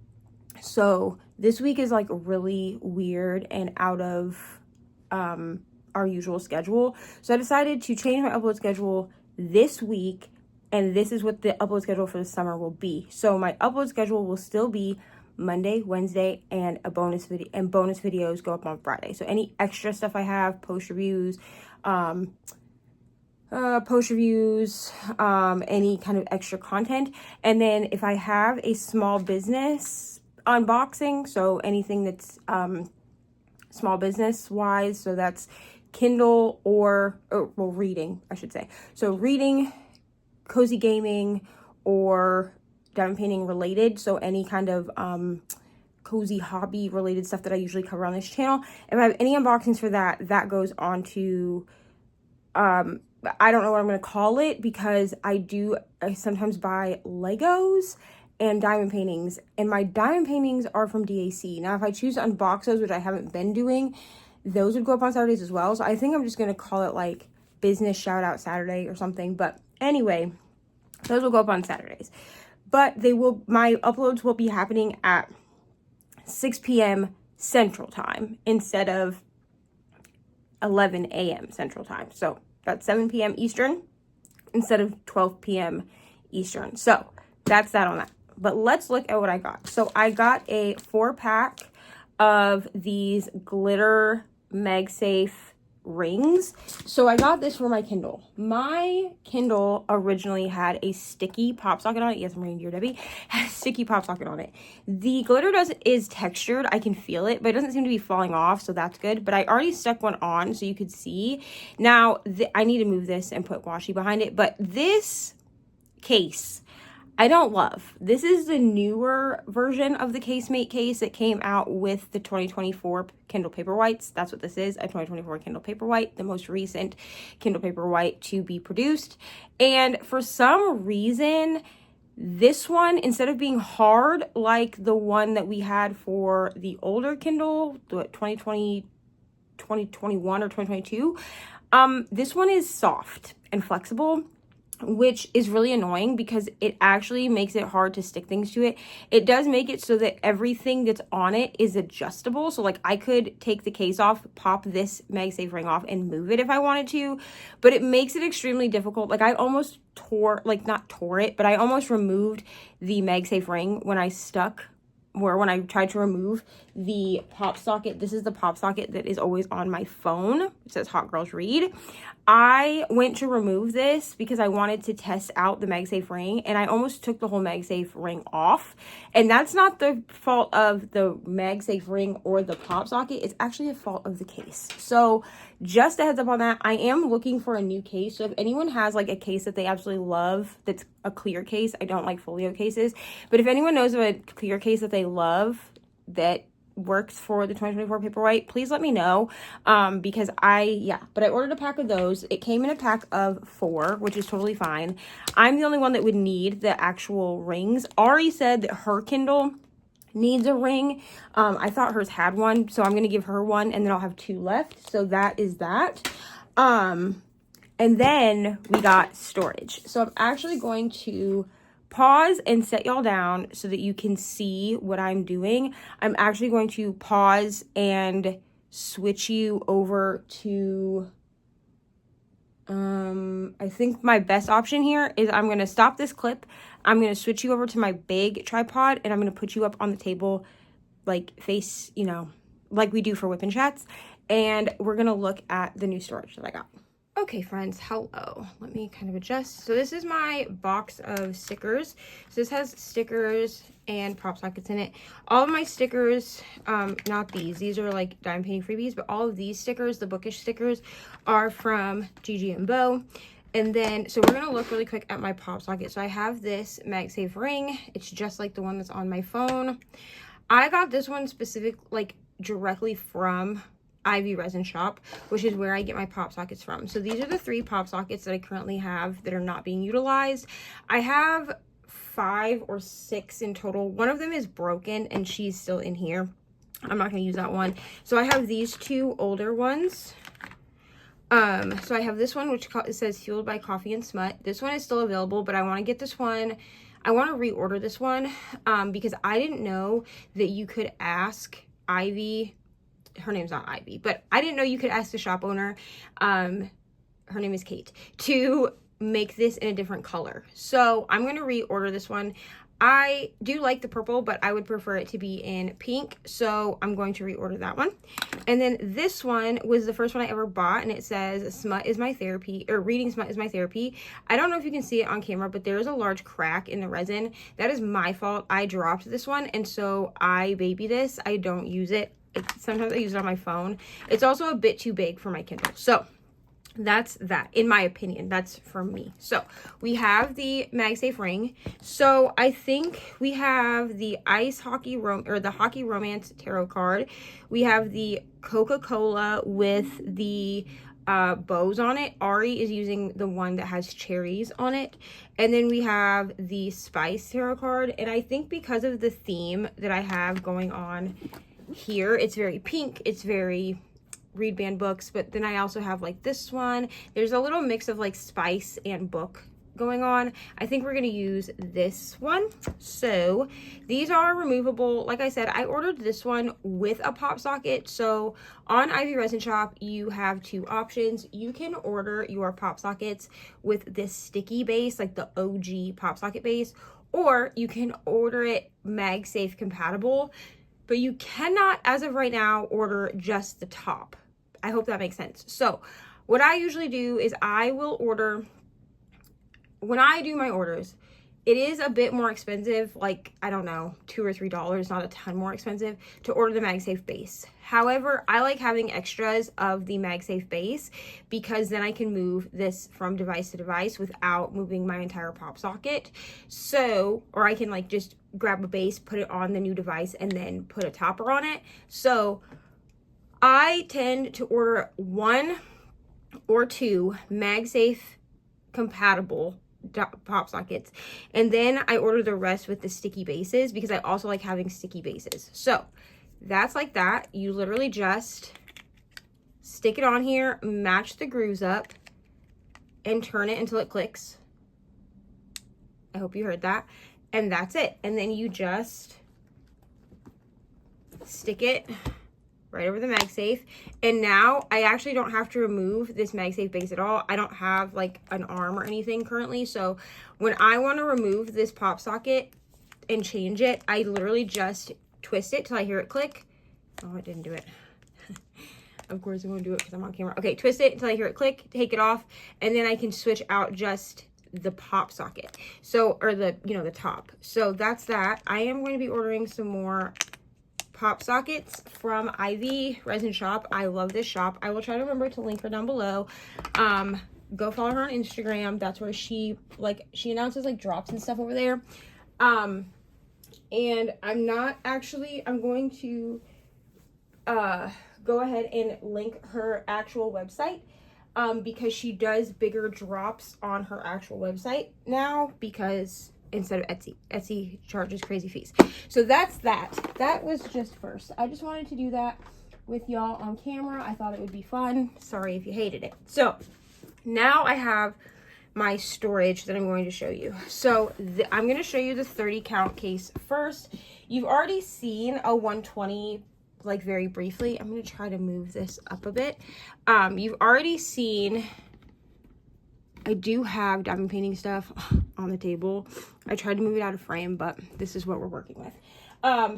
So this week is like really weird and out of our usual schedule. So I decided to change my upload schedule this week, and this is what the upload schedule for the summer will be. So my upload schedule will still be Monday, Wednesday, and a bonus video, and bonus videos go up on Friday. So any extra stuff I have, post reviews, any kind of extra content. And then if I have a small business unboxing, so anything that's small business wise, so that's Kindle or reading, I should say. So reading, cozy gaming, or diamond painting related, so any kind of cozy hobby related stuff that I usually cover on this channel. If I have any unboxings for that, that goes on to I don't know what I'm going to call it, because I sometimes buy Legos and diamond paintings, and my diamond paintings are from DAC. Now, if I choose to unbox those, which I haven't been doing, those would go up on Saturdays as well. So I think I'm just going to call it like business shout out Saturday or something. But anyway, those will go up on Saturdays. But my uploads will be happening at 6 p.m. Central Time instead of 11 a.m. Central Time. So that's 7 p.m. Eastern instead of 12 p.m. Eastern. So that's that on that. But let's look at what I got. So I got a 4-pack of these glitter MagSafe rings. So I got this for my Kindle. My Kindle originally had a sticky pop socket on it. Yes, I'm reading Dear Debbie. Had a sticky pop socket on it. The glitter is textured. I can feel it, but it doesn't seem to be falling off, so that's good. But I already stuck one on so you could see. Now, I need to move this and put washi behind it. But this case, I don't love. This is the newer version of the Casemate case that came out with the 2024 Kindle Paperwhites. That's what this is, a 2024 Kindle Paperwhite, the most recent Kindle Paperwhite to be produced. And for some reason, this one, instead of being hard like the one that we had for the older Kindle, the 2021 or 2022, this one is soft and flexible. which is really annoying because it actually makes it hard to stick things to it. It does make it so that everything that's on it is adjustable. So like I could take the case off, pop this MagSafe ring off and move it if I wanted to, but it makes it extremely difficult. Like I almost not tore it, but I almost removed the MagSafe ring when I tried to remove the pop socket. This is the pop socket that is always on my phone. It says Hot Girls Read. I went to remove this because I wanted to test out the MagSafe ring, and I almost took the whole MagSafe ring off. And that's not the fault of the MagSafe ring or the pop socket. It's actually a fault of the case. So just a heads up on that. I am looking for a new case. So if anyone has like a case that they absolutely love that's a clear case, I don't like folio cases, but if anyone knows of a clear case that they love that works for the 2024 Paperwhite, please let me know, because but I ordered a pack of those. It came in a pack of 4, which is totally fine. I'm the only one that would need the actual rings. Ari said that her Kindle needs a ring. I thought hers had one, so I'm gonna give her one, and then I'll have 2 left. So that is that. And then we got storage. So I'm actually going to pause and set y'all down so that you can see what I'm doing. I'm actually going to pause and switch you over to, I think my best option here is I'm going to stop this clip. I'm going to switch you over to my big tripod, and I'm going to put you up on the table, like face, like we do for whip and chats. And we're going to look at the new storage that I got. Okay, friends, hello. Let me kind of adjust. So this is my box of stickers. So this has stickers and prop sockets in it. All of my stickers, not these are like dime penny freebies, but all of these stickers, the bookish stickers, are from Gigi and Bo. And then, so we're gonna look really quick at my pop socket. So I have this MagSafe ring. It's just like the one that's on my phone. I got this one directly from Ivy Resin Shop, which is where I get my pop sockets from. So these are the 3 pop sockets that I currently have that are not being utilized. I have 5 or 6 in total. One of them is broken and she's still in here. I'm not going to use that one. So I have these 2 older ones. So I have this one, which says Fueled by Coffee and Smut. This one is still available, but I want to get this one. I want to reorder this one, because I didn't know that you could ask Ivy. Her name's not Ivy, but I didn't know you could ask the shop owner, her name is Kate, to make this in a different color. So I'm going to reorder this one. I do like the purple, but I would prefer it to be in pink. So I'm going to reorder that one. And then this one was the first one I ever bought, and it says Smut is my therapy, or Reading Smut is my therapy. I don't know if you can see it on camera, but there is a large crack in the resin. That is my fault. I dropped this one, and so I baby this. I don't use it. Sometimes I use it on my phone. It's also a bit too big for my Kindle. So that's that, in my opinion. That's for me. So we have the MagSafe ring. So I think we have the Hockey Romance tarot card. We have the Coca-Cola with the bows on it. Ari is using the one that has cherries on it. And then we have the Spice tarot card. And I think because of the theme that I have going on here, it's very pink, it's very read band books, but then I also have like this one. There's a little mix of like spice and book going on. I think we're going to use this one. So these are removable. Like I said, I ordered this one with a pop socket. So on Ivy Resin Shop, you have 2 options. You can order your pop sockets with this sticky base, like the OG pop socket base, or you can order it MagSafe compatible. But you cannot, as of right now, order just the top. I hope that makes sense. So what I usually do is I will order, when I do my orders, it is a bit more expensive, like, I don't know, $2 or $3, not a ton more expensive, to order the MagSafe base. However, I like having extras of the MagSafe base because then I can move this from device to device without moving my entire pop socket. So, or I can like just grab a base, put it on the new device, and then put a topper on it. So I tend to order 1 or 2 MagSafe compatible pop sockets, and then I order the rest with the sticky bases because I also like having sticky bases. So that's like that. You literally just stick it on here, match the grooves up, and turn it until it clicks. I hope you heard that. And that's it. And then you just stick it right over the MagSafe. And now I actually don't have to remove this MagSafe base at all. I don't have like an arm or anything currently. So when I want to remove this pop socket and change it, I literally just twist it till I hear it click. Oh, it didn't do it. Of course I won't do it because I'm on camera. Okay, twist it until I hear it click, take it off, and then I can switch out just the pop socket. So, or the, you know, the top. So that's that. I am going to be ordering some more pop sockets from Ivy Resin Shop. I love this shop. I will try to remember to link her down below. Go follow her on Instagram. That's where she announces like drops and stuff over there. And I'm going to go ahead and link her actual website, because she does bigger drops on her actual website now, because instead of Etsy charges crazy fees. So that's that. That was just first. I just wanted to do that with y'all on camera. I thought it would be fun. Sorry if you hated it. So now I have my storage that I'm going to show you. So I'm going to show you the 30 count case first. You've already seen a 120 like very briefly. I'm going to try to move this up a bit. You've already seen, I do have diamond painting stuff on the table. I tried to move it out of frame, but this is what we're working with.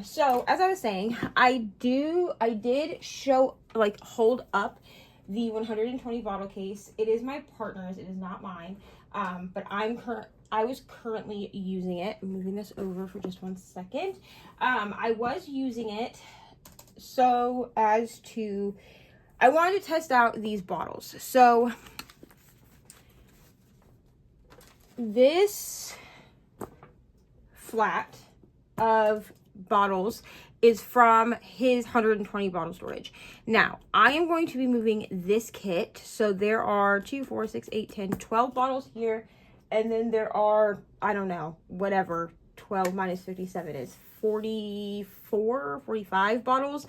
So as I was saying, I did show, like, hold up the 120 bottle case. It is my partner's, it is not mine. But I was currently using it. I'm moving this over for just 1 second. I was using it so as to, I wanted to test out these bottles. So this flat of bottles is from his 120 bottle storage. Now, I am going to be moving this kit. So there are 2, 4, 6, 8, 10, 12 bottles here. And then there are, I don't know, whatever 12 minus 57 is, 44, 45 bottles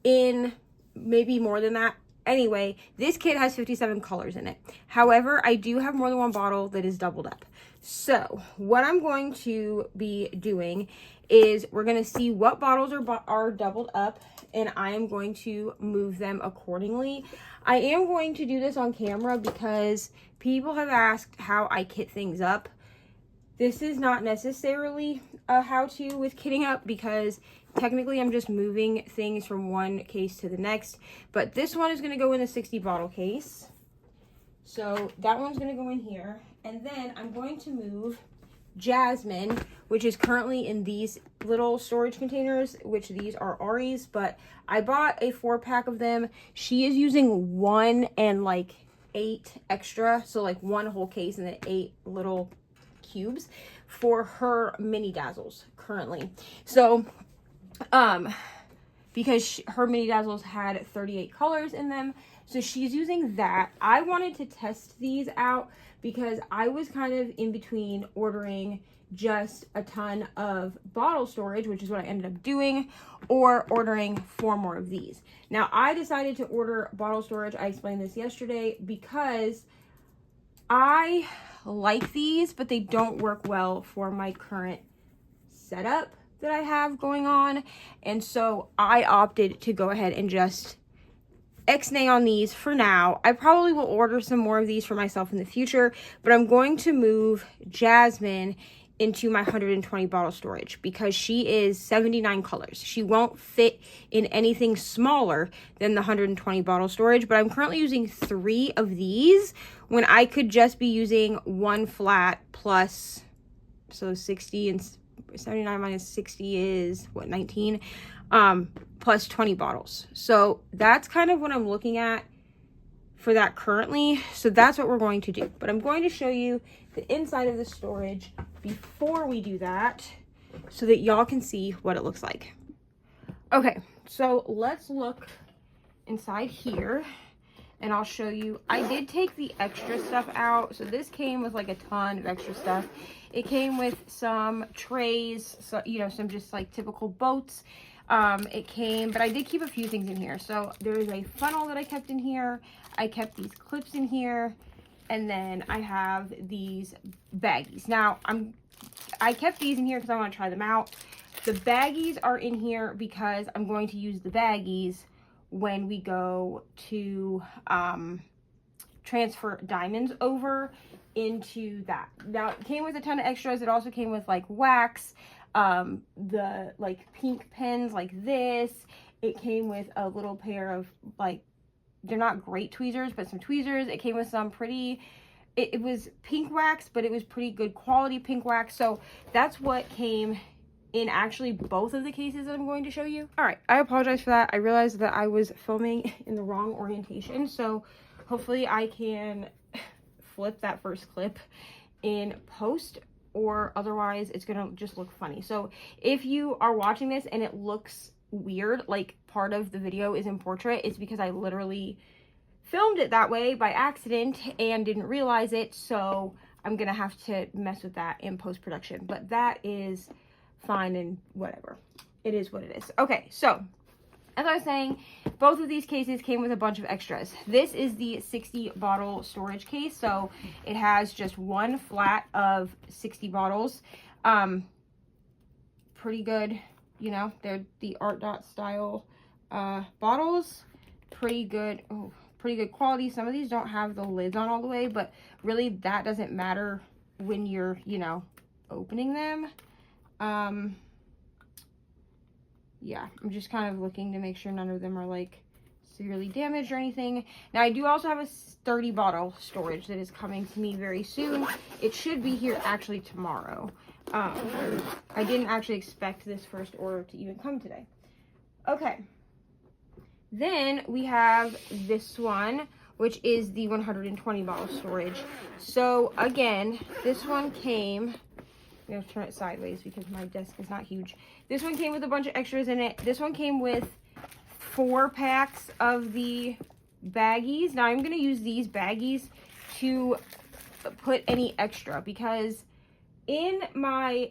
in, maybe more than that. Anyway, this kit has 57 colors in it. However, I do have more than one bottle that is doubled up. So what I'm going to be doing is we're going to see what bottles are doubled up, and I am going to move them accordingly. I am going to do this on camera because people have asked how I kit things up. This is not necessarily a how-to with kitting up, because technically I'm just moving things from one case to the next. But this one is going to go in the 60 bottle case. So that one's going to go in here. And then I'm going to move Jasmine, which is currently in these little storage containers, which these are Ari's, but I bought a 4-pack of them. She is using 1 and like 8 extra, so like 1 whole case and then 8 little cubes for her mini dazzles currently. So because her mini dazzles had 38 colors in them, so she's using that. I wanted to test these out because I was kind of in between ordering just a ton of bottle storage, which is what I ended up doing, or ordering 4 more of these. Now, I decided to order bottle storage. I explained this yesterday because I like these, but they don't work well for my current setup that I have going on. And so I opted to go ahead and just X-nay on these for now. I probably will order some more of these for myself in the future, but I'm going to move Jasmine into my 120 bottle storage because she is 79 colors. She won't fit in anything smaller than the 120 bottle storage, but I'm currently using 3 of these when I could just be using 1 flat plus, so 60 and 79 minus 60 is what, 19, plus 20 bottles. So that's kind of what I'm looking at for that currently. So that's what we're going to do, but I'm going to show you the inside of the storage before we do that so that y'all can see what it looks like. Okay, so let's look inside here and I'll show you. I did take the extra stuff out. So this came with like a ton of extra stuff. It came with some trays, so you know, some just like typical boats. It came, but I did keep a few things in here. So there is a funnel that I kept in here. I kept these clips in here. And then I have these baggies. Now, I'm I kept these in here because I want to try them out. The baggies are in here because I'm going to use the baggies when we go to transfer diamonds over into that. Now, it came with a ton of extras. It also came with like wax, the like pink pens like this. It came with a little pair of like, they're not great tweezers, but some tweezers. It came with some pretty, it was pink wax, but it was pretty good quality pink wax. So that's what came in actually both of the cases that I'm going to show you. All right, I apologize for that. I realized that I was filming in the wrong orientation, so hopefully I can flip that first clip in post, or otherwise it's gonna just look funny. So if you are watching this and it looks weird, like part of the video is in portrait, it's because I literally filmed it that way by accident and didn't realize it, so I'm gonna have to mess with that in post-production, but that is fine and whatever. It is what it is. Okay, so as I was saying, both of these cases came with a bunch of extras. This is the 60 bottle storage case, so it has just one flat of 60 bottles. Pretty good, you know, they're the Art Dot style bottles. Pretty good, oh, pretty good quality. Some of these don't have the lids on all the way, but really that doesn't matter when you're, you know, opening them. Yeah, I'm just kind of looking to make sure none of them are like severely damaged or anything. Now I do also have a 30 bottle storage that is coming to me very soon. It should be here actually tomorrow. I didn't actually expect this first order to even come today. Okay, then we have this one, which is the 120 bottle storage. So again, this one came, I'm gonna turn it sideways because my desk is not huge. This one came with a bunch of extras in it. This one came with 4 packs of the baggies. Now I'm gonna use these baggies to put any extra, because in my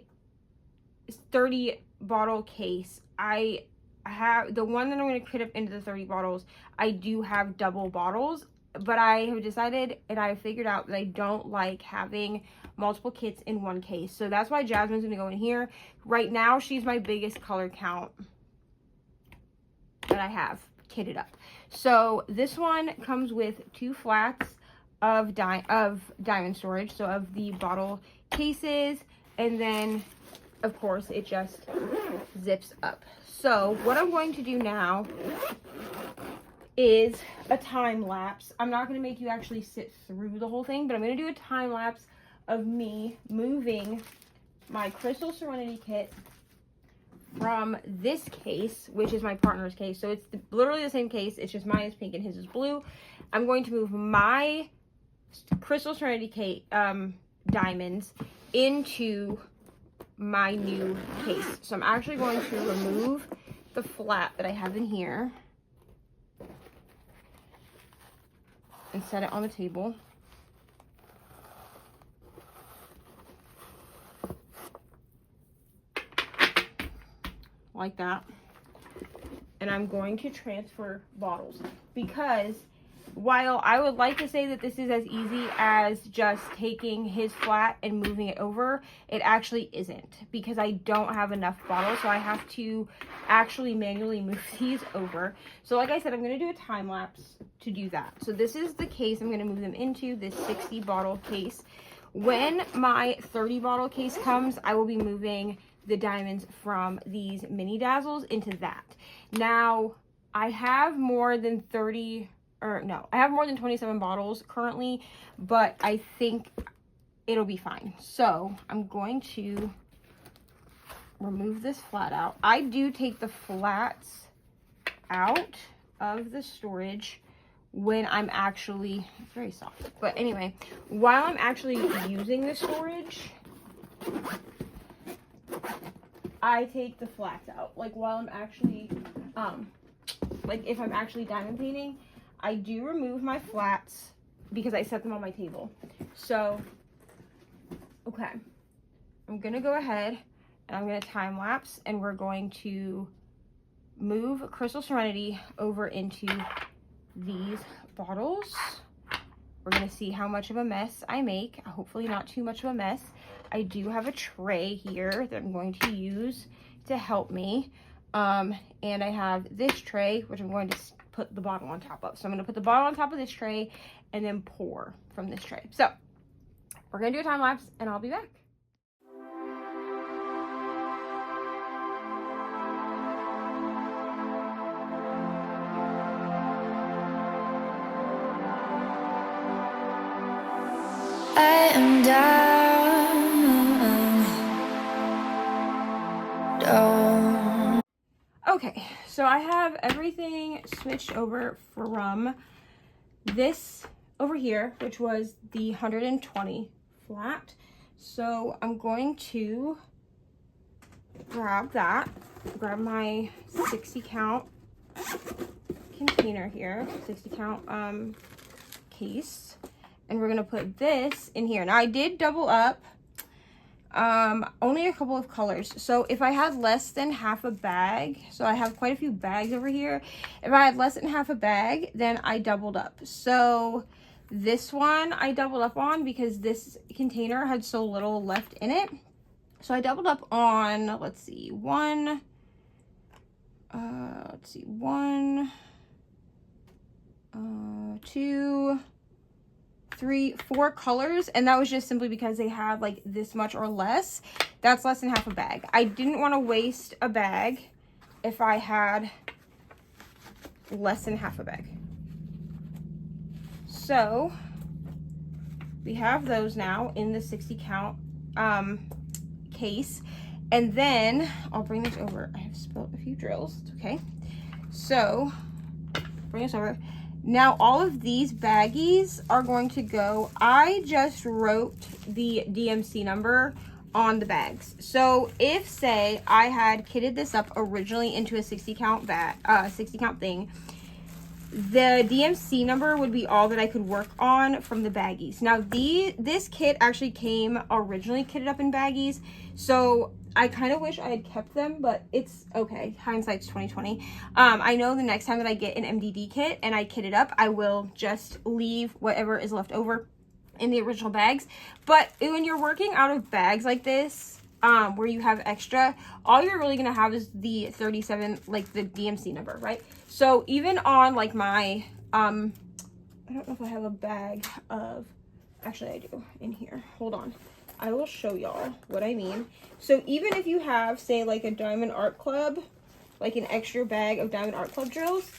30 bottle case, I have the one that I'm going to put up into the 30 bottles. I do have double bottles, but I have decided and I have figured out that I don't like having multiple kits in one case. So that's why Jasmine's going to go in here. Right now, she's my biggest color count that I have kitted up. So this one comes with 2 flats of diamond storage, so of the bottle cases, and then of course it just zips up. So what I'm going to do now is a time lapse. I'm not going to make you actually sit through the whole thing, but I'm going to do a time lapse of me moving my Crystal Serenity kit from this case, which is my partner's case. So it's literally the same case, it's just mine is pink and his is blue. I'm going to move my Crystal Serenity kit diamonds into my new case. So I'm actually going to remove the flat that I have in here and set it on the table. Like that. And I'm going to transfer bottles, because while I would like to say that this is as easy as just taking his flat and moving it over, it actually isn't, because I don't have enough bottles, so I have to actually manually move these over. So like I said, I'm going to do a time lapse to do that. So this is the case I'm going to move them into, this 60 bottle case. When my 30 bottle case comes, I will be moving the diamonds from these mini dazzles into that. Now, I have more than 27 bottles currently, but I think it'll be fine. So I'm going to remove this flat out. I do take the flats out of the storage when I'm actually, it's very soft, but anyway, while I'm actually using the storage, I take the flats out. Like while I'm actually, like if I'm actually diamond painting, I do remove my flats because I set them on my table. So, okay, I'm gonna go ahead and I'm gonna time lapse, and we're going to move Crystal Serenity over into these bottles We're gonna see how much of a mess I make. Hopefully not too much of a mess. I do have a tray here that I'm going to use to help me. And I have this tray, which I'm going to put the bottle on top of. So I'm gonna put the bottle on top of this tray and then pour from this tray. So we're gonna do a time lapse and I'll be back.
I am down.
Okay, so I have everything switched over from this over here, which was the 120 flat. So I'm going to grab my 60 count container here, 60 count case, and we're gonna put this in here. Now I did double up only a couple of colors. So if I had less than half a bag, so I have quite a few bags over here. If I had less than half a bag, then I doubled up. So this one I doubled up on because this container had so little left in it. So I doubled up on, let's see, one, 2, 3, 4 colors, and that was just simply because they had like this much or less. That's less than half a bag. I didn't want to waste a bag if I had less than half a bag. So we have those now in the 60 count case, and then I'll bring this over. I have spilled a few drills. It's okay. So bring this over. Now all of these baggies are going to go. I just wrote the DMC number on the bags. So if, say, I had kitted this up originally into a 60 count bag, 60 count thing, the DMC number would be all that I could work on from the baggies. Now this kit actually came originally kitted up in baggies, so I kind of wish I had kept them, but it's okay. Hindsight's 2020. I know the next time that I get an MDD kit and I kit it up, I will just leave whatever is left over in the original bags. But when you're working out of bags like this, where you have extra, all you're really gonna have is the 37, like the DMC number, right? So even on like my, I don't know if I have a bag of, actually I do in here. Hold on. I will show y'all what I mean. So even if you have, say, like a Diamond Art Club, like an extra bag of Diamond Art Club drills,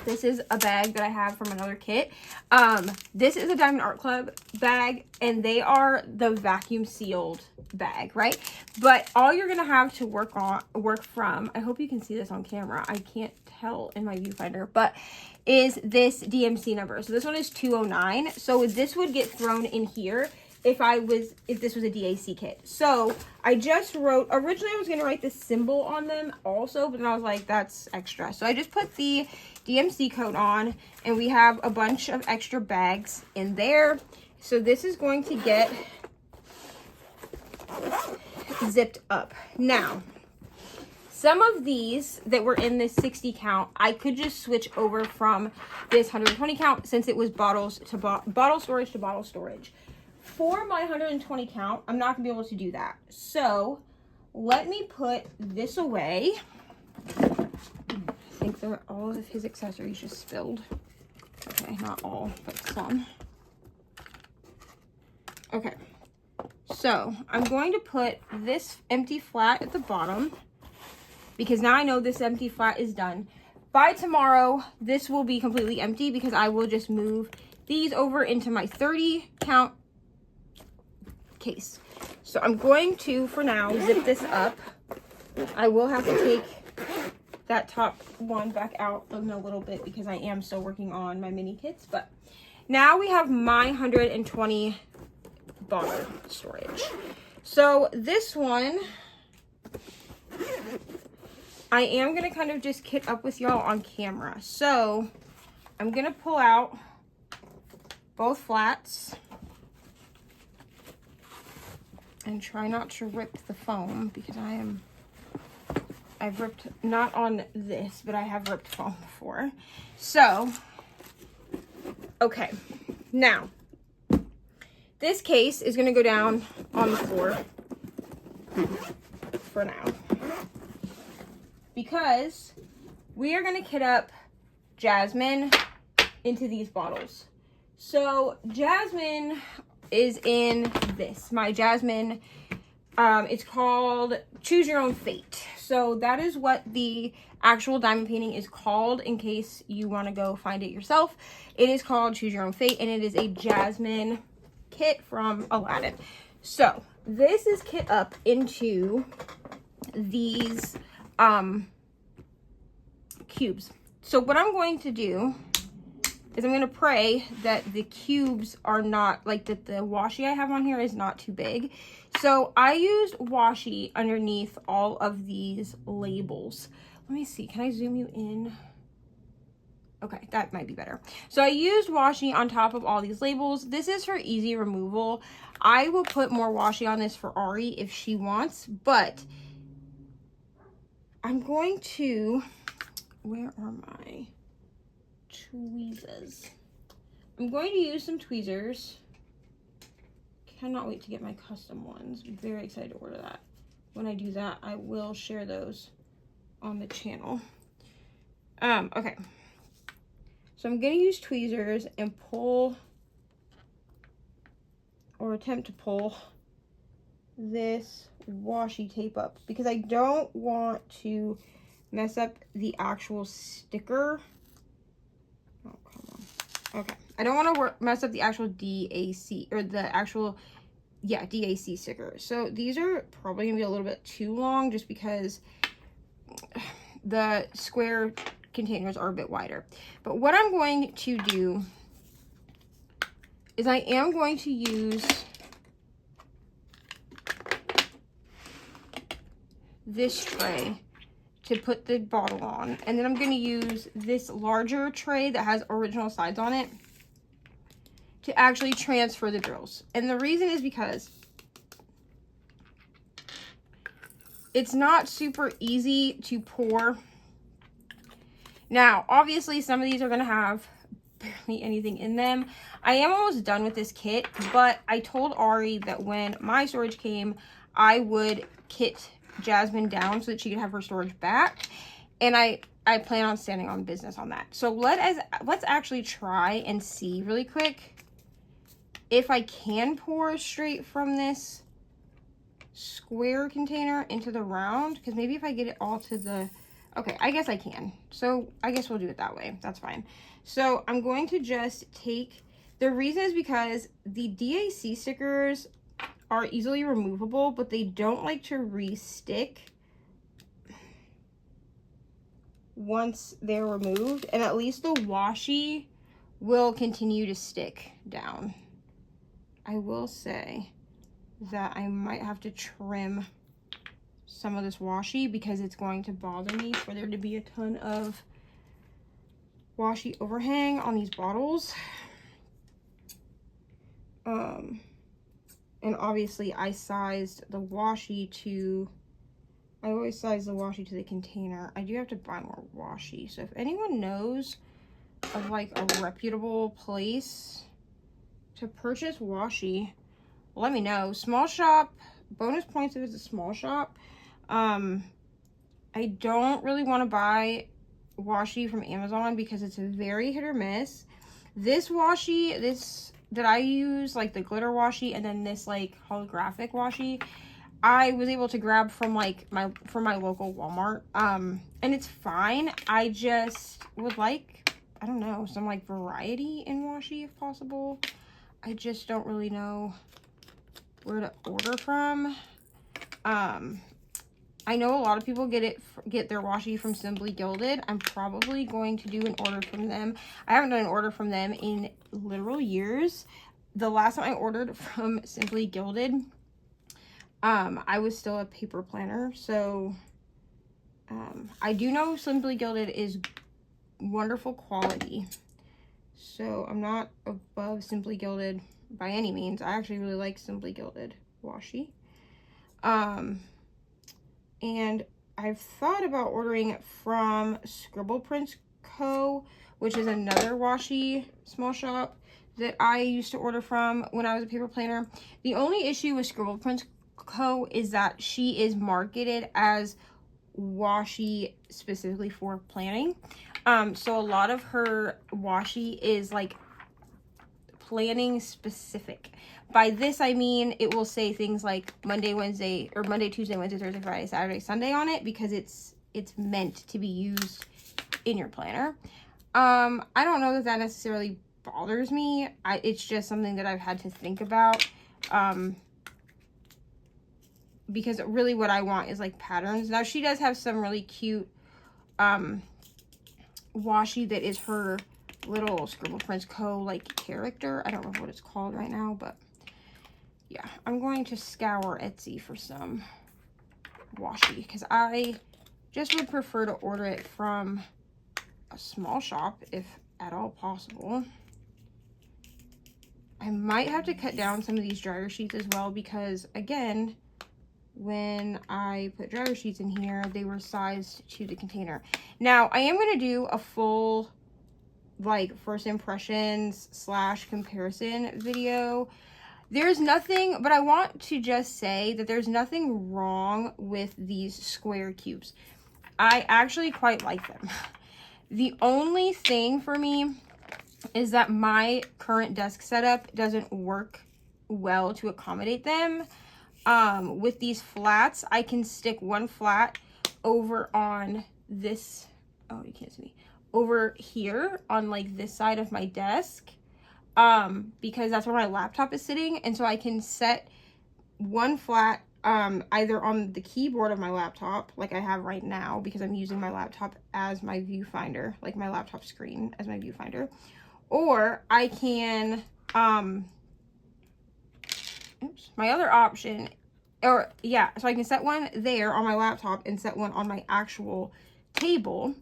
this is a bag that I have from another kit. This is a Diamond Art Club bag, and they are the vacuum sealed bag, right? But all you're gonna have to work from, I hope you can see this on camera, I can't tell in my viewfinder, but is this DMC number. So this one is 209. So this would get thrown in here if this was a DAC kit. So I just wrote, originally I was gonna write the symbol on them also, but then I was like, that's extra. So I just put the DMC code on, and we have a bunch of extra bags in there. So this is going to get zipped up. Now, some of these that were in this 60 count, I could just switch over from this 120 count since it was bottle storage to bottle storage. For my 120 count, I'm not gonna be able to do that. So let me put this away. I think all of his accessories just spilled. Okay, not all, but some. Okay, so I'm going to put this empty flat at the bottom because now I know this empty flat is done. By tomorrow, this will be completely empty because I will just move these over into my 30 count case. So I'm going to, for now, zip this up. I will have to take that top one back out in a little bit because I am still working on my mini kits. But now we have my 120 bottle storage. So this one, I am going to kind of just kit up with y'all on camera. So I'm going to pull out both flats and try not to rip the foam because I've ripped, not on this, but I have ripped foam before. So, okay. Now, this case is going to go down on the floor for now, because we are going to kit up Jasmine into these bottles. So Jasmine is in this, my Jasmine, it's called Choose Your Own Fate. So that is what the actual diamond painting is called, in case you want to go find it yourself. It is called Choose Your Own Fate, and it is a Jasmine kit from Aladdin. So this is kit up into these cubes. So what I'm going to do is I'm going to pray that the cubes are not, like, that the washi I have on here is not too big. So I used washi underneath all of these labels. Let me see, can I zoom you in? Okay, that might be better. So I used washi on top of all these labels. This is for easy removal. I will put more washi on this for Ari if she wants, but I'm going to, where are my tweezers? I'm going to use some tweezers. Cannot wait to get my custom ones. I'm very excited to order that. When I do that, I will share those on the channel. Okay. So I'm going to use tweezers and pull, or attempt to pull, this washi tape up, because I don't want to mess up the actual sticker. Oh, come on. Okay. I don't want to mess up the actual DAC, or the actual, yeah, DAC sticker. So these are probably going to be a little bit too long, just because the square containers are a bit wider. But what I'm going to do is I am going to use this tray to put the bottle on, and then I'm going to use this larger tray that has original sides on it to actually transfer the drills. And the reason is because it's not super easy to pour. Now, obviously, some of these are going to have barely anything in them. I am almost done with this kit, but I told Ari that when my storage came, I would kit Jasmine down so that she could have her storage back. And I plan on standing on business on that. So let's actually try and see really quick if I can pour straight from this square container into the round, because maybe if I get it all to the, okay, I guess I can. So I guess we'll do it that way. That's fine. So I'm going to just take, the reason is because the DAC stickers are easily removable, but they don't like to re-stick once they're removed, and at least the washi will continue to stick down. I will say that I might have to trim some of this washi because it's going to bother me for there to be a ton of washi overhang on these bottles. And obviously I sized the washi to, I always size the washi to the container. I do have to buy more washi. So if anyone knows of like a reputable place to purchase washi, let me know. Small shop, bonus points if it's a small shop. I don't really want to buy washi from Amazon because it's a very hit or miss. This washi, this that I use, like the glitter washi, and then this like holographic washi, I was able to grab from like from my local Walmart. And it's fine. I just would like, I don't know, some like variety in washi if possible. I just don't really know where to order from. I know a lot of people get their washi from Simply Gilded. I'm probably going to do an order from them. I haven't done an order from them in literal years. The last time I ordered from Simply Gilded, I was still a paper planner. So I do know Simply Gilded is wonderful quality. So I'm not above Simply Gilded by any means. I actually really like Simply Gilded washi. And I've thought about ordering from Scribble Prints Co., which is another washi small shop. that I used to order from when I was a paper planner. The only issue with Scribble Prints Co. is that she is marketed as washi specifically for planning. So a lot of her washi is like planning specific. By this I mean it will say things like Monday, Wednesday, or Monday, Tuesday, Wednesday, Thursday, Friday, Saturday, Sunday on it, because it's meant to be used in your planner. I don't know that that necessarily bothers me. It's just something that I've had to think about, because really what I want is like patterns. Now she does have some really cute washi that is her little Scribble Prints Co. like character. I don't know what it's called right now, but yeah, I'm going to scour Etsy for some washi, because I just would prefer to order it from a small shop if at all possible. I might have to cut down some of these dryer sheets as well, because again, when I put dryer sheets in here, they were sized to the container. Now I am going to do a full like first impressions / comparison video. There's nothing, but I want to just say that there's nothing wrong with these square cubes. I actually quite like them. The only thing for me is that my current desk setup doesn't work well to accommodate them. With these flats, I can stick one flat over on this, oh, you can't see me, over here on like this side of my desk, because that's where my laptop is sitting. And so I can set one flat either on the keyboard of my laptop, like I have right now, because I'm using my laptop as my viewfinder, like my laptop screen as my viewfinder, or I can oops, my other option, or yeah, so I can set one there on my laptop and set one on my actual table,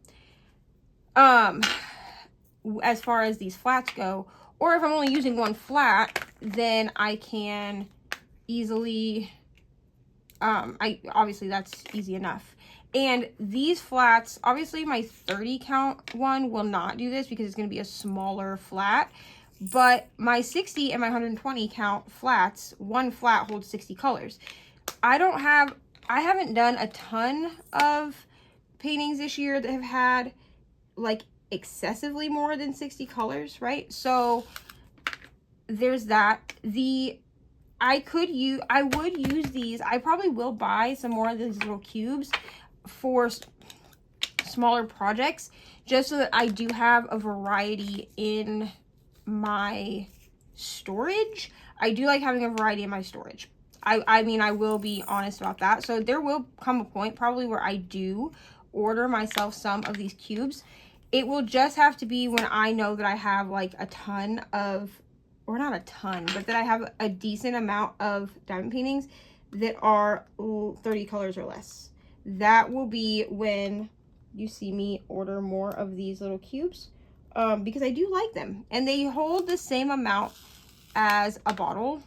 as far as these flats go. Or if I'm only using one flat, then I can easily, obviously that's easy enough. And these flats, obviously my 30 count one will not do this because it's going to be a smaller flat, but my 60 and my 120 count flats, one flat holds 60 colors. I haven't done a ton of paintings this year that have had like excessively more than 60 colors, right? So there's that. I would use these. I probably will buy some more of these little cubes for smaller projects, just so that I do have a variety in my storage. I do like having a variety in my storage. I mean, I will be honest about that. So there will come a point probably where I do order myself some of these cubes. It will just have to be when I know that I have like a ton of, or not a ton, but that I have a decent amount of diamond paintings that are 30 colors or less. That will be when you see me order more of these little cubes, because I do like them and they hold the same amount as a bottle.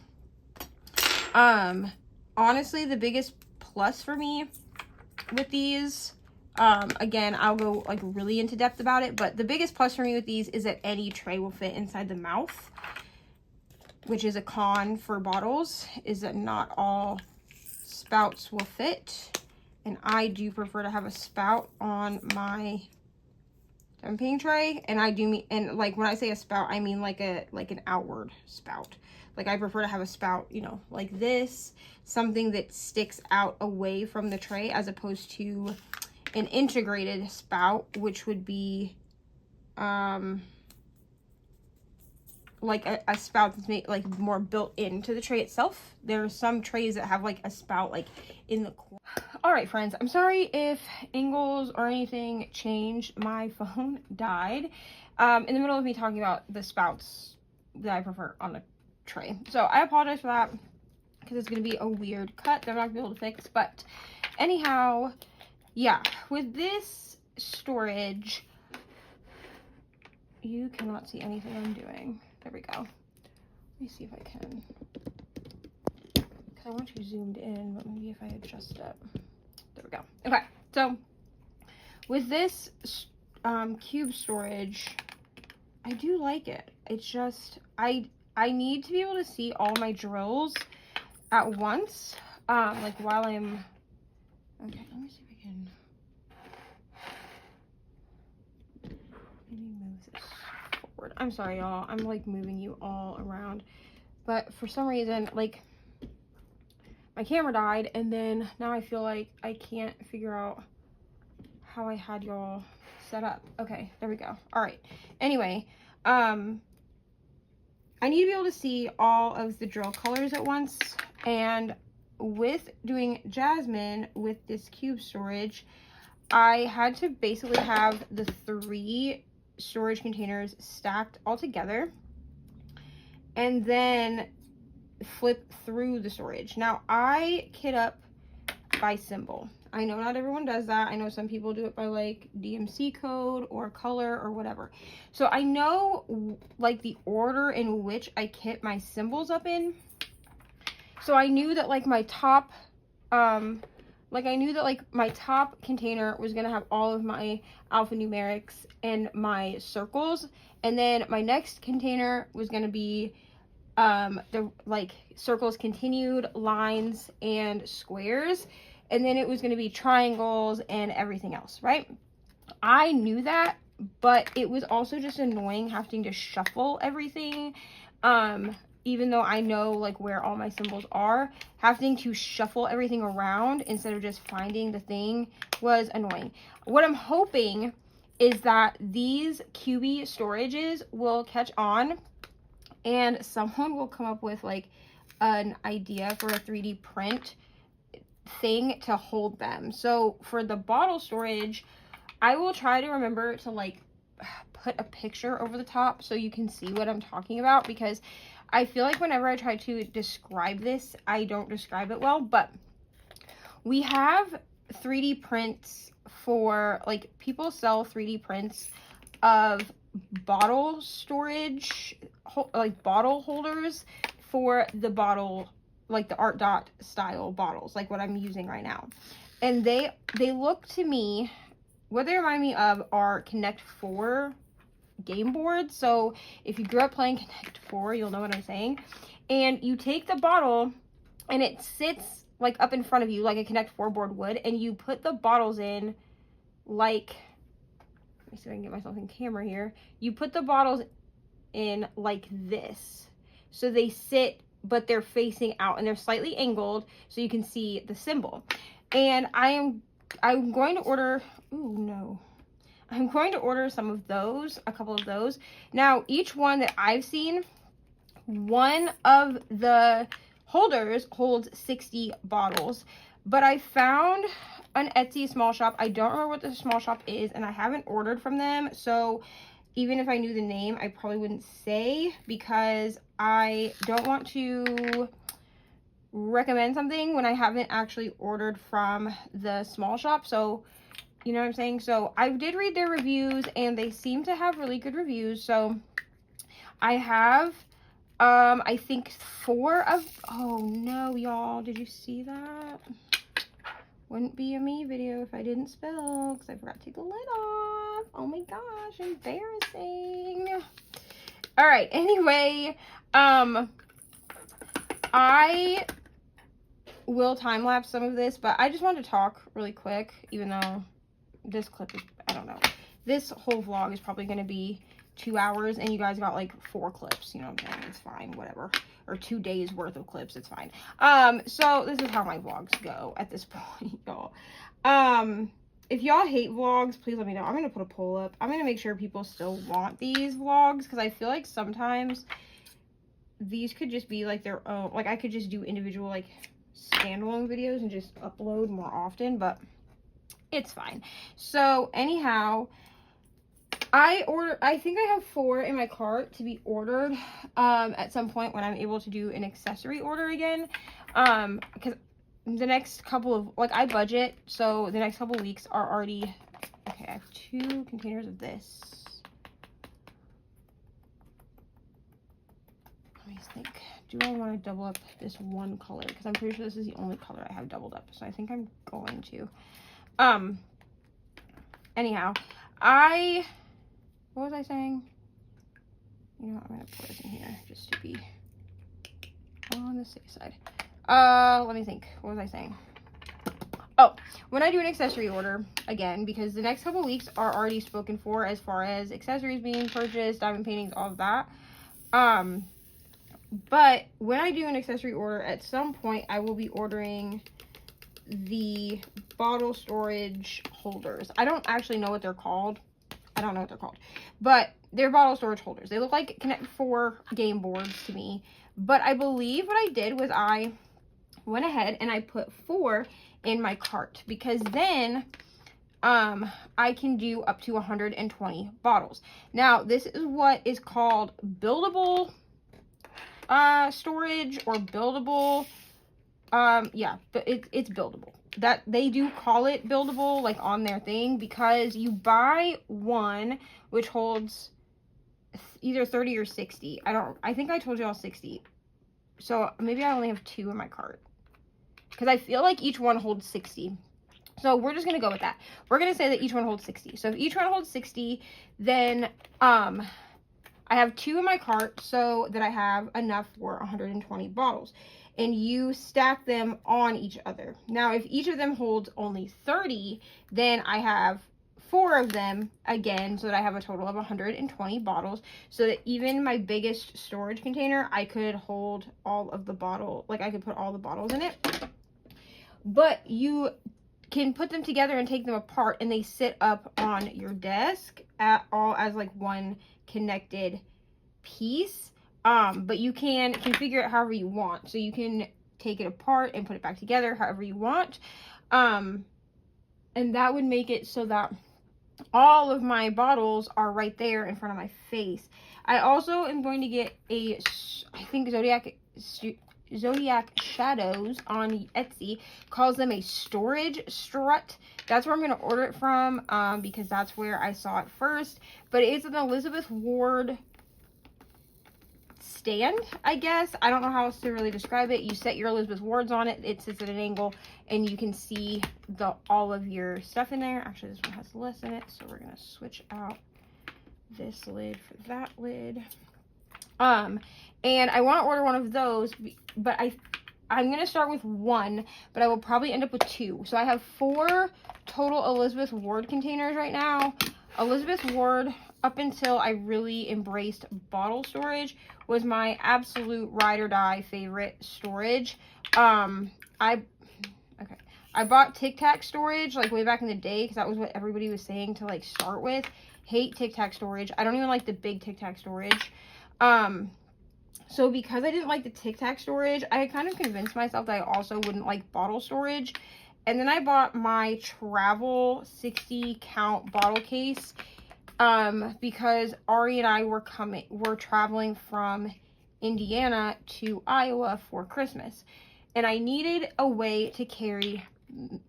Honestly, the biggest plus for me with these, again, I'll go like really into depth about it, but the biggest plus for me with these is that any tray will fit inside the mouth, which is a con for bottles, is that not all spouts will fit. And I do prefer to have a spout on my diamond painting tray. And I do mean, and like when I say a spout, I mean like an outward spout. Like I prefer to have a spout, you know, like this, something that sticks out away from the tray, as opposed to an integrated spout, which would be like a spout that's made like more built into the tray itself. There are some trays that have like a spout like in the corner. All right, friends, I'm sorry if angles or anything changed. My phone died in the middle of me talking about the spouts that I prefer on the tray. So I apologize for that, because it's going to be a weird cut that I'm not going to be able to fix. But anyhow, yeah, with this storage, you cannot see anything I'm doing. There we go. Let me see if I can, because I want you zoomed in, but maybe if I adjust it. There we go. Okay, so with this cube storage, I do like it. It's just, I need to be able to see all my drills at once, like while I'm, okay, let me see if I can maybe move this forward. I'm sorry, y'all. I'm like moving you all around, but for some reason, like, my camera died, and then now I feel like I can't figure out how I had y'all set up. Okay, there we go. All right. Anyway, I need to be able to see all of the drill colors at once, and with doing Jasmine with this cube storage, I had to basically have the 3 storage containers stacked all together and then flip through the storage. Now, I kit up by symbol. I know not everyone does that. I know some people do it by like DMC code or color or whatever. So I know like the order in which I kit my symbols up in. So I knew that like my top, my top container was gonna have all of my alphanumerics and my circles, and then my next container was gonna be the like circles continued, lines, and squares, and then it was going to be triangles and everything else, right? I knew that, but it was also just annoying having to shuffle everything. Even though I know like where all my symbols are, having to shuffle everything around instead of just finding the thing was annoying. What I'm hoping is that these cubey storages will catch on and someone will come up with like an idea for a 3D print thing to hold them. So for the bottle storage, I will try to remember to like put a picture over the top so you can see what I'm talking about, because I feel like whenever I try to describe this, I don't describe it well. But we have 3D prints for, like, people sell 3D prints of bottle storage, like bottle holders for the bottle, like the Art Dot style bottles, like what I'm using right now. And they look to me, what they remind me of are Connect 4 game boards. So if you grew up playing Connect 4, you'll know what I'm saying. And you take the bottle and it sits like up in front of you like a Connect 4 board would, and you put the bottles in like, let me see if I can get myself in camera here. You put the bottles in like this. So they sit, but they're facing out and they're slightly angled so you can see the symbol. And I'm going to order, I'm going to order some of those, a couple of those. Now, each one that I've seen, one of the holders holds 60 bottles, but I found an Etsy small shop. I don't remember what the small shop is, and I haven't ordered from them. So even if I knew the name, I probably wouldn't say, because I don't want to recommend something when I haven't actually ordered from the small shop. So, you know what I'm saying? So I did read their reviews and they seem to have really good reviews. So I have, I think 4 of, oh no, y'all, did you see that? Wouldn't be a me video if I didn't spill, because I forgot to take the lid off. Oh my gosh, embarrassing. All right, anyway, I will time lapse some of this, but I just wanted to talk really quick, even though this clip is, I don't know, this whole vlog is probably going to be 2 hours and you guys got like 4 clips, you know what I'm saying? It's fine, whatever. Or 2 days worth of clips, it's fine. So this is how my vlogs go at this point, y'all. If y'all hate vlogs, please let me know. I'm going to put a poll up. I'm going to make sure people still want these vlogs, because I feel like sometimes these could just be like their own, like I could just do individual like standalone videos and just upload more often, but it's fine. So anyhow, I think I have 4 in my cart to be ordered at some point when I'm able to do an accessory order again, because the next couple of, like, I budget, so the next couple of weeks are already, okay, I have 2 containers of this. Let me think, do I want to double up this one color? Because I'm pretty sure this is the only color I have doubled up, so I think I'm going to. Anyhow, what was I saying? You know what, I'm gonna pour this in here just to be on the safe side. Let me think. What was I saying? Oh, when I do an accessory order, again, because the next couple weeks are already spoken for as far as accessories being purchased, diamond paintings, all of that. But when I do an accessory order, at some point, I will be ordering the bottle storage holders. I don't actually know what they're called. But they're bottle storage holders. They look like Connect 4 game boards to me. But I believe what I did was I went ahead and I put 4 in my cart, because then I can do up to 120 bottles. Now, this is what is called buildable storage, or buildable, yeah, but it's buildable. That they do call it buildable, like on their thing, because you buy one which holds either 30 or 60. I think I told you all 60. So maybe I only have 2 in my cart, because I feel like each one holds 60. So we're just going to go with that. We're going to say that each one holds 60. So if each one holds 60, then I have 2 in my cart, so that I have enough for 120 bottles. And you stack them on each other. Now, if each of them holds only 30, then I have 4 of them again, so that I have a total of 120 bottles, so that even my biggest storage container, I could hold all of the bottle, like I could put all the bottles in it. But you can put them together and take them apart, and they sit up on your desk all as like one connected piece. But you can configure it however you want. So you can take it apart and put it back together however you want. And that would make it so that all of my bottles are right there in front of my face. I also am going to get I think Zodiac Shadows on Etsy calls them a storage strut. That's where I'm going to order it from, because that's where I saw it first. But it's an Elizabeth Ward stand, I guess. I don't know how else to really describe it. You set your Elizabeth Wards on it. It sits at an angle, and you can see all of your stuff in there. Actually, this one has less in it, so we're going to switch out this lid for that lid. And I want to order one of those, but I'm going to start with 1, but I will probably end up with 2. So I have 4 total Elizabeth Ward containers right now. Elizabeth Ward, up until I really embraced bottle storage, was my absolute ride or die favorite storage. I bought Tic Tac storage like way back in the day, because that was what everybody was saying to like start with. Hate Tic Tac storage. I don't even like the big Tic Tac storage. So because I didn't like the Tic Tac storage, I had kind of convinced myself that I also wouldn't like bottle storage. And then I bought my travel 60 count bottle case, because Ari and I were traveling from Indiana to Iowa for Christmas. And I needed a way to carry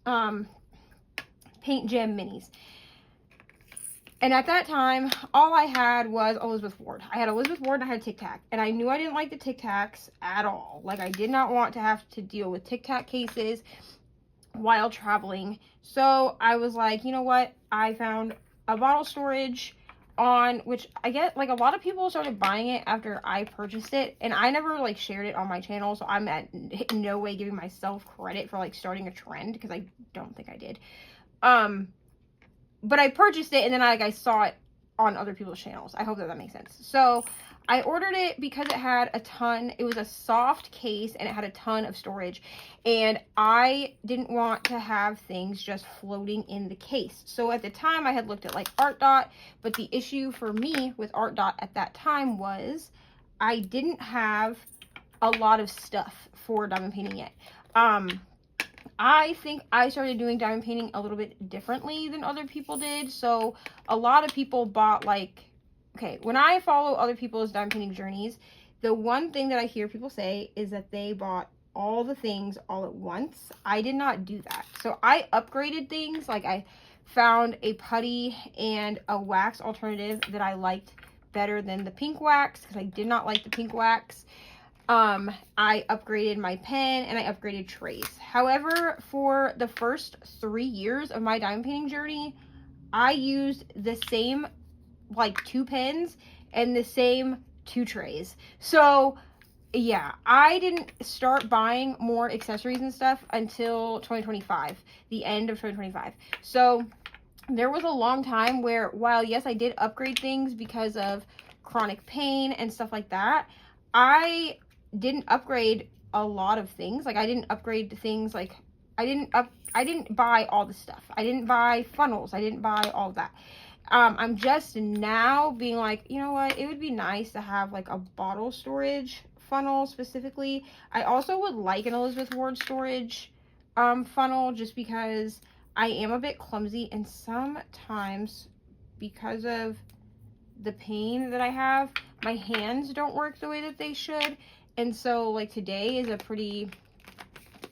paint gem minis. And at that time, all I had was Elizabeth Ward. I had Elizabeth Ward and I had Tic Tac. And I knew I didn't like the Tic Tacs at all. Like, I did not want to have to deal with Tic Tac cases while traveling. So I was like, you know what? I found a bottle storage on, which I get, like, a lot of people started buying it after I purchased it. And I never, like, shared it on my channel. So I'm in no way giving myself credit for, like, starting a trend, because I don't think I did. But I purchased it, and then I saw it on other people's channels. I hope that makes sense. So I ordered it because it had it was a soft case, and it had a ton of storage. And I didn't want to have things just floating in the case. So at the time, I had looked at like Art Dot, but the issue for me with Art Dot at that time was I didn't have a lot of stuff for diamond painting yet. I think I started doing diamond painting a little bit differently than other people did. So a lot of people bought, like, okay, when I follow other people's diamond painting journeys, the one thing that I hear people say is that they bought all the things all at once. I did not do that. So I upgraded things. Like, I found a putty and a wax alternative that I liked better than the pink wax, because I did not like the pink wax. I upgraded my pen, and I upgraded trays. However, for the first 3 years of my diamond painting journey, I used the same, like, 2 pens and the same 2 trays. So yeah, I didn't start buying more accessories and stuff until 2025, the end of 2025. So there was a long time where, while yes, I did upgrade things because of chronic pain and stuff like that, I didn't upgrade a lot of things. Like, I didn't upgrade things, like, I didn't buy all the stuff. I didn't buy funnels. I didn't buy all of that. I'm just now being like, you know what, it would be nice to have like a bottle storage funnel specifically. I also would like an Elizabeth Ward storage funnel, just because I am a bit clumsy, and sometimes because of the pain that I have, my hands don't work the way that they should. And so like today is a pretty,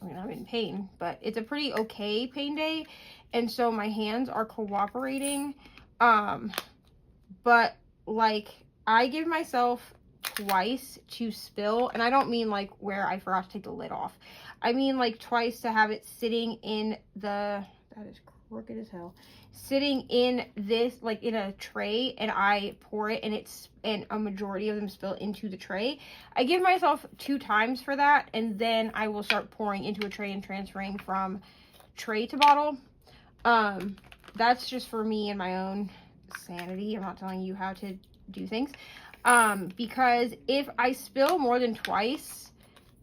I mean, I'm in pain, but it's a pretty okay pain day. And so my hands are cooperating. But like, I give myself twice to spill, and I don't mean like where I forgot to take the lid off. I mean like twice to have it sitting in the, that is crooked as hell, sitting in this, like in a tray, and I pour it, and a majority of them spill into the tray. I give myself 2 times for that, and then I will start pouring into a tray and transferring from tray to bottle. That's just for me and my own sanity. I'm not telling you how to do things. Because if I spill more than twice,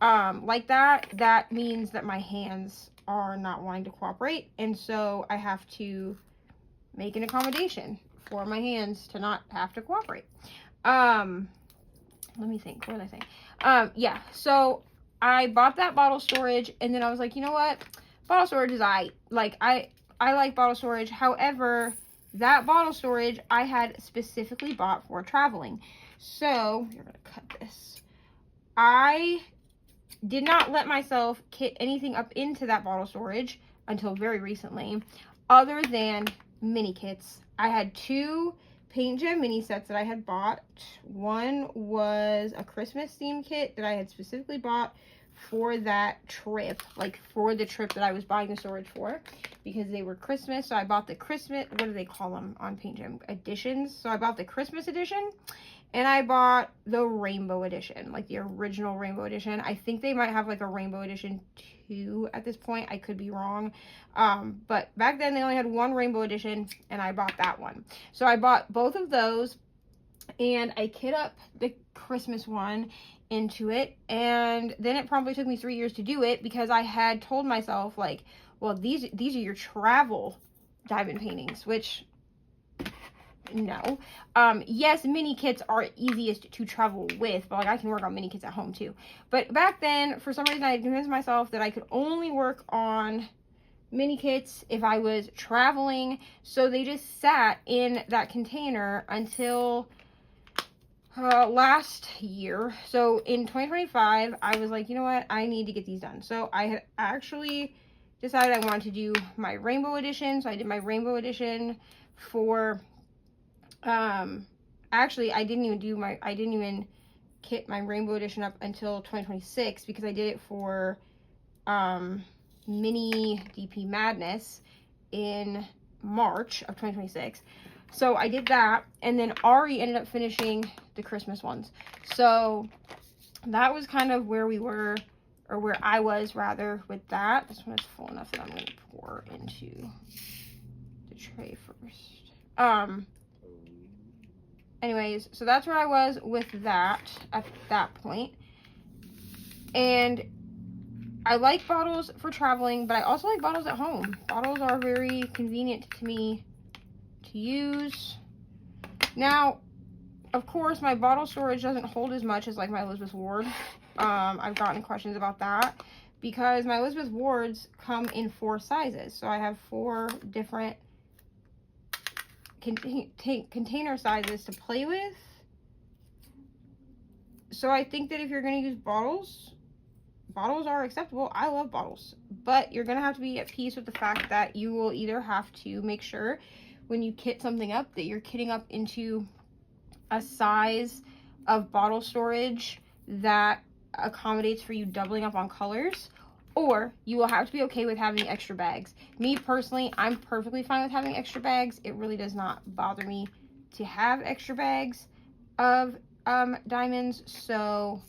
like that means that my hands are not wanting to cooperate. And so I have to make an accommodation for my hands to not have to cooperate. Let me think, what was I saying? Yeah, so I bought that bottle storage, and then I was like, you know what? Bottle storage is I like bottle storage. However, that bottle storage I had specifically bought for traveling. So, you're gonna cut this. I did not let myself kit anything up into that bottle storage until very recently, other than mini kits. I had 2 Paint Gem mini sets that I had bought. One was a Christmas themed kit that I had specifically bought for that trip, like for the trip that I was buying the storage for, because they were Christmas. So I bought the Christmas, what do they call them on Paint Gem? Editions. So I bought the Christmas edition, and I bought the rainbow edition, like the original rainbow edition. I think they might have like a rainbow edition too at this point. I could be wrong. But back then they only had one rainbow edition, and I bought that one. So I bought both of those, and I kit up the Christmas one into it, and then it probably took me 3 years to do it, because I had told myself like, well, these are your travel diamond paintings, which no. Yes, mini kits are easiest to travel with, but like I can work on mini kits at home too. But back then, for some reason, I convinced myself that I could only work on mini kits if I was traveling. So they just sat in that container until last year. So in 2025, I was like, you know what, I need to get these done. So I had actually decided I wanted to do my rainbow edition. So I did my rainbow edition for actually I didn't even kit my rainbow edition up until 2026, because I did it for mini DP Madness in March of 2026. So I did that, and then Ari ended up finishing the Christmas ones. So that was kind of where we were, or where I was rather, with that. This one is full enough that I'm going to pour into the tray first. Anyways, so that's where I was with that at that point. And I like bottles for traveling, but I also like bottles at home. Bottles are very convenient to me to use. Now, of course, my bottle storage doesn't hold as much as like my Elizabeth Ward. I've gotten questions about that, because my Elizabeth Wards come in 4 sizes. So I have 4 different container sizes to play with. So I think that if you're going to use bottles are acceptable. I love bottles, but you're going to have to be at peace with the fact that you will either have to make sure when you kit something up that you're kitting up into a size of bottle storage that accommodates for you doubling up on colors, or you will have to be okay with having extra bags. Me personally, I'm perfectly fine with having extra bags. It really does not bother me to have extra bags of diamonds, so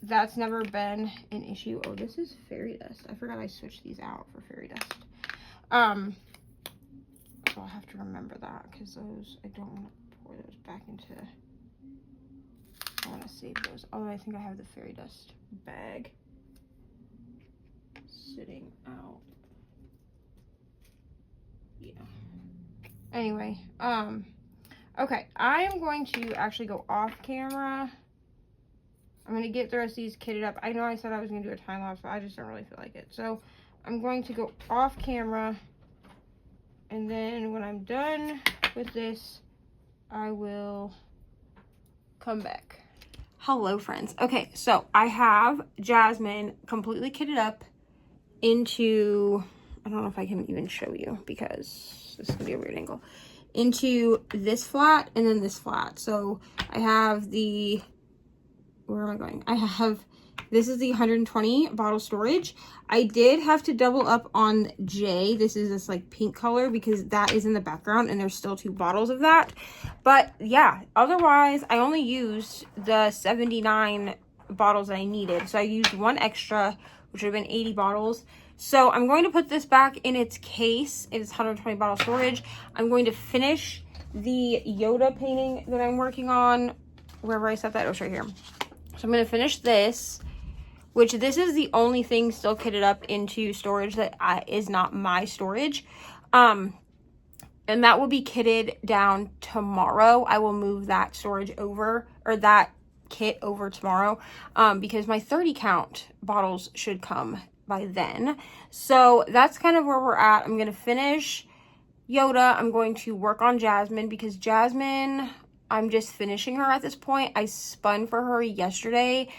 that's never been an issue. Oh, this is fairy dust. I forgot I switched these out for fairy dust. So I'll have to remember that, because those, I don't want to pour those back into, I want to save those. Although I think I have the fairy dust bag sitting out. Yeah. Anyway, okay, I am going to actually go off camera. I'm going to get the rest of these kitted up. I know I said I was going to do a time lapse, but I just don't really feel like it. So I'm going to go off camera, and then when I'm done with this, I will come back. Hello, friends. Okay, so I have Jasmine completely kitted up into, I don't know if I can even show you because this is gonna be a weird angle, into this flat and then this flat. So I have the, where am I going? I have, this is the 120 bottle storage. I did have to double up on J. This is this like pink color because that is in the background and there's still 2 bottles of that. But yeah, otherwise I only used the 79 bottles that I needed. So I used 1 extra, which would have been 80 bottles. So I'm going to put this back in its case. It is 120 bottle storage. I'm going to finish the Yoda painting that I'm working on. Wherever I set that, it's right here. So I'm going to finish this, which this is the only thing still kitted up into storage that is not my storage. And that will be kitted down tomorrow. I will move that storage over, or that kit over tomorrow, because my 30 count bottles should come by then. So that's kind of where we're at. I'm going to finish Yoda. I'm going to work on Jasmine, because Jasmine, I'm just finishing her at this point. I spun for her yesterday.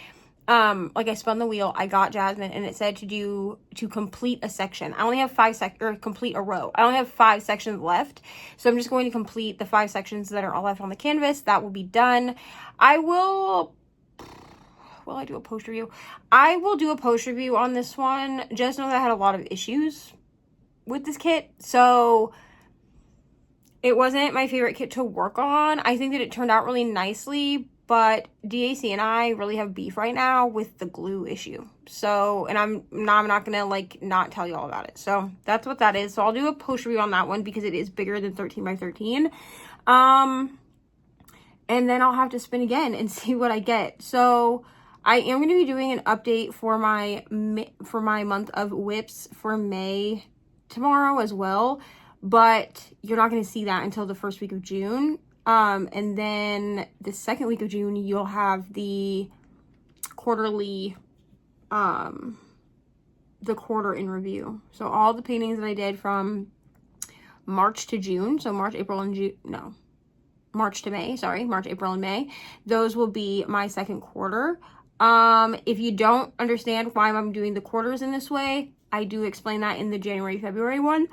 Like I spun the wheel, I got Jasmine, and it said to complete a section. I only have 5 or complete a row. I only have 5 sections left. So I'm just going to complete the 5 sections that are all left on the canvas. That will be done. I will do a post review. I will do a post review on this one. Just know that I had a lot of issues with this kit. So it wasn't my favorite kit to work on. I think that it turned out really nicely, but DAC and I really have beef right now with the glue issue. So, and I'm not gonna like not tell you all about it. So that's what that is. So I'll do a post review on that one because it is bigger than 13 by 13. And then I'll have to spin again and see what I get. So I am going to be doing an update for my month of whips for May tomorrow as well, but you're not going to see that until the first week of June. And then the second week of June, you'll have the quarterly, the quarter in review. So all the paintings that I did from March to June, so March, April, and June, no, March to May, sorry, March, April, and May, those will be my second quarter. If you don't understand why I'm doing the quarters in this way, I do explain that in the January, February one,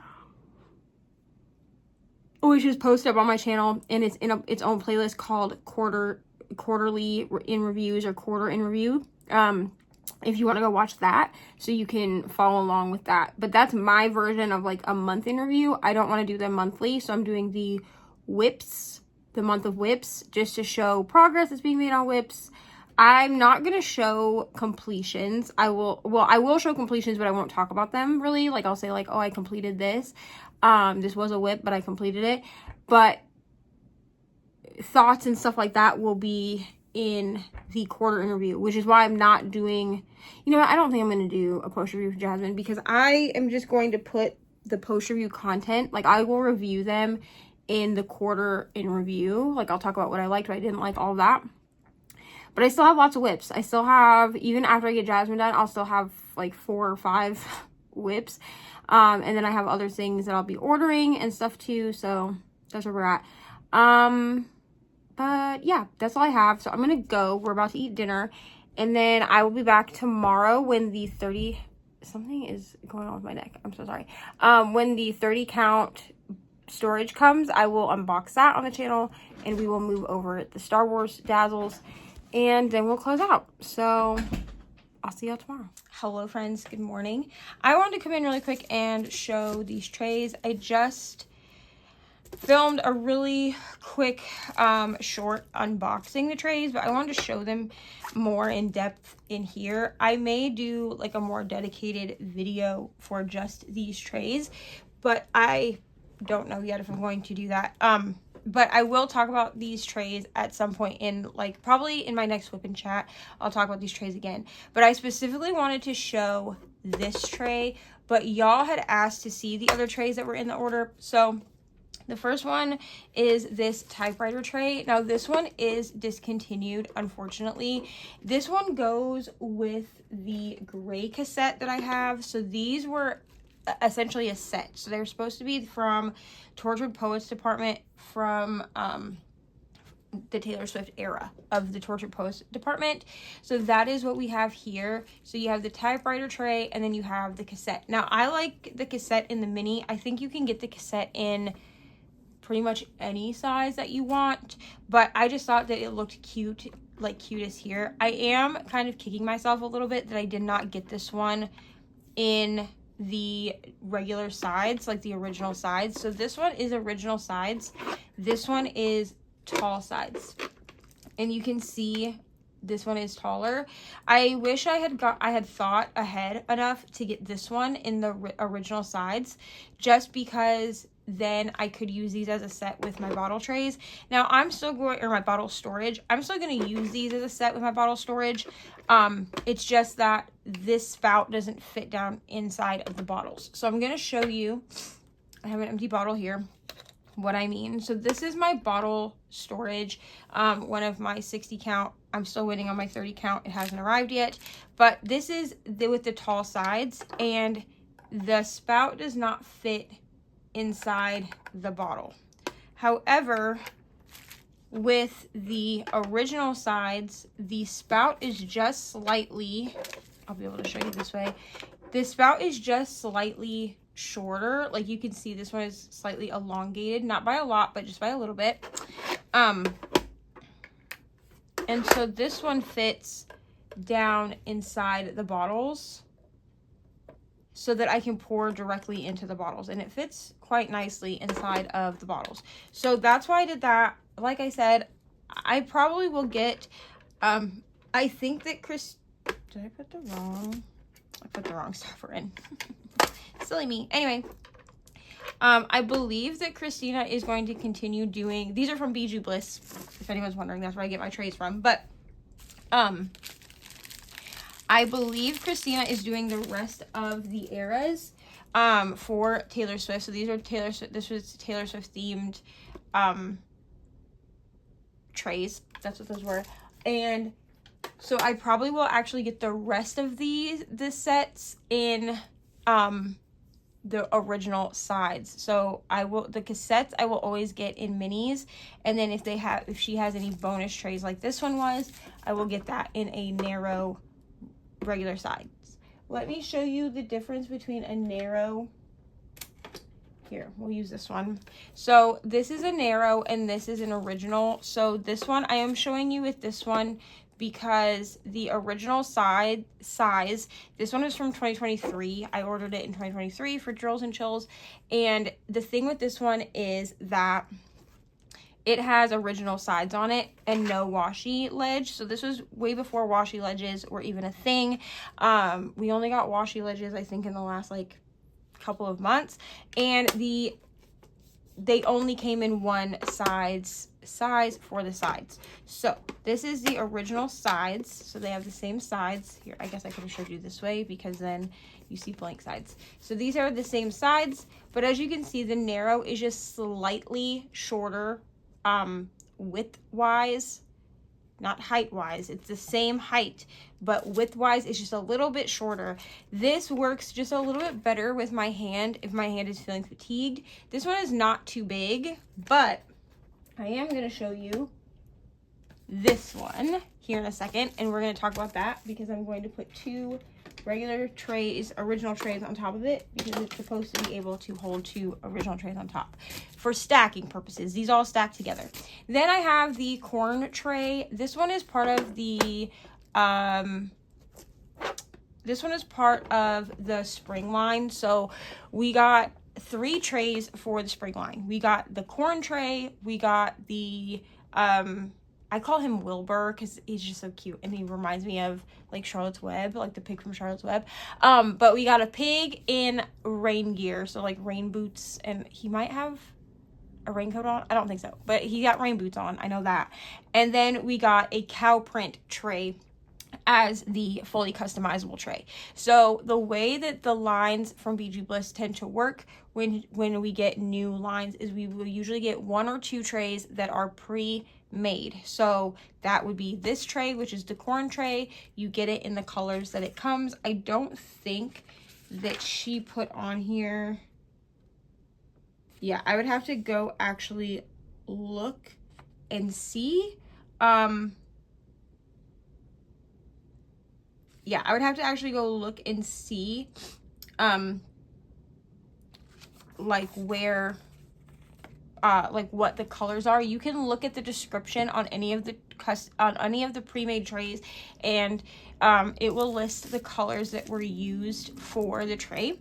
which is posted up on my channel, and it's in its own playlist called quarterly in reviews or quarter in review. If you want to go watch that, so you can follow along with that. But that's my version of like a month in review. I don't want to do them monthly, so I'm doing the whips, the month of whips, just to show progress that's being made on whips. I'm not going to show completions. I will show completions, but I won't talk about them really. Like I'll say like, oh, I completed this. This was a whip, but I completed it. But thoughts and stuff like that will be in the quarter interview, which is why I'm not doing, you know what, I don't think I'm going to do a post review for Jasmine, because I am just going to put the post review content, like I will review them in the quarter in review. Like I'll talk about what I liked, what I didn't like, all that. But I still have lots of whips. I still have, even after I get Jasmine done, I'll still have like 4 or 5 whips. And then I have other things that I'll be ordering and stuff too. So that's where we're at. But yeah, that's all I have. So I'm going to go. We're about to eat dinner. And then I will be back tomorrow when the 30... Something is going on with my neck. I'm so sorry. When the 30 count storage comes, I will unbox that on the channel. And we will move over the Star Wars Dazzles. And then we'll close out. So I'll see y'all tomorrow. Hello, friends. Good morning. I wanted to come in really quick and show these trays. I just filmed a really quick short unboxing the trays, but I wanted to show them more in depth in here. I may do like a more dedicated video for just these trays, but I don't know yet if I'm going to do that. But I will talk about these trays at some point in, like, probably in my next whip and chat. I'll talk about these trays again. But I specifically wanted to show this tray, but y'all had asked to see the other trays that were in the order. So the first one is this typewriter tray. Now this one is discontinued, unfortunately. This one goes with the gray cassette that I have. So these were essentially a set. So they were supposed to be from Tortured Poets department, from the Taylor Swift era of the Tortured Poets department. So that is what we have here. So you have the typewriter tray and then you have the cassette. Now I like the cassette in the mini. I think you can get the cassette in pretty much any size that you want, but I just thought that it looked cute, like cutest here. I am kind of kicking myself a little bit that I did not get this one in the regular sides, like the original sides. So this one is original sides. This one is tall sides. And you can see this one is taller. I wish I had thought ahead enough to get this one in the original sides, just because then I could use these as a set with my bottle trays. Now I'm still going, or my bottle storage, I'm still going to use these as a set with my bottle storage. It's just that this spout doesn't fit down inside of the bottles. So I'm going to show you, I have an empty bottle here, what I mean. So this is my bottle storage, one of my 60 count. I'm still waiting on my 30 count. It hasn't arrived yet, but this is with the tall sides, and the spout does not fit inside the bottle. However, with the original sides, the spout is just slightly, I'll be able to show you this way, the spout is just slightly shorter. Like you can see, this one is slightly elongated, not by a lot, but just by a little bit. And so this one fits down inside the bottles so that I can pour directly into the bottles, and it fits quite nicely inside of the bottles. So that's why I did that. Like I said, I probably will get, I think that did I put the wrong, I put the wrong stopper in. Silly me. Anyway, I believe that Christina is going to continue doing, these are from Bijou Bliss, if anyone's wondering, that's where I get my trays from, but, I believe Christina is doing the rest of the eras for Taylor Swift. So these are this was Taylor Swift themed trays. That's what those were. And so I probably will actually get the rest of the sets in the original sides. So the cassettes I will always get in minis, and then if she has any bonus trays like this one was, I will get that in a narrow regular sides. Let me show you the difference between a narrow, here, we'll use this one. So this is a narrow and this is an original. So this one, I am showing you with this one because the original size, this one is from 2023. I ordered it in 2023 for Drills and Chills. And the thing with this one is that it has original sides on it and no washi ledge. So this was way before washi ledges were even a thing. We only got washi ledges, I think, in the last like couple of months. And they only came in one size for the sides. So this is the original sides. So they have the same sides. Here, I guess I could have showed you this way because then you see blank sides. So these are the same sides, but as you can see, the narrow is just slightly shorter width-wise, not height-wise. It's the same height, but width-wise it's just a little bit shorter. This works just a little bit better with my hand if my hand is feeling fatigued. This one is not too big, but I am going to show you this one here in a second, and we're going to talk about that because I'm going to put two regular trays, original trays on top of it, because it's supposed to be able to hold two original trays on top for stacking purposes. These all stack together. Then I have the corn tray. This one is part of the spring line. So we got 3 trays for the spring line. We got the corn tray, we got the I call him Wilbur because he's just so cute and he reminds me of like Charlotte's Web, like the pig from Charlotte's Web. But we got a pig in rain gear, so like rain boots, and he might have a raincoat on. I don't think so, but he got rain boots on. I know that. And then we got a cow print tray as the fully customizable tray. So the way that the lines from BG Bliss tend to work when we get new lines is we will usually get 1 or 2 trays that are pre-made. So that would be this tray, which is the corn tray. You get it in the colors that it comes. I don't think that she put on here. Yeah, I would have to go actually look and see. Yeah, I would have to actually go look and see, like where, like what the colors are. You can look at the description on any of the pre-made trays, and it will list the colors that were used for the tray.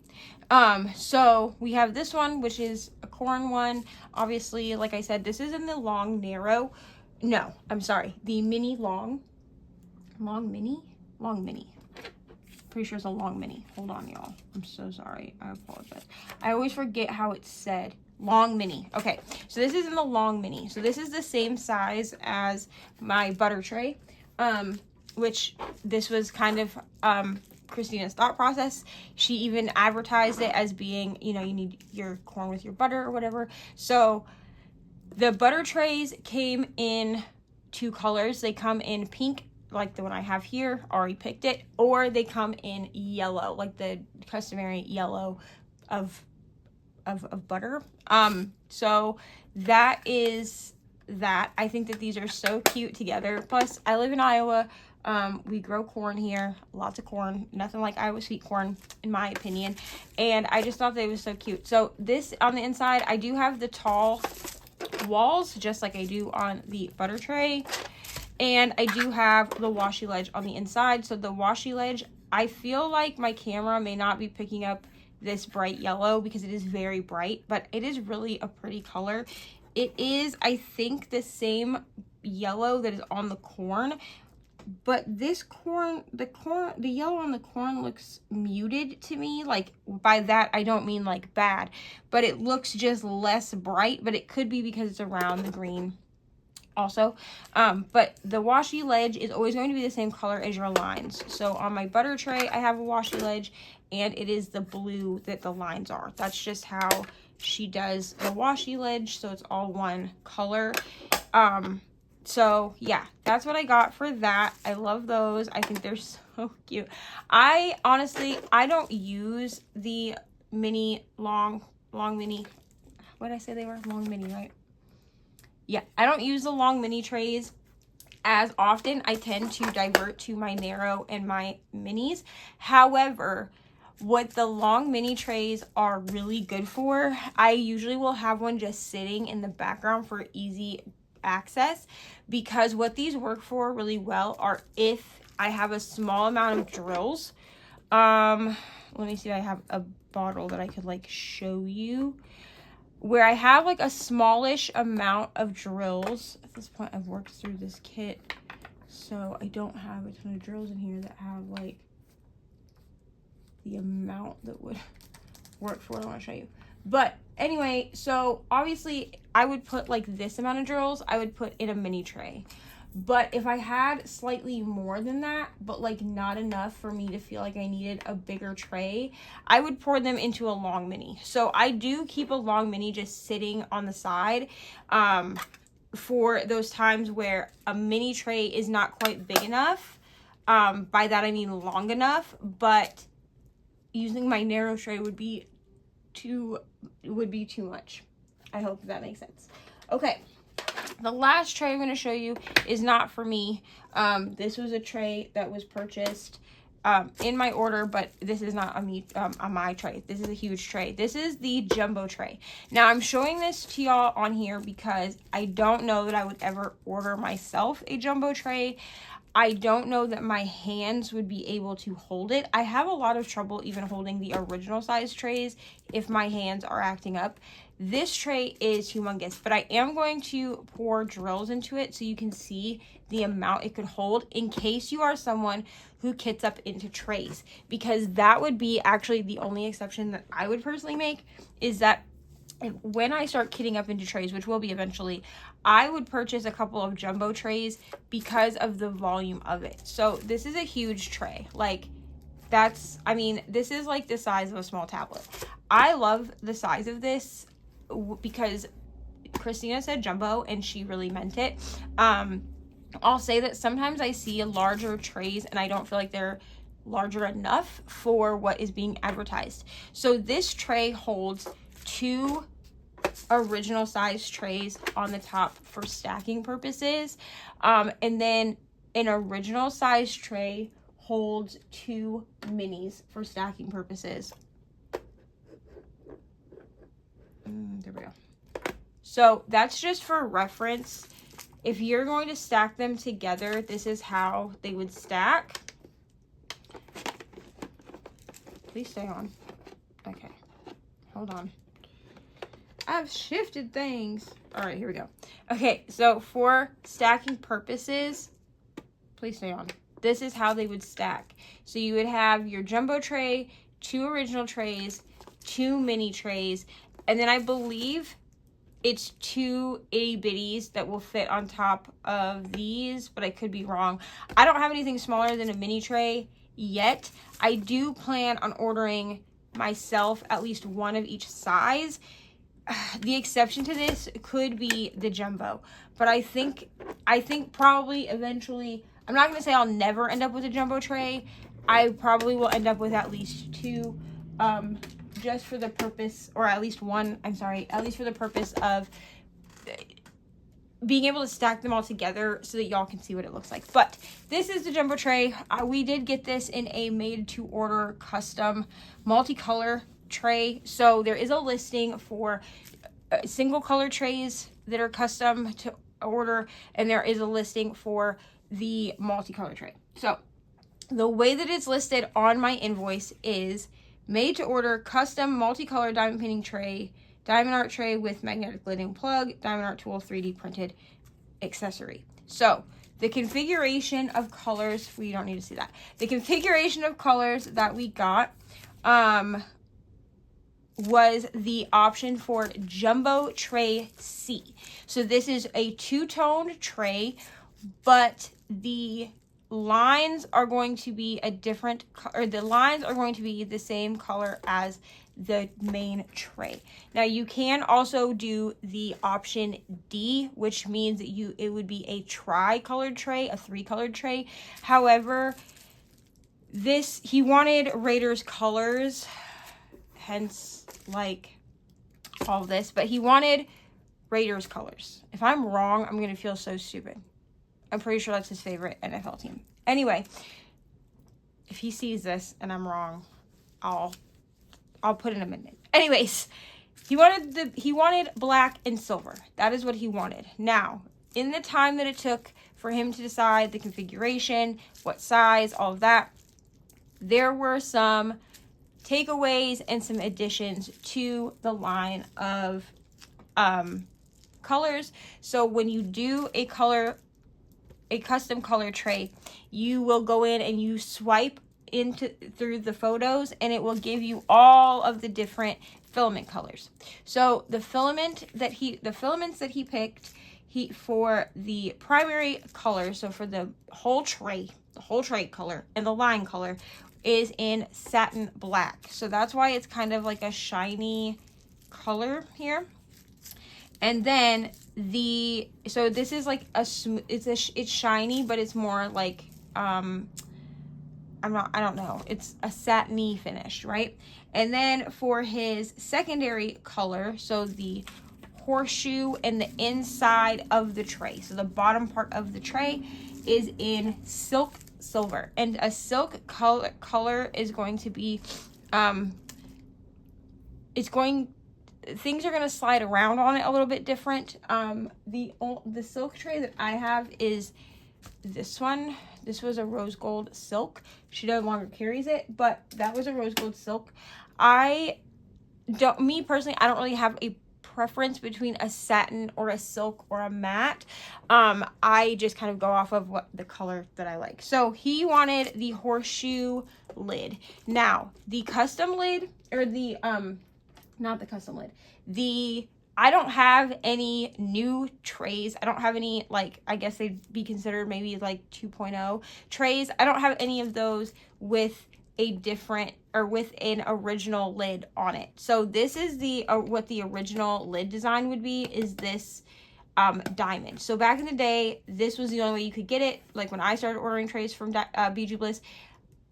So we have this one, which is a corn one. Obviously, like I said, this is in the long narrow. No, I'm sorry, the mini long mini. Pretty sure it's a long mini. Hold on, y'all. I'm so sorry. I apologize. I always forget how it's said. Long mini. Okay, so this is in the long mini. So this is the same size as my butter tray, which this was kind of Christina's thought process. She even advertised it as being, you know, you need your corn with your butter or whatever. So the butter trays came in 2 colors. They come in pink, like the one I have here, already picked it, or they come in yellow, like the customary yellow of butter. So that is that. I think that these are so cute together. Plus, I live in Iowa. We grow corn here, lots of corn, nothing like Iowa sweet corn in my opinion, and I just thought that it was so cute. So this on the inside, I do have the tall walls just like I do on the butter tray. And I do have the washi ledge on the inside. So the washi ledge, I feel like my camera may not be picking up this bright yellow because it is very bright, but it is really a pretty color. It is, I think, the same yellow that is on the corn, but this corn, the yellow on the corn looks muted to me. Like, by that, I don't mean like bad, but it looks just less bright, but it could be because it's around the green also. But the washi ledge is always going to be the same color as your lines. So on my butter tray, I have a washi ledge, and it is the blue that the lines are. That's just how she does the washi ledge, so it's all one color. So yeah, that's what I got for that. I love those. I think they're so cute. I honestly, I don't use the mini long mini. What did I say they were? Long mini, right? Yeah, I don't use the long mini trays as often. I tend to divert to my narrow and my minis. However, what the long mini trays are really good for, I usually will have one just sitting in the background for easy access, because what these work for really well are if I have a small amount of drills. Let me see if I have a bottle that I could like show you. Where I have like a smallish amount of drills. At this point, I've worked through this kit, so I don't have a ton of drills in here that have like the amount that would work for what I want to show you. But anyway, so obviously I would put like this amount of drills, I would put in a mini tray. But if I had slightly more than that, but like not enough for me to feel like I needed a bigger tray, I would pour them into a long mini. So I do keep a long mini just sitting on the side for those times where a mini tray is not quite big enough. By that I mean long enough, but using my narrow tray would be too much. I hope that makes sense. Okay. The last tray I'm going to show you is not for me. This was a tray that was purchased in my order, but this is not on my tray. This is a huge tray. This is the jumbo tray. Now, I'm showing this to y'all on here because I don't know that I would ever order myself a jumbo tray. I don't know that my hands would be able to hold it. I have a lot of trouble even holding the original size trays if my hands are acting up. This tray is humongous, but I am going to pour drills into it so you can see the amount it could hold in case you are someone who kits up into trays, because that would be actually the only exception that I would personally make, is that when I start kitting up into trays, which will be eventually, I would purchase a couple of jumbo trays because of the volume of it. So this is a huge tray. Like, that's, I mean, this is like the size of a small tablet. I love the size of this because Christina said jumbo and she really meant it. I'll say that sometimes I see larger trays and I don't feel like they're larger enough for what is being advertised. So this tray holds 2 original size trays on the top for stacking purposes, and then an original size tray holds 2 minis for stacking purposes. There we go. So that's just for reference. If you're going to stack them together, this is how they would stack. Please stay on. Okay, hold on. I've shifted things. All right, here we go. Okay, so for stacking purposes, please stay on. This is how they would stack. So you would have your jumbo tray, 2 original trays, 2 mini trays, and then I believe it's 2 itty bitties that will fit on top of these, but I could be wrong. I don't have anything smaller than a mini tray yet. I do plan on ordering myself at least one of each size. The exception to this could be the jumbo, but I think probably eventually, I'm not going to say I'll never end up with a jumbo tray. I probably will end up with at least 2, just for the purpose, or at least 1, I'm sorry, at least for the purpose of being able to stack them all together so that y'all can see what it looks like. But this is the jumbo tray. We did get this in a made to order custom multicolor tray. So there is a listing for single color trays that are custom to order, and there is a listing for the multicolor tray. So the way that it's listed on my invoice is made to order custom multicolor diamond painting tray, diamond art tray with magnetic lidding plug, diamond art tool, 3D printed accessory. So the configuration of colors, we don't need to see that. The configuration of colors that we got was the option for Jumbo Tray C. So this is a 2-toned tray, but the lines are going to be a different, or the lines are going to be the same color as the main tray. Now you can also do the option D, which means that it would be a tri-colored tray, a 3-colored tray. However, he wanted Raiders colors, hence like all this, but he wanted Raiders colors. If I'm wrong, I'm gonna feel so stupid. I'm pretty sure that's his favorite NFL team. Anyway, if he sees this and I'm wrong, I'll put in a minute. Anyways, he wanted black and silver. That is what he wanted. Now, in the time that it took for him to decide the configuration, what size, all of that, there were some takeaways and some additions to the line of colors. So when you do a custom color tray, you will go in and you swipe through the photos, and it will give you all of the different filament colors. So the filaments that he picked, for the primary color, so for the whole tray color and the line color, is in satin black. So that's why it's kind of like a shiny color here. And then so this is like it's shiny, but it's more like I don't know, it's a satiny finish, right? And then for his secondary color, so the horseshoe and the inside of the tray, so the bottom part of the tray, is in silk silver. And a silk color is going to be things are going to slide around on it a little bit different. The silk tray that I have is this one. This was a rose gold silk. She no longer carries it, but that was a rose gold silk. Me personally, I don't really have a preference between a satin or a silk or a matte. I just kind of go off of what the color that I like. So he wanted the horseshoe lid. Now, the custom lid, or the, not the custom lid, I don't have any new trays. I don't have any, like, I guess they'd be considered maybe like 2.0 trays. I don't have any of those with a different, or with an original lid on it. So this is the what the original lid design would be, is this diamond. So back in the day, this was the only way you could get it. Like when I started ordering trays from Bijou Bliss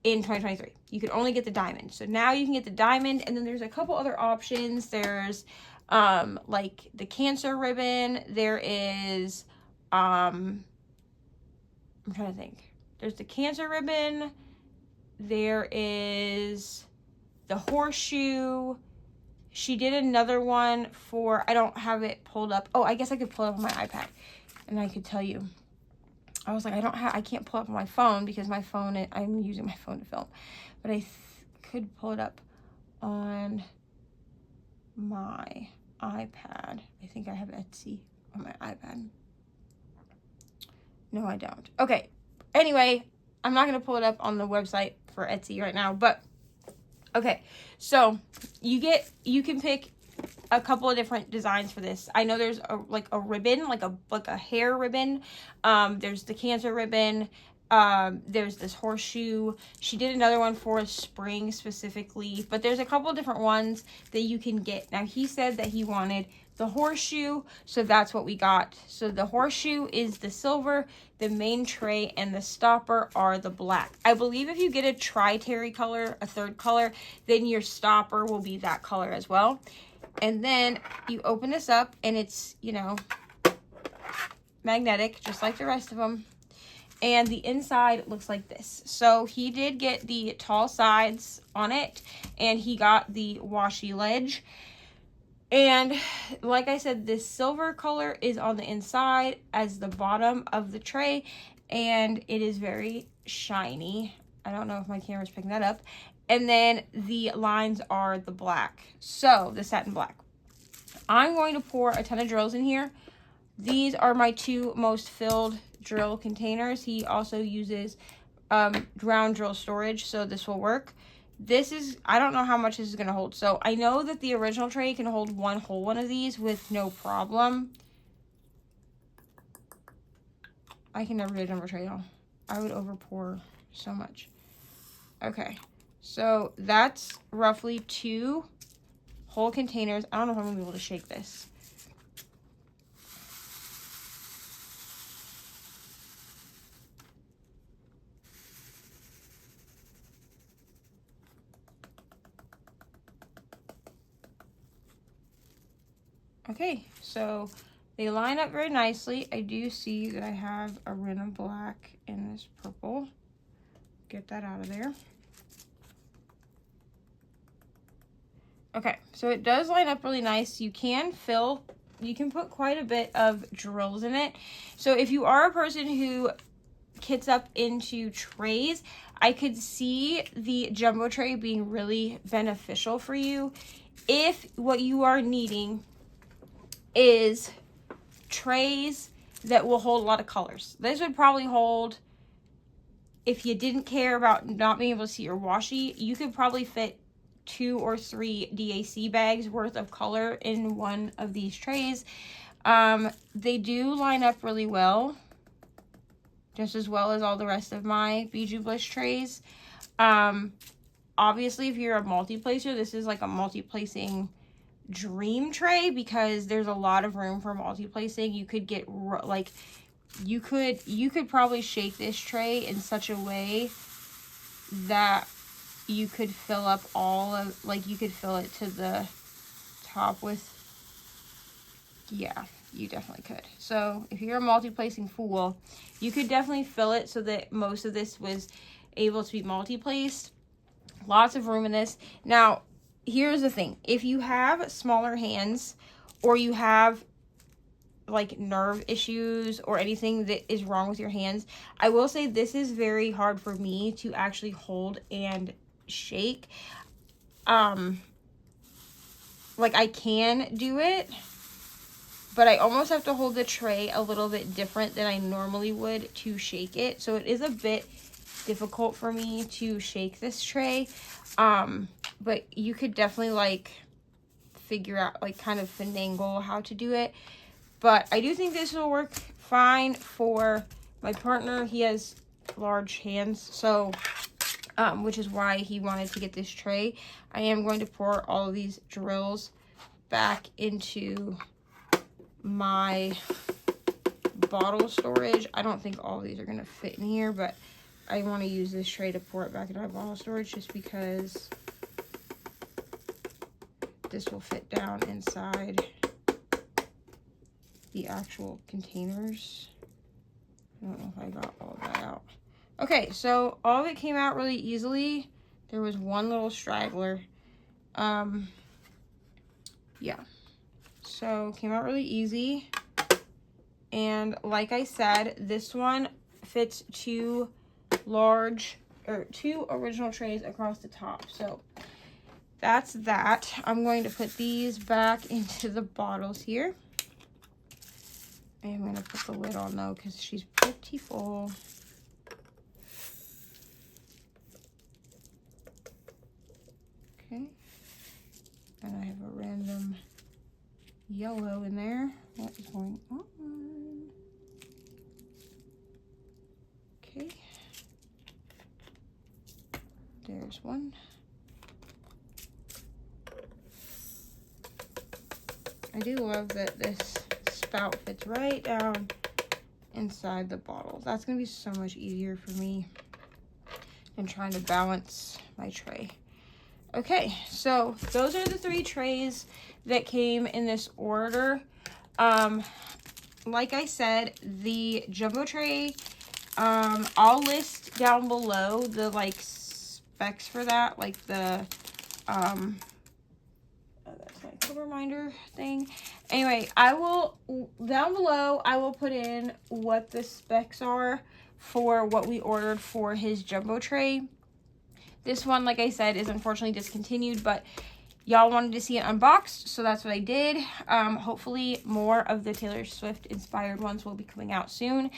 in 2023, you could only get the diamond. So now you can get the diamond, and then there's a couple other options. There's like the cancer ribbon. There is I'm trying to think. There's the cancer ribbon. There is the horseshoe. She did another one for, I don't have it pulled up. Oh, I guess I could pull it up on my iPad and I could tell you. I was like, I can't pull it up on my phone because my phone, I'm using my phone to film. But I could pull it up on my iPad. I think I have Etsy on my iPad. No, I don't. Okay. Anyway, I'm not going to pull it up on the website for Etsy right now, but okay. So you can pick a couple of different designs for this. I know there's a ribbon, like a hair ribbon. There's the cancer ribbon. There's this horseshoe. She did another one for spring specifically, but there's a couple of different ones that you can get. Now he said that he wanted the horseshoe, so that's what we got. So the horseshoe is the silver, the main tray and the stopper are the black. I believe if you get a tri-terry color, a third color, then your stopper will be that color as well. And then you open this up and it's, you know, magnetic, just like the rest of them. And the inside looks like this. So he did get the tall sides on it, and he got the washi ledge. And like I said, this silver color is on the inside as the bottom of the tray, and it is very shiny. I don't know if my camera's picking that up. And then the lines are the black. So the satin black. I'm going to pour a ton of drills in here. These are my two most filled drill containers. He also uses round drill storage, so this will work. This is, I don't know how much this is going to hold. So I know that the original tray can hold one whole one of these with no problem. I can never do a number tray though. I would over pour so much. Okay, so that's roughly 2 whole containers. I don't know if I'm going to be able to shake this. Okay, so they line up very nicely. I do see that I have a rim of black in this purple. Get that out of there. Okay, so it does line up really nice. You can put quite a bit of drills in it. So if you are a person who kits up into trays, I could see the jumbo tray being really beneficial for you if what you are needing is trays that will hold a lot of colors. This would probably hold, if you didn't care about not being able to see your washi, you could probably fit 2 or 3 DAC bags worth of color in one of these trays. They do line up really well, just as well as all the rest of my Bijou Bliss trays. Obviously, if you're a multi-placer, this is like a multi-placing dream tray because there's a lot of room for multi-placing. You could get like you could probably shape this tray in such a way that you could fill up all of, like, you could fill it to the top with, yeah, you definitely could. So if you're a multi-placing fool, you could definitely fill it so that most of this was able to be multi-placed. Lots of room in this. Now, here's the thing. If you have smaller hands, or you have like nerve issues or anything that is wrong with your hands, I will say this is very hard for me to actually hold and shake. Like I can do it, but I almost have to hold the tray a little bit different than I normally would to shake it. So it is a bit difficult for me to shake this tray. But you could definitely like figure out, like kind of finagle how to do it. But I do think this will work fine for my partner. He has large hands, so which is why he wanted to get this tray. I am going to pour all of these drills back into my bottle storage. I don't think all of these are going to fit in here, but I want to use this tray to pour it back into my bottle storage just because this will fit down inside the actual containers. I don't know if I got all of that out. Okay, so all of it came out really easily. There was one little straggler. Yeah. So came out really easy. And like I said, this one fits two original trays across the top. So that's that. I'm going to put these back into the bottles here. I'm going to put the lid on though because she's pretty full. Okay. And I have a random yellow in there. What is going on? Okay. There's one. I do love that this spout fits right down inside the bottle. That's going to be so much easier for me than trying to balance my tray. Okay, so those are the 3 trays that came in this order. Like I said, the jumbo tray, I'll list down below the like specs for that, like the that's my coverminder thing. Anyway, I will down below I will put in what the specs are for what we ordered for his jumbo tray. This one, like I said, is unfortunately discontinued, but y'all wanted to see it unboxed, so that's what I did. Hopefully more of the Taylor Swift inspired ones will be coming out soon.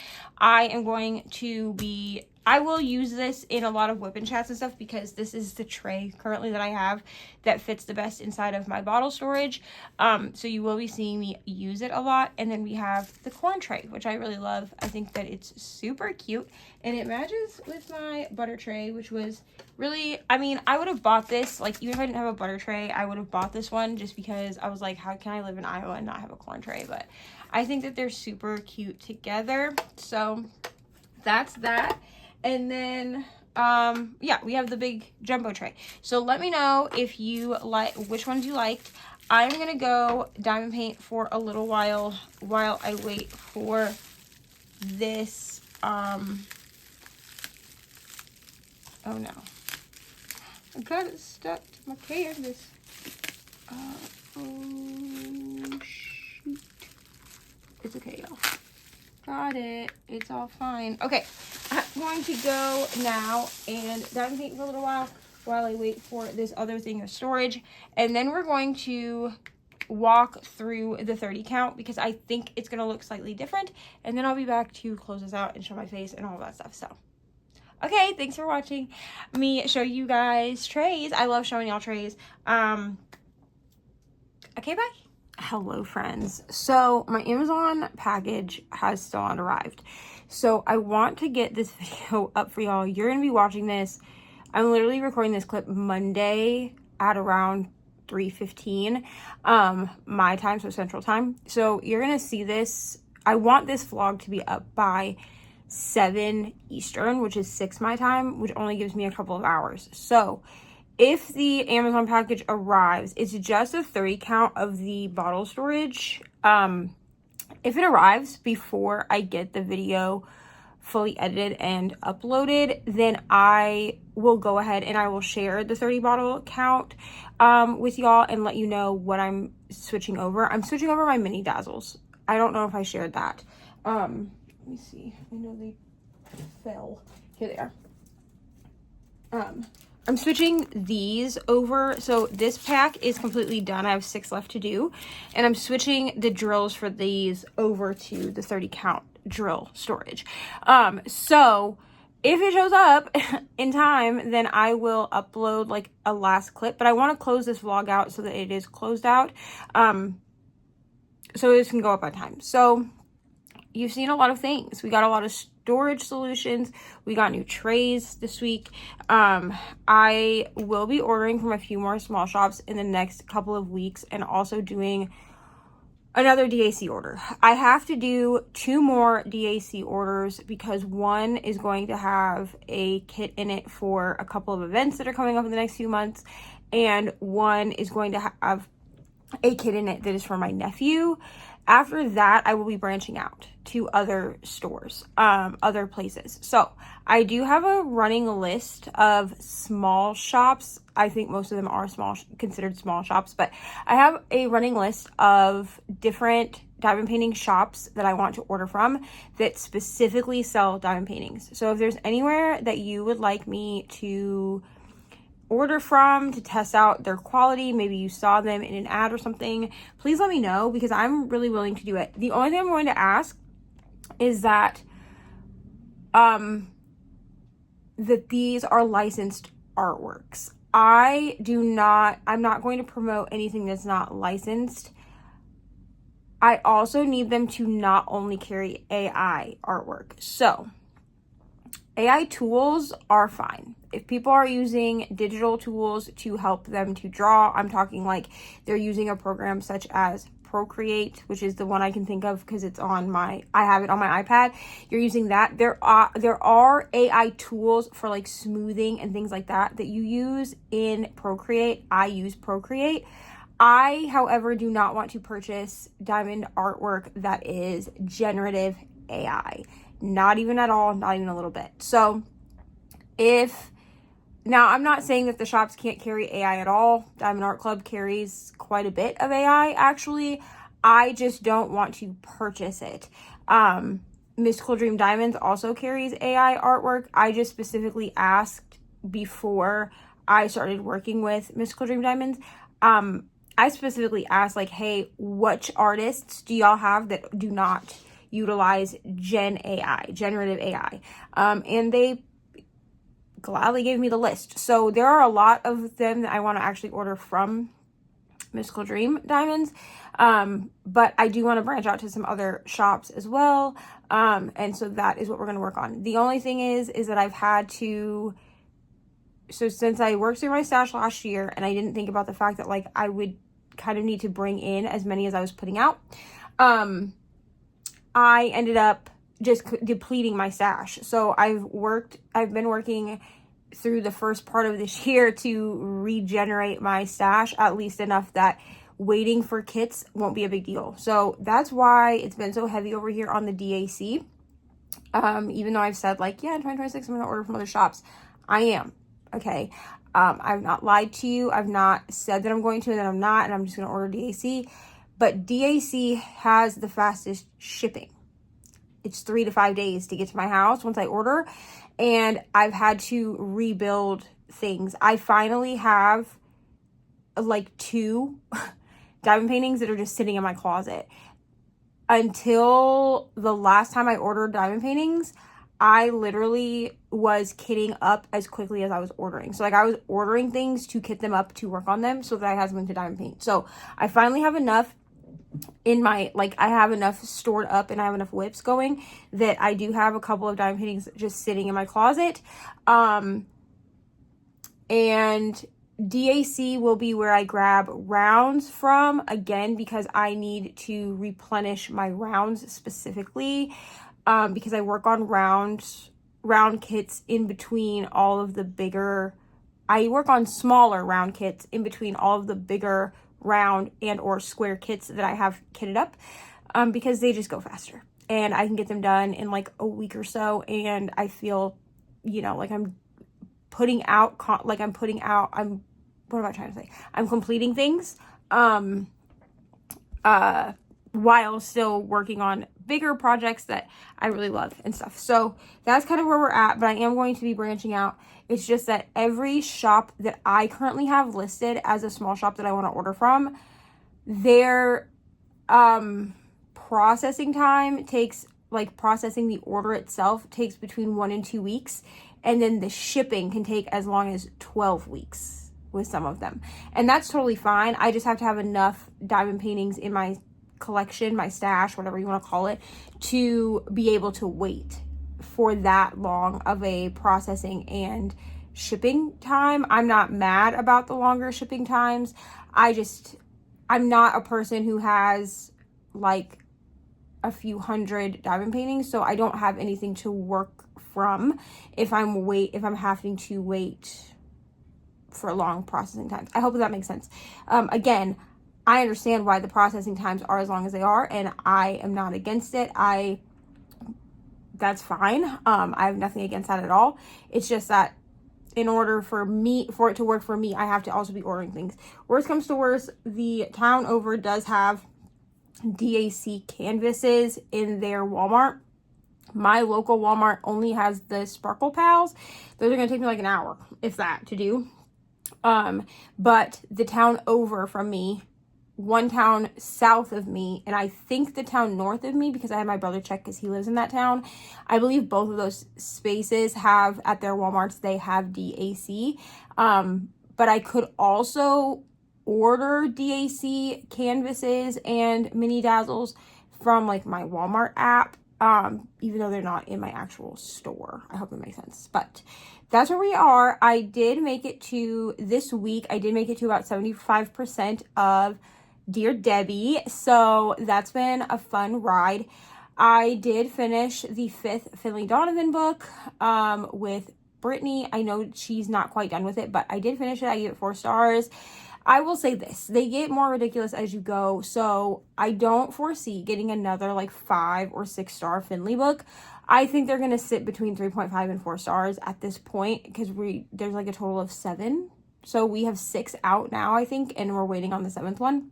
I will use this in a lot of whip and chats and stuff because this is the tray currently that I have that fits the best inside of my bottle storage. So you will be seeing me use it a lot. And then we have the corn tray, which I really love. I think that it's super cute and it matches with my butter tray, which was really, I mean, I would have bought this, like even if I didn't have a butter tray, I would have bought this one just because I was like, how can I live in Iowa and not have a corn tray? But I think that they're super cute together. So that's that. And then, yeah, we have the big jumbo tray. So let me know if you like, which ones you liked. I'm going to go diamond paint for a little while I wait for this, oh no. I got it stuck to my canvas. Oh, shoot. It's okay, y'all. Got it. It's all fine. Okay, I'm going to go now and diamond paint for a little while I wait for this other thing of storage. And then we're going to walk through the 30 count because I think it's going to look slightly different. And then I'll be back to close this out and show my face and all that stuff. So, okay, thanks for watching me show you guys trays. I love showing y'all trays. Okay, bye. Hello friends. So my Amazon package has still not arrived. So I want to get this video up for y'all. You're going to be watching this. I'm literally recording this clip Monday at around 3:15 my time, so Central Time. So you're going to see this. I want this vlog to be up by 7 Eastern, which is 6 my time, which only gives me a couple of hours. So if the Amazon package arrives, it's just a 30 count of the bottle storage. If it arrives before I get the video fully edited and uploaded, then I will go ahead and I will share the 30 bottle count with y'all and let you know what I'm switching over. I'm switching over my mini dazzles. I don't know if I shared that. Let me see. I know they fell. Here they are. I'm switching these over. So this pack is completely done. I have 6 left to do. And I'm switching the drills for these over to the 30 count drill storage. So if it shows up in time, then I will upload like a last clip. But I want to close this vlog out so that it is closed out. So this can go up on time. So you've seen a lot of things. We got a lot of storage solutions. We got new trays this week. I will be ordering from a few more small shops in the next couple of weeks and also doing another DAC order. I have to do 2 more DAC orders because one is going to have a kit in it for a couple of events that are coming up in the next few months, and one is going to have a kit in it that is for my nephew. After that, I will be branching out to other stores, other places. So I do have a running list of small shops. I think most of them are considered small shops, but I have a running list of different diamond painting shops that I want to order from that specifically sell diamond paintings. So if there's anywhere that you would like me to order from to test out their quality, maybe you saw them in an ad or something, please let me know, because I'm really willing to do it. The only thing I'm going to ask is that that these are licensed artworks. I'm not going to promote anything that's not licensed. I also need them to not only carry AI artwork. So AI tools are fine. If people are using digital tools to help them to draw, I'm talking like they're using a program such as Procreate, which is the one I can think of because it's on I have it on my iPad. You're using that. There are AI tools for like smoothing and things like that you use in Procreate. I use Procreate. I, however, do not want to purchase diamond artwork that is generative AI. Not even at all, not even a little bit. So now I'm not saying that the shops can't carry AI at all. Diamond Art Club carries quite a bit of AI, actually. I just don't want to purchase it. Mystical Dream Diamonds also carries AI artwork. I just specifically asked before I started working with Mystical Dream Diamonds. I specifically asked like, hey, which artists do y'all have that do not utilize generative AI? And they gladly gave me the list. So there are a lot of them that I want to actually order from Mystical Dream Diamonds. But I do want to branch out to some other shops as well. And so that is what we're going to work on. The only thing is that I've had to, so since I worked through my stash last year and I didn't think about the fact that like I would kind of need to bring in as many as I was putting out, I ended up just depleting my stash. So I've been working through the first part of this year to regenerate my stash, at least enough that waiting for kits won't be a big deal. So that's why it's been so heavy over here on the DAC. Even though I've said like, yeah, in 2026, I'm going to order from other shops. I am. Okay. I've not lied to you. I've not said that I'm going to and that I'm not, and I'm just going to order DAC. But DAC has the fastest shipping. It's 3 to 5 days to get to my house once I order. And I've had to rebuild things. I finally have like 2 diamond paintings that are just sitting in my closet. Until the last time I ordered diamond paintings, I literally was kitting up as quickly as I was ordering. So like I was ordering things to kit them up to work on them so that I had something to diamond paint. So I finally have enough in my, like I have enough stored up and I have enough whips going that I do have a couple of diamond paintings just sitting in my closet. And DAC will be where I grab rounds from, again, because I need to replenish my rounds specifically, because I work on round kits in between all of the bigger, I work on smaller round kits in between all of the bigger round and or square kits that I have kitted up, because they just go faster and I can get them done in like a week or so. And I feel, you know, like I'm putting out, what am I trying to say? I'm completing things, while still working on bigger projects that I really love and stuff. So that's kind of where we're at, but I am going to be branching out. It's just that every shop that I currently have listed as a small shop that I want to order from, their processing time takes, like processing the order itself takes between 1 and 2 weeks. And then the shipping can take as long as 12 weeks with some of them. And that's totally fine. I just have to have enough diamond paintings in my collection, my stash, whatever you want to call it, to be able to wait for that long of a processing and shipping time. I'm not mad about the longer shipping times. I'm not a person who has like a few hundred diamond paintings, so I don't have anything to work from if I'm having to wait for long processing times. I hope that makes sense. Again, I understand why the processing times are as long as they are, and I am not against it. That's fine. I have nothing against that at all. It's just that in order for it to work for me, I have to also be ordering things. Worst comes to worst, the town over does have DAC canvases in their Walmart. My local Walmart only has the Sparkle Pals. Those are going to take me like an hour, if that, to do. But the town over from me, one town south of me, and I think the town north of me, because I had my brother check because he lives in that town, I believe both of those spaces have, at their Walmarts, they have DAC. But I could also order DAC canvases and mini dazzles from like my Walmart app, even though they're not in my actual store. I hope that makes sense. But that's where we are. I did make it to this week. I did make it to about 75% of Dear Debbie. So that's been a fun ride. I did finish the 5th Finley Donovan book with Brittany. I know she's not quite done with it, but I did finish it. I gave it 4 stars. I will say this, they get more ridiculous as you go, so I don't foresee getting another like 5 or 6 star Finley book. I think they're going to sit between 3.5 and 4 stars at this point, because there's like a total of 7. So we have 6 out now, I think, and we're waiting on the 7th one.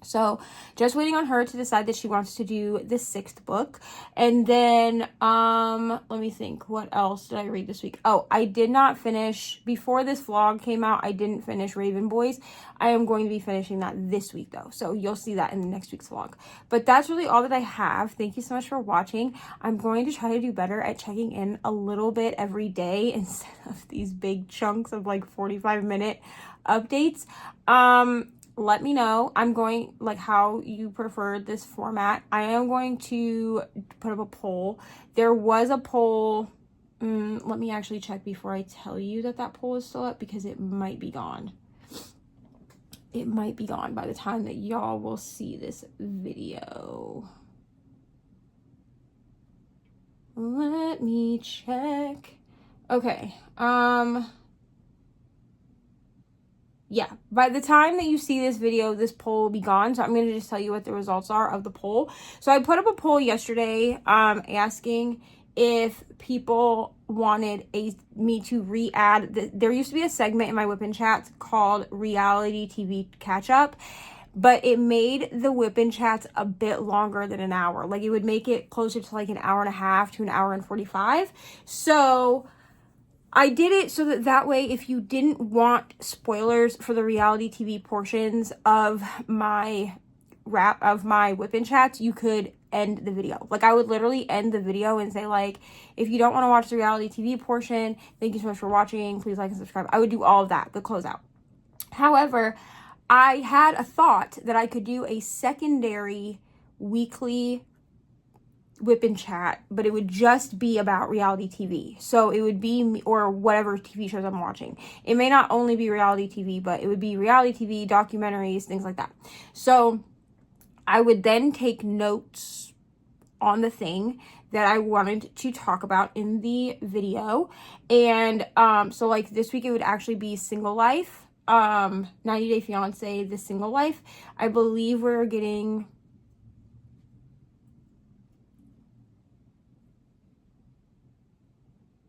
So just waiting on her to decide that she wants to do the 6th book. And then, let me think, what else did I read this week? Oh, I did not finish, before this vlog came out, I didn't finish Raven Boys. I am going to be finishing that this week though. So you'll see that in the next week's vlog. But that's really all that I have. Thank you so much for watching. I'm going to try to do better at checking in a little bit every day instead of these big chunks of like 45-minute updates. Let me know. I'm going, like, how you prefer this format. I am going to put up a poll. There was a poll. Let me actually check before I tell you that poll is still up, because it might be gone. It might be gone by the time that y'all will see this video. Let me check. Okay. Yeah, by the time that you see this video, this poll will be gone. So I'm going to just tell you what the results are of the poll. So I put up a poll yesterday asking if people wanted me to re-add. There used to be a segment in my Whippin' Chats called Reality TV Catch-Up, but it made the Whippin' Chats a bit longer than an hour. Like, it would make it closer to like an hour and a half to an hour and 45. So I did it so that way, if you didn't want spoilers for the reality TV portions of my Whippin' Chats, you could end the video. Like, I would literally end the video and say, like, if you don't want to watch the reality TV portion, thank you so much for watching. Please like and subscribe. I would do all of that, the closeout. However, I had a thought that I could do a secondary weekly Whippin' Chat, but it would just be about reality TV. So it would be me, or whatever TV shows I'm watching. It may not only be reality TV, but it would be reality TV, documentaries, things like that. So I would then take notes on the thing that I wanted to talk about in the video. And so like this week it would actually be Single Life, 90 Day Fiance, The Single Life. I believe we're getting...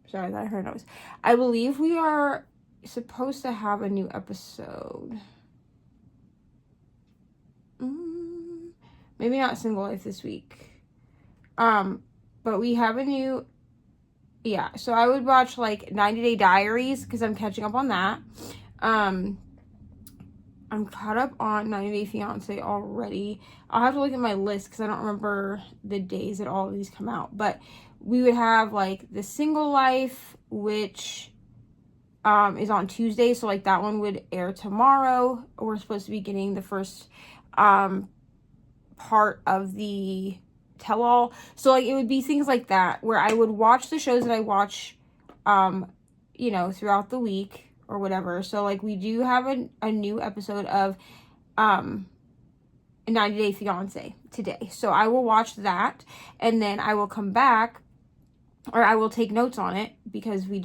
Sorry, I heard a noise. I believe we are supposed to have a new episode. maybe not Single Life this week. But we have a new, yeah, so I would watch like 90 Day Diaries because I'm catching up on that. I'm caught up on 90 Day Fiancé already. I'll have to look at my list because I don't remember the days that all of these come out. But we would have like the Single Life, which is on Tuesday. So like that one would air tomorrow. We're supposed to be getting the first part of the tell-all. So like it would be things like that where I would watch the shows that I watch you know, throughout the week or whatever. So like we do have a new episode of 90 Day Fiancé today, so I will watch that, and then I will come back, or I will take notes on it, because we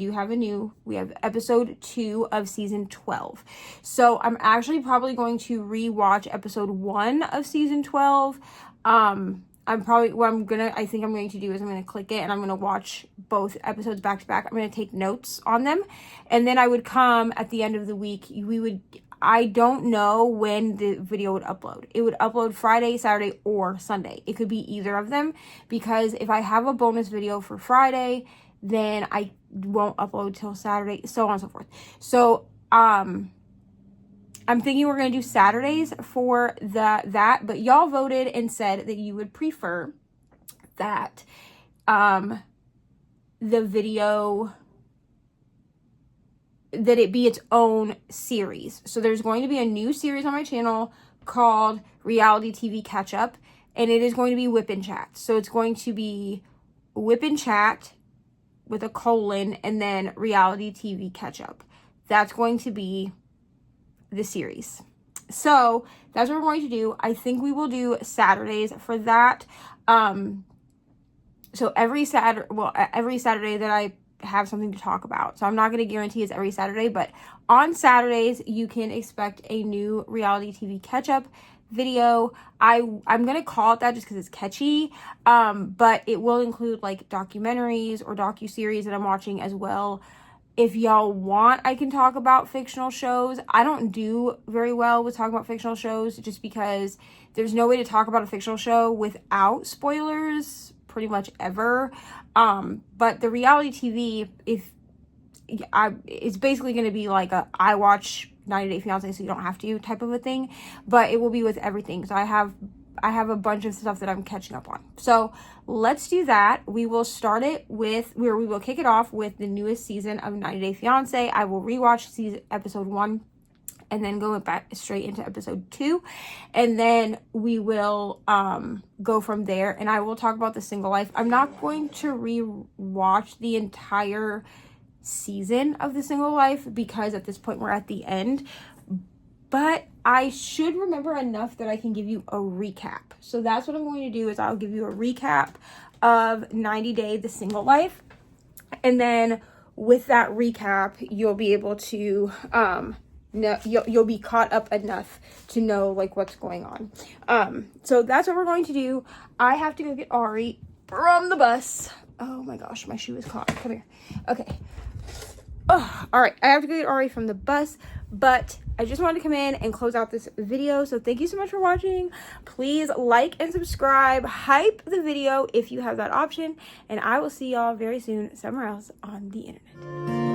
have episode 2 of season 12. So I'm actually probably going to rewatch episode 1 of season 12. I think I'm going to do is I'm going to click it and I'm going to watch both episodes back to back. I'm going to take notes on them, and then I would come at the end of the week. I don't know when the video would upload. It would upload Friday, Saturday, or Sunday. It could be either of them, because if I have a bonus video for Friday, then I won't upload till Saturday, so on and so forth. So, I'm thinking we're going to do Saturdays for that, but y'all voted and said that you would prefer that the video, that it be its own series. So there's going to be a new series on my channel called Reality TV Catch Up, and it is going to be Whip and Chat. So it's going to be Whip and Chat with a colon and then Reality TV Catch Up. That's going to be the series. So that's what we're going to do. I think we will do Saturdays for that. So every Saturday that I have something to talk about. So I'm not going to guarantee it's every Saturday, but on Saturdays you can expect a new Reality TV catch-up video. I'm going to call it that just because it's catchy, but it will include like documentaries or docuseries that I'm watching as well. If y'all want, I can talk about fictional shows. I don't do very well with talking about fictional shows, just because there's no way to talk about a fictional show without spoilers pretty much ever. But the reality TV, it's basically going to be like I watch 90 Day Fiancé so you don't have to type of a thing, but it will be with everything. So I have a bunch of stuff that I'm catching up on. So let's do that. We will start it with, we will kick it off with the newest season of 90 Day Fiancé. I will rewatch episode 1 and then go back straight into episode 2. And then we will go from there, and I will talk about the Single Life. I'm not going to rewatch the entire season of the Single Life, because at this point we're at the end. But I should remember enough that I can give you a recap. So that's what I'm going to do, is I'll give you a recap of 90 Day The Single Life. And then with that recap, you'll be able to, you'll be caught up enough to know like what's going on. So that's what we're going to do. I have to go get Ari from the bus. Oh my gosh, my shoe is caught. Come here. Okay. Oh, all right. I have to go get Ari from the bus, but I just wanted to come in and close out this video. So thank you so much for watching. Please like and subscribe. Hype the video if you have that option. And I will see y'all very soon somewhere else on the internet.